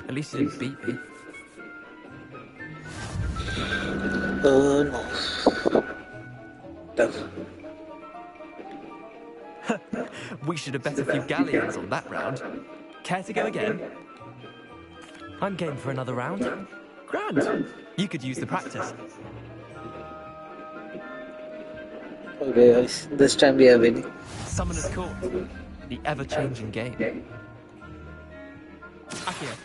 At least you didn't beat me. Oh no. Tough. We should have bet a few galleons on that round. Care to go again? I'm game for another round. Grand. You could use the practice. Okay, guys. This time we are winning. Summoner's Court. The ever-changing game. Accio.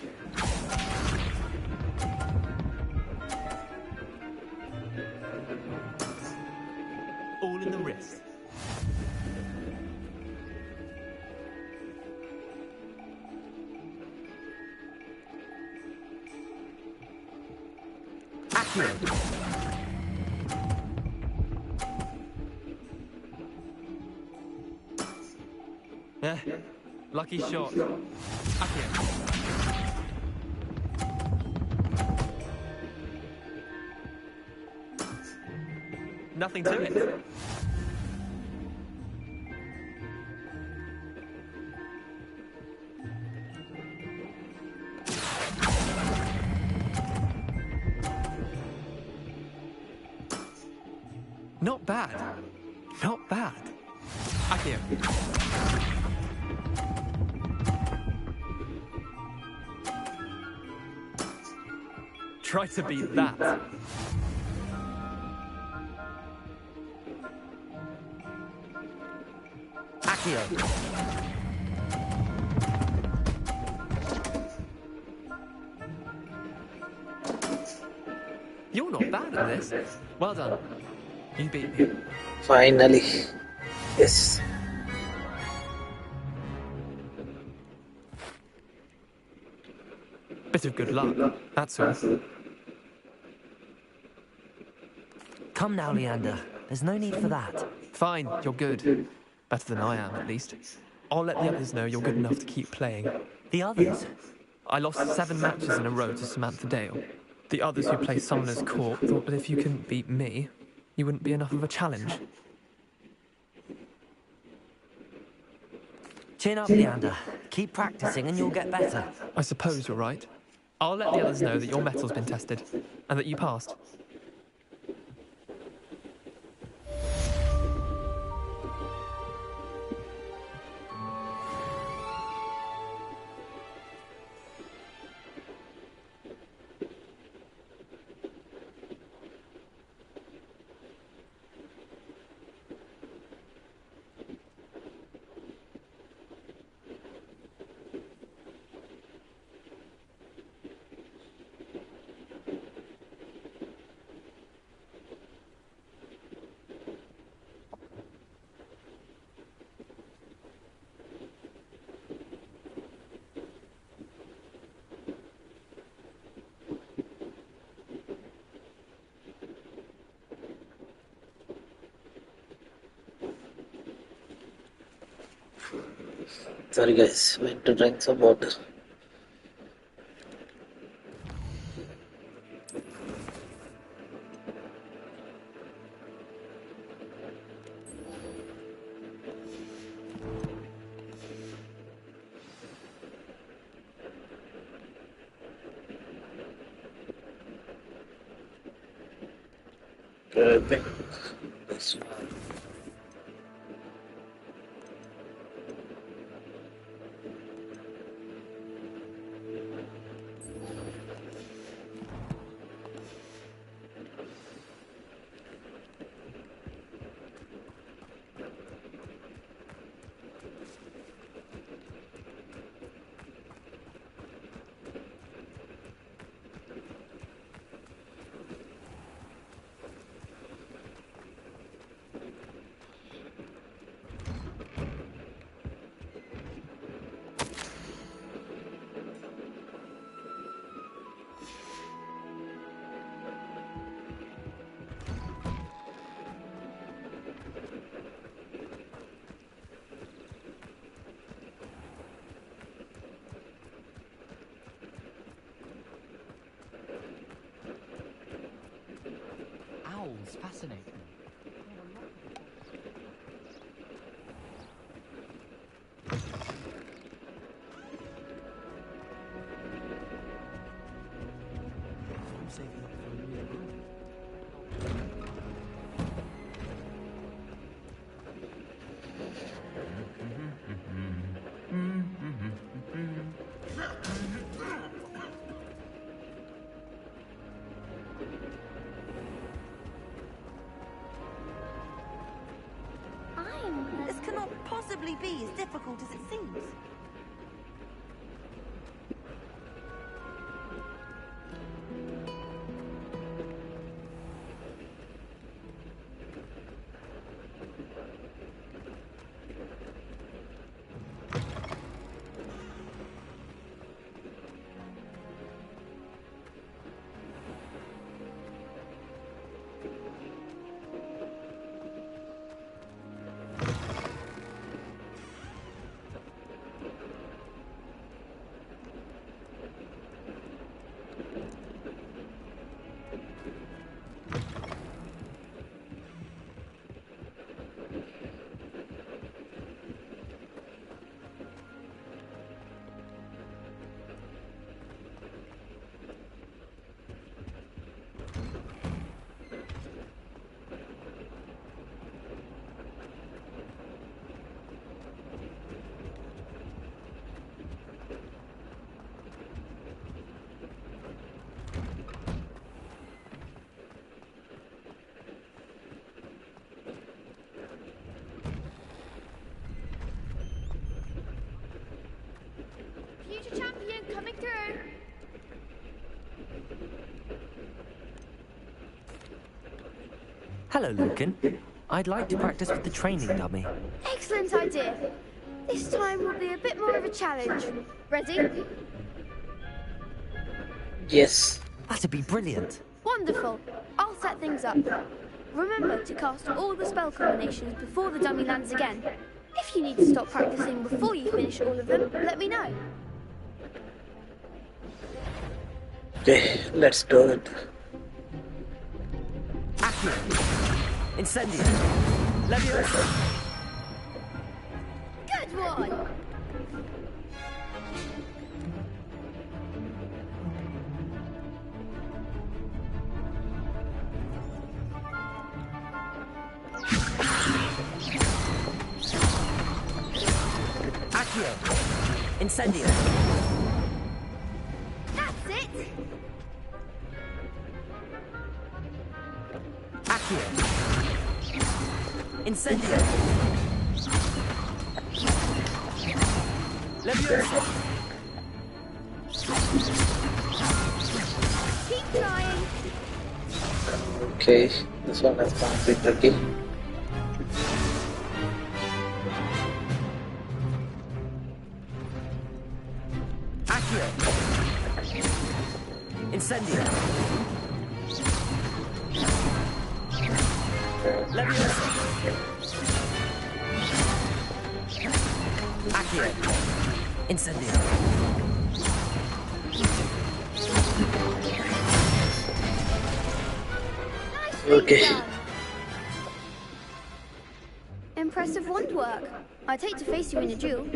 All in the wrist. Accio. Lucky shot. Accio. Nothing to it. Not bad. Not bad. Accio. Try to beat that. Accio. You're not bad at this. Well done. You beat me. Finally. Yes. Bit of good luck, that's all. Come now, Leander. There's no need for that. Fine, you're good. Better than I am, at least. I'll let the others know you're good enough to keep playing. The others? I lost 7 matches in a row to Samantha Dale. The others who play Summoner's Court thought that if you couldn't beat me, you wouldn't be enough of a challenge. Chin up, Leander. Keep practicing and you'll get better. I suppose you're right. I'll let the others know that your metal's been tested, and that you passed. Sorry guys, went to drink some water. I think this one. Owls fascinate me. This cannot possibly be as difficult as it seems. Future champion coming through. Hello, Lucan. I'd like to practice with the training dummy. Excellent idea. This time will be a bit more of a challenge. Ready? Yes. That'd be brilliant. Wonderful. I'll set things up. Remember to cast all the spell combinations before the dummy lands again. If you need to stop practicing before you finish all of them, let me know. Okay, let's do it. Accio. Incendio. Leviosa. Good one. Accio. Incendio. That's it. Accio. Incendio. Leviosa. Keep trying. Okay, this one has found it tricky. Accio. Incendio. Leviosa. Accio. Incendio. Okay. Impressive wand work. I'd hate to face you in a duel.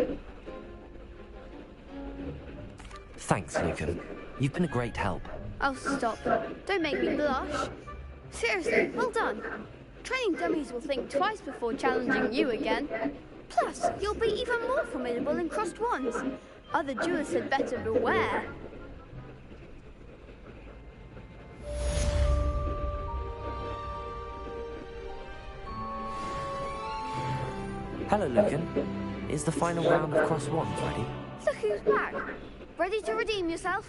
Thanks, Lucan. You've been a great help. Oh, stop. Don't make me blush. Seriously, well done. Training dummies will think twice before challenging you again. Plus, you'll be even more formidable in crossed wands. Other jewelers had better beware. Hello, Lucan. Is the final round of cross wands ready? Look who's back. Ready to redeem yourself?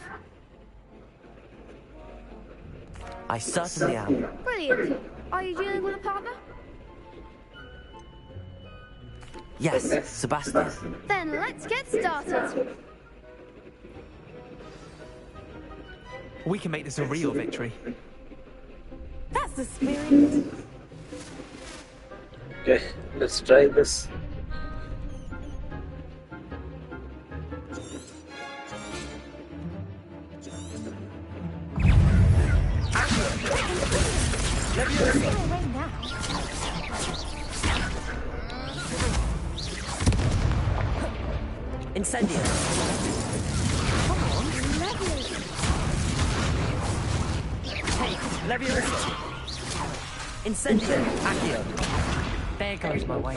I certainly am. Brilliant. Are you dealing with a partner? Yes, Sebastian. Then let's get started. We can make this a real victory. That's the spirit. Okay, let's try this. Incendio. Come on, Leviosa. Incendio. Accio. There goes my way.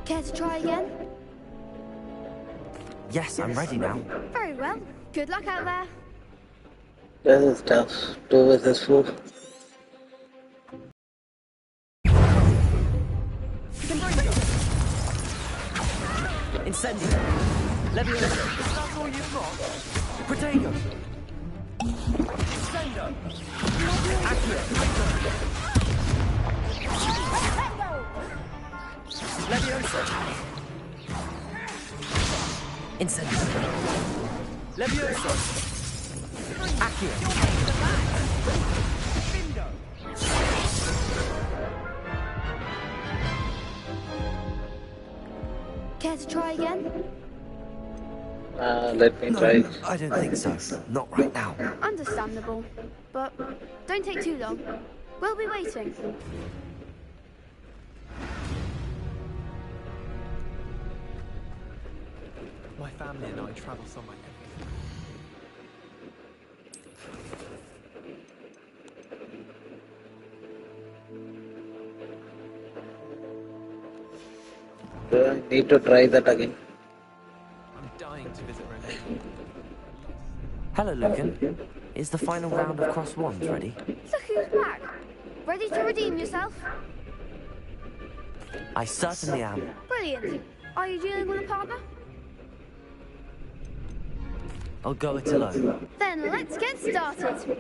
Care to try again? Yes, I'm ready now. Very well. Good luck out there. This is tough. 2 versus 4. Incendio. Leviosa. That's all you've got? Protego. Sendo. Accio. Leviosa. Incendio. Leviosa. Accio. Care to try again? Let me try. I don't think so. Not right now. Understandable. But don't take too long. We'll be waiting. My family and I travel somewhere. Do I need to try that again? I'm dying to visit Renee. Hello, Lucan. Is the final round of cross wands ready? Look who's back. Ready to redeem yourself? I certainly am. Brilliant. Are you dealing with a partner? I'll go it alone. Then let's get started.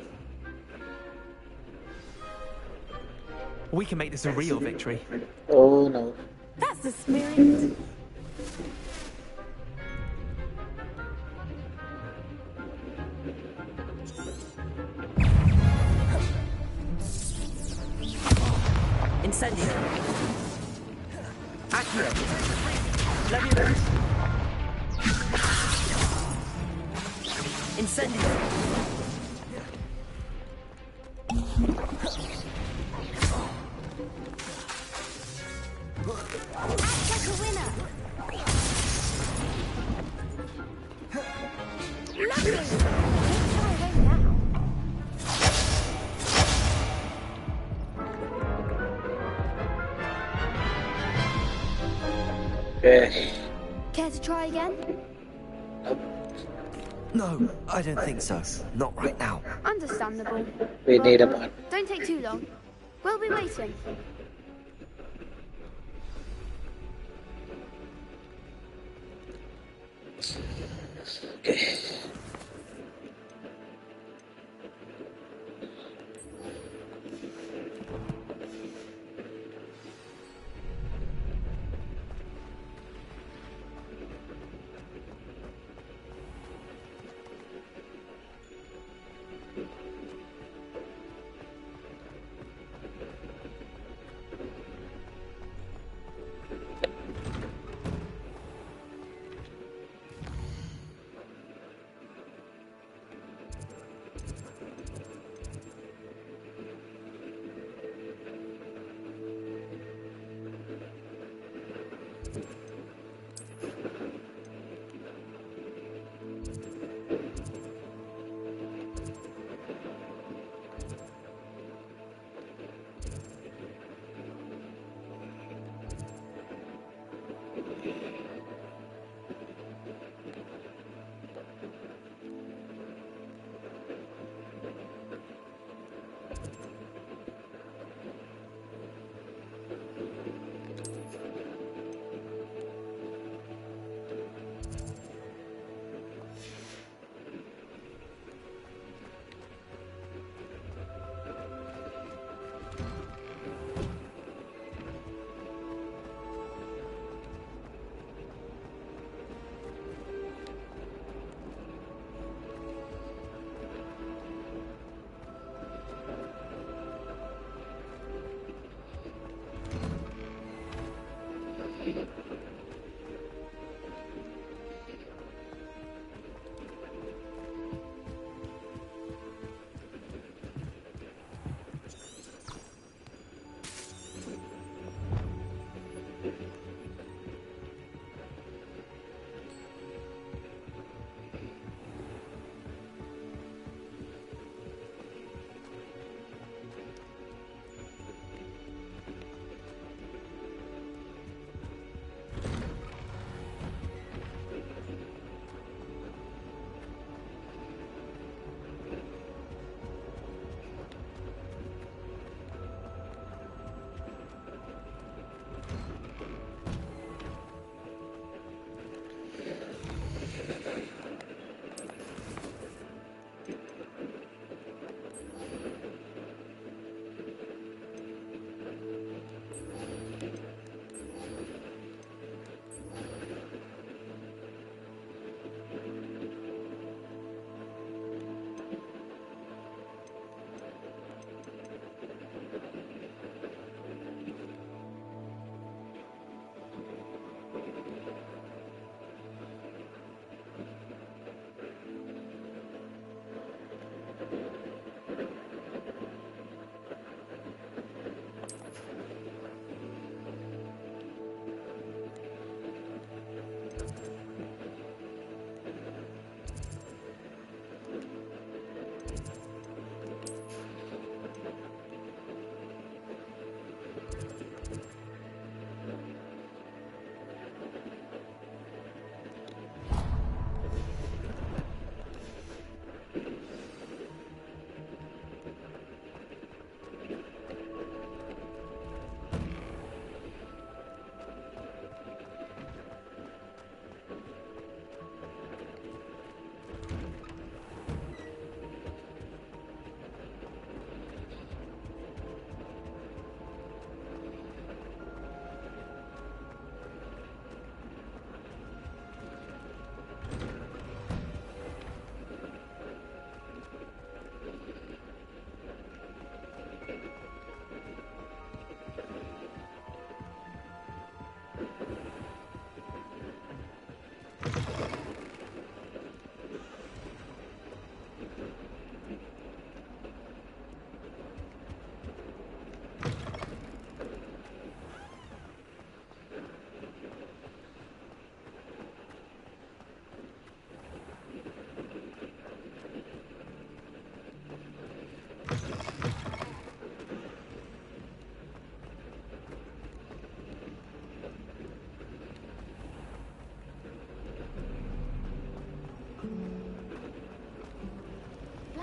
We can make this a real victory. Oh no. That's the spirit. Incendio. Accio. Leviosa. Incendio. Act like a winner. Lovely. Let's try again now. Okay. Care to try again? No, I don't think so. Not right now. Understandable. We But need a partner. don't take too long. We'll be waiting. Okay.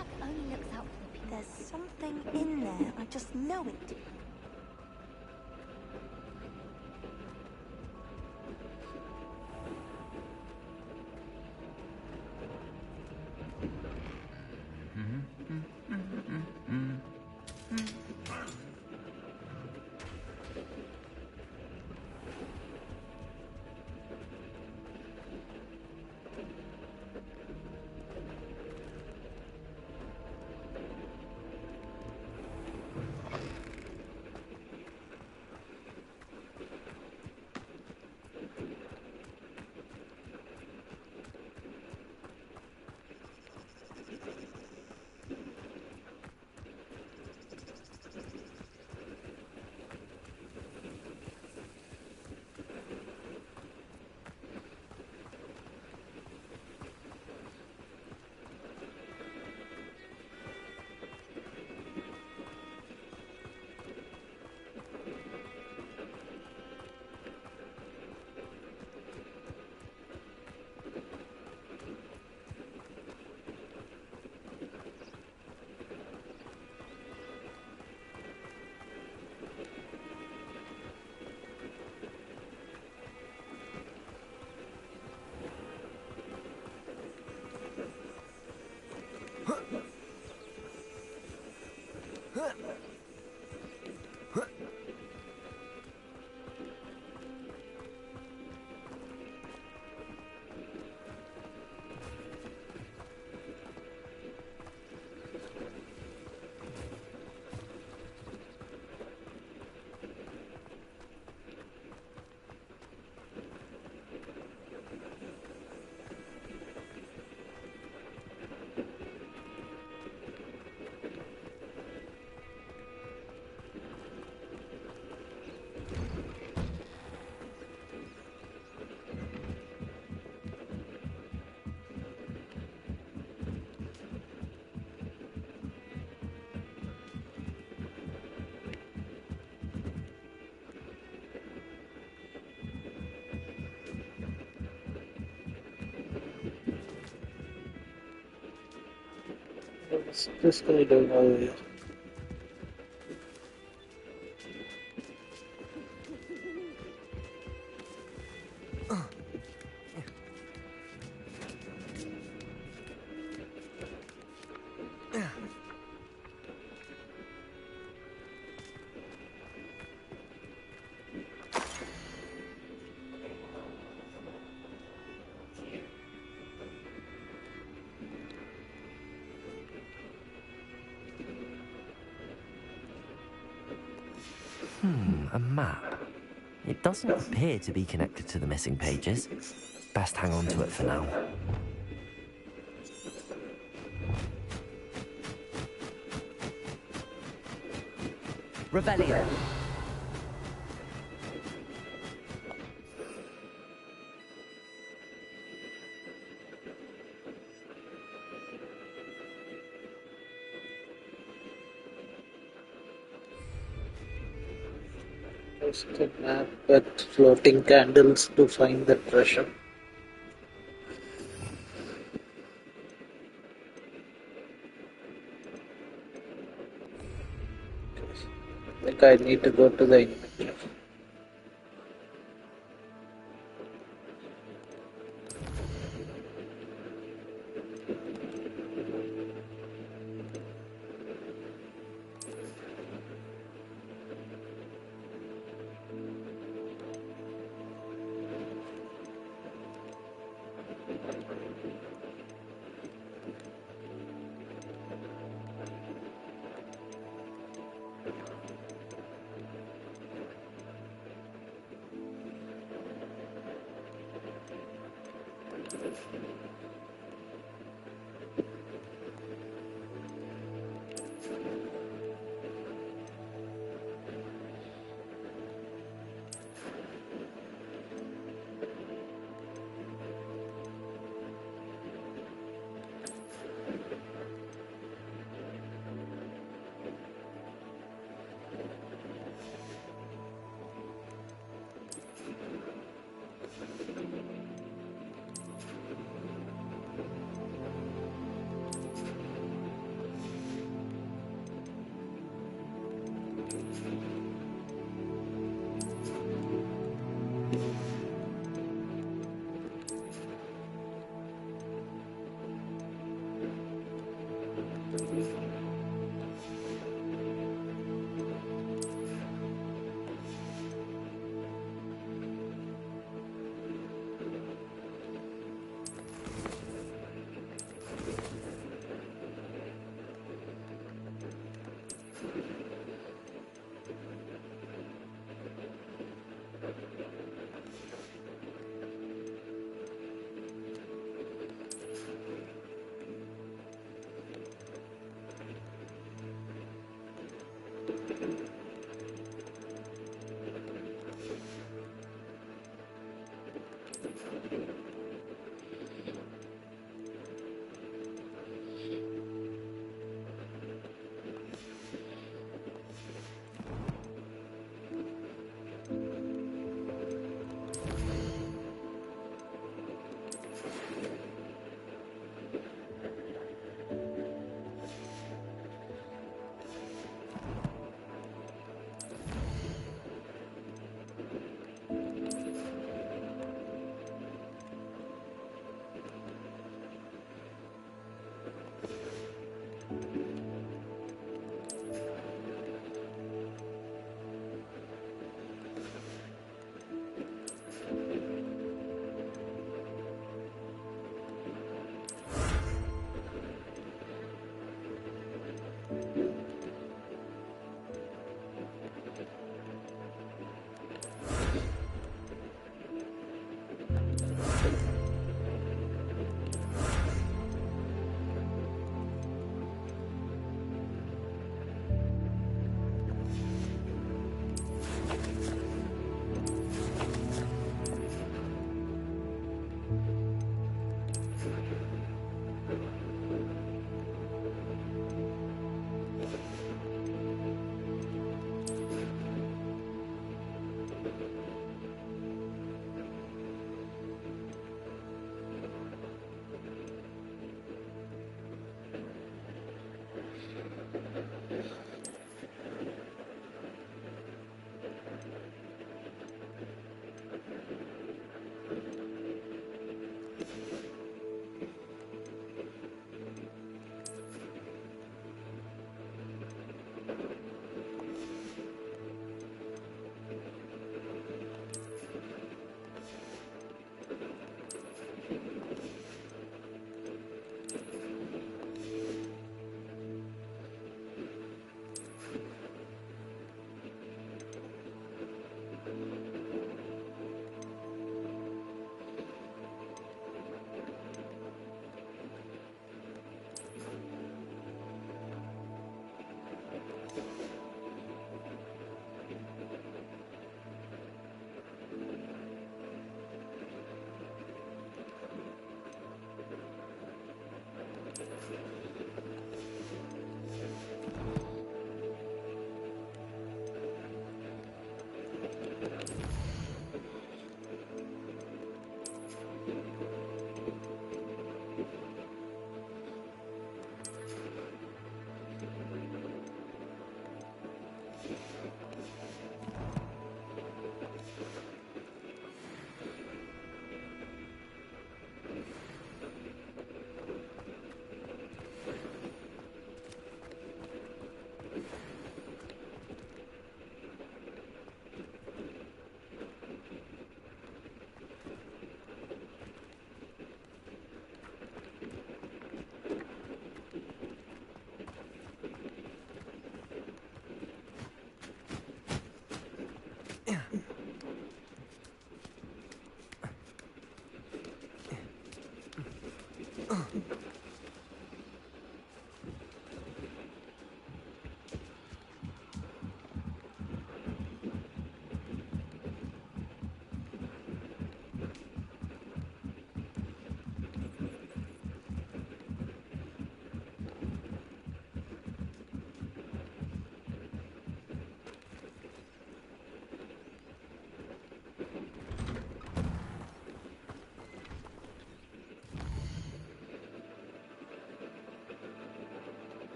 map only looks out for the people. There's something in there. I just know it. What's this guy doing over here? A map. It doesn't appear to be connected to the missing pages. Best hang on to it for now. Revelio. Use the map with floating candles to find the treasure. I think I need to go to the inventory.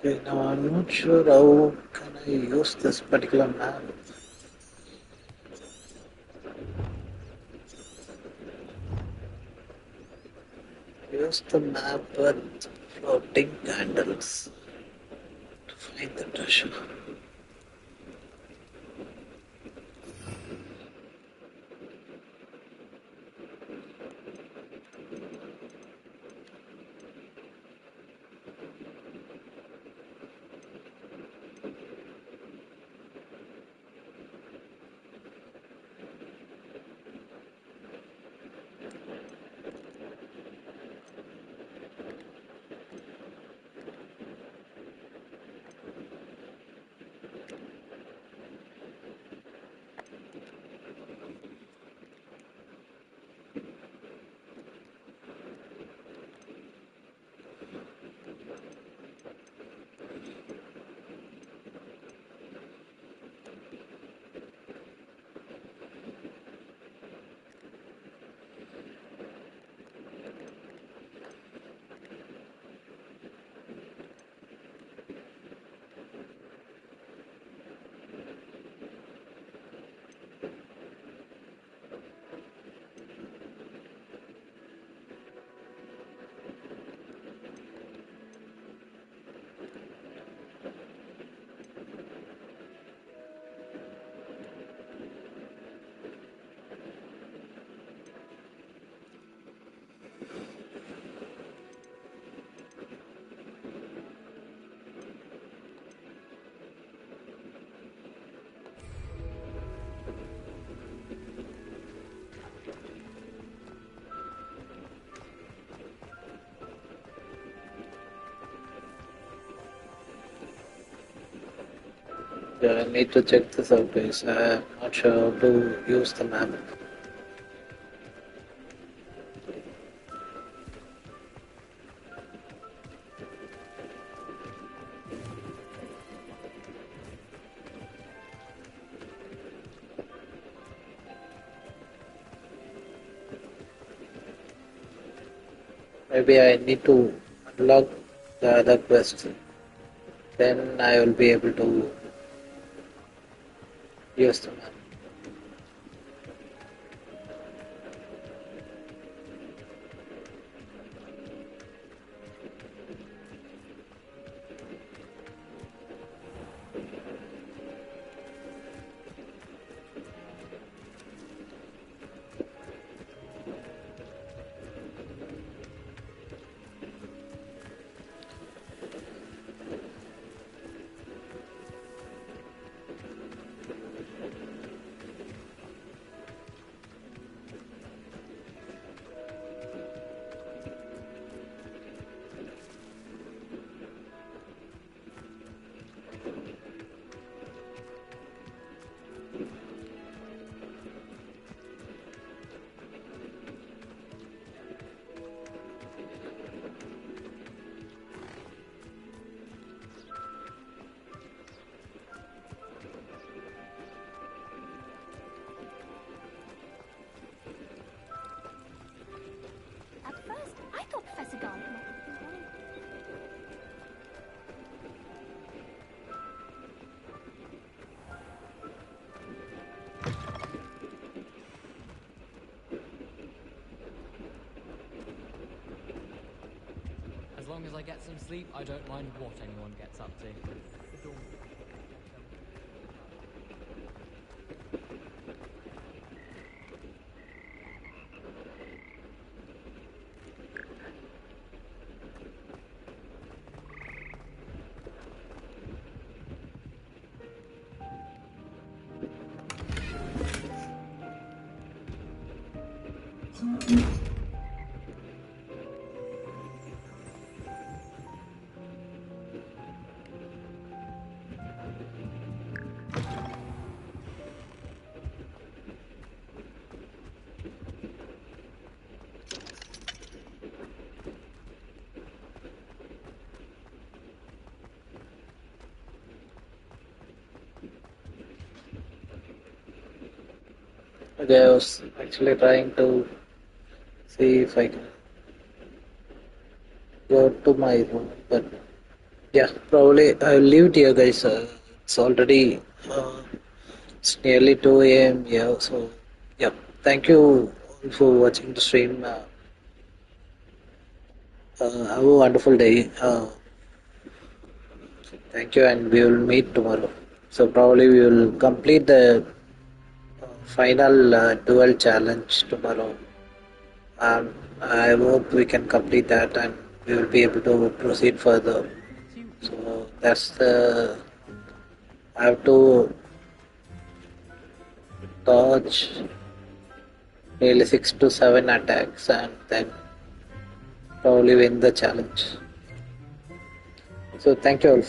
Okay, now I'm not sure how can I use this particular map. Use the map with floating candles to find the treasure. Yeah, I need to check this out, guys. I'm not sure how to use the map. Maybe I need to unlock the other quest. Then I will be able to use the map. At first, I thought Professor Garlick might have been running. As long as I get some sleep, I don't mind what anyone gets up to. Okay, I was actually trying to see if I can go to my room, but Yeah, probably I'll leave it here, guys. It's already it's nearly 2 a.m. here, so yeah. Thank you all for watching the stream. Have a wonderful day. Thank you, and we will meet tomorrow. So probably we will complete the final duel challenge tomorrow. I hope we can complete that, and we will be able to proceed further. So that's the. I have to dodge nearly 6 to 7 attacks, and then probably win the challenge. So thank you all.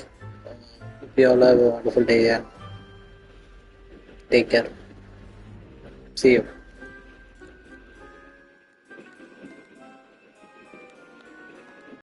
Hope you all have a wonderful day and take care. See you.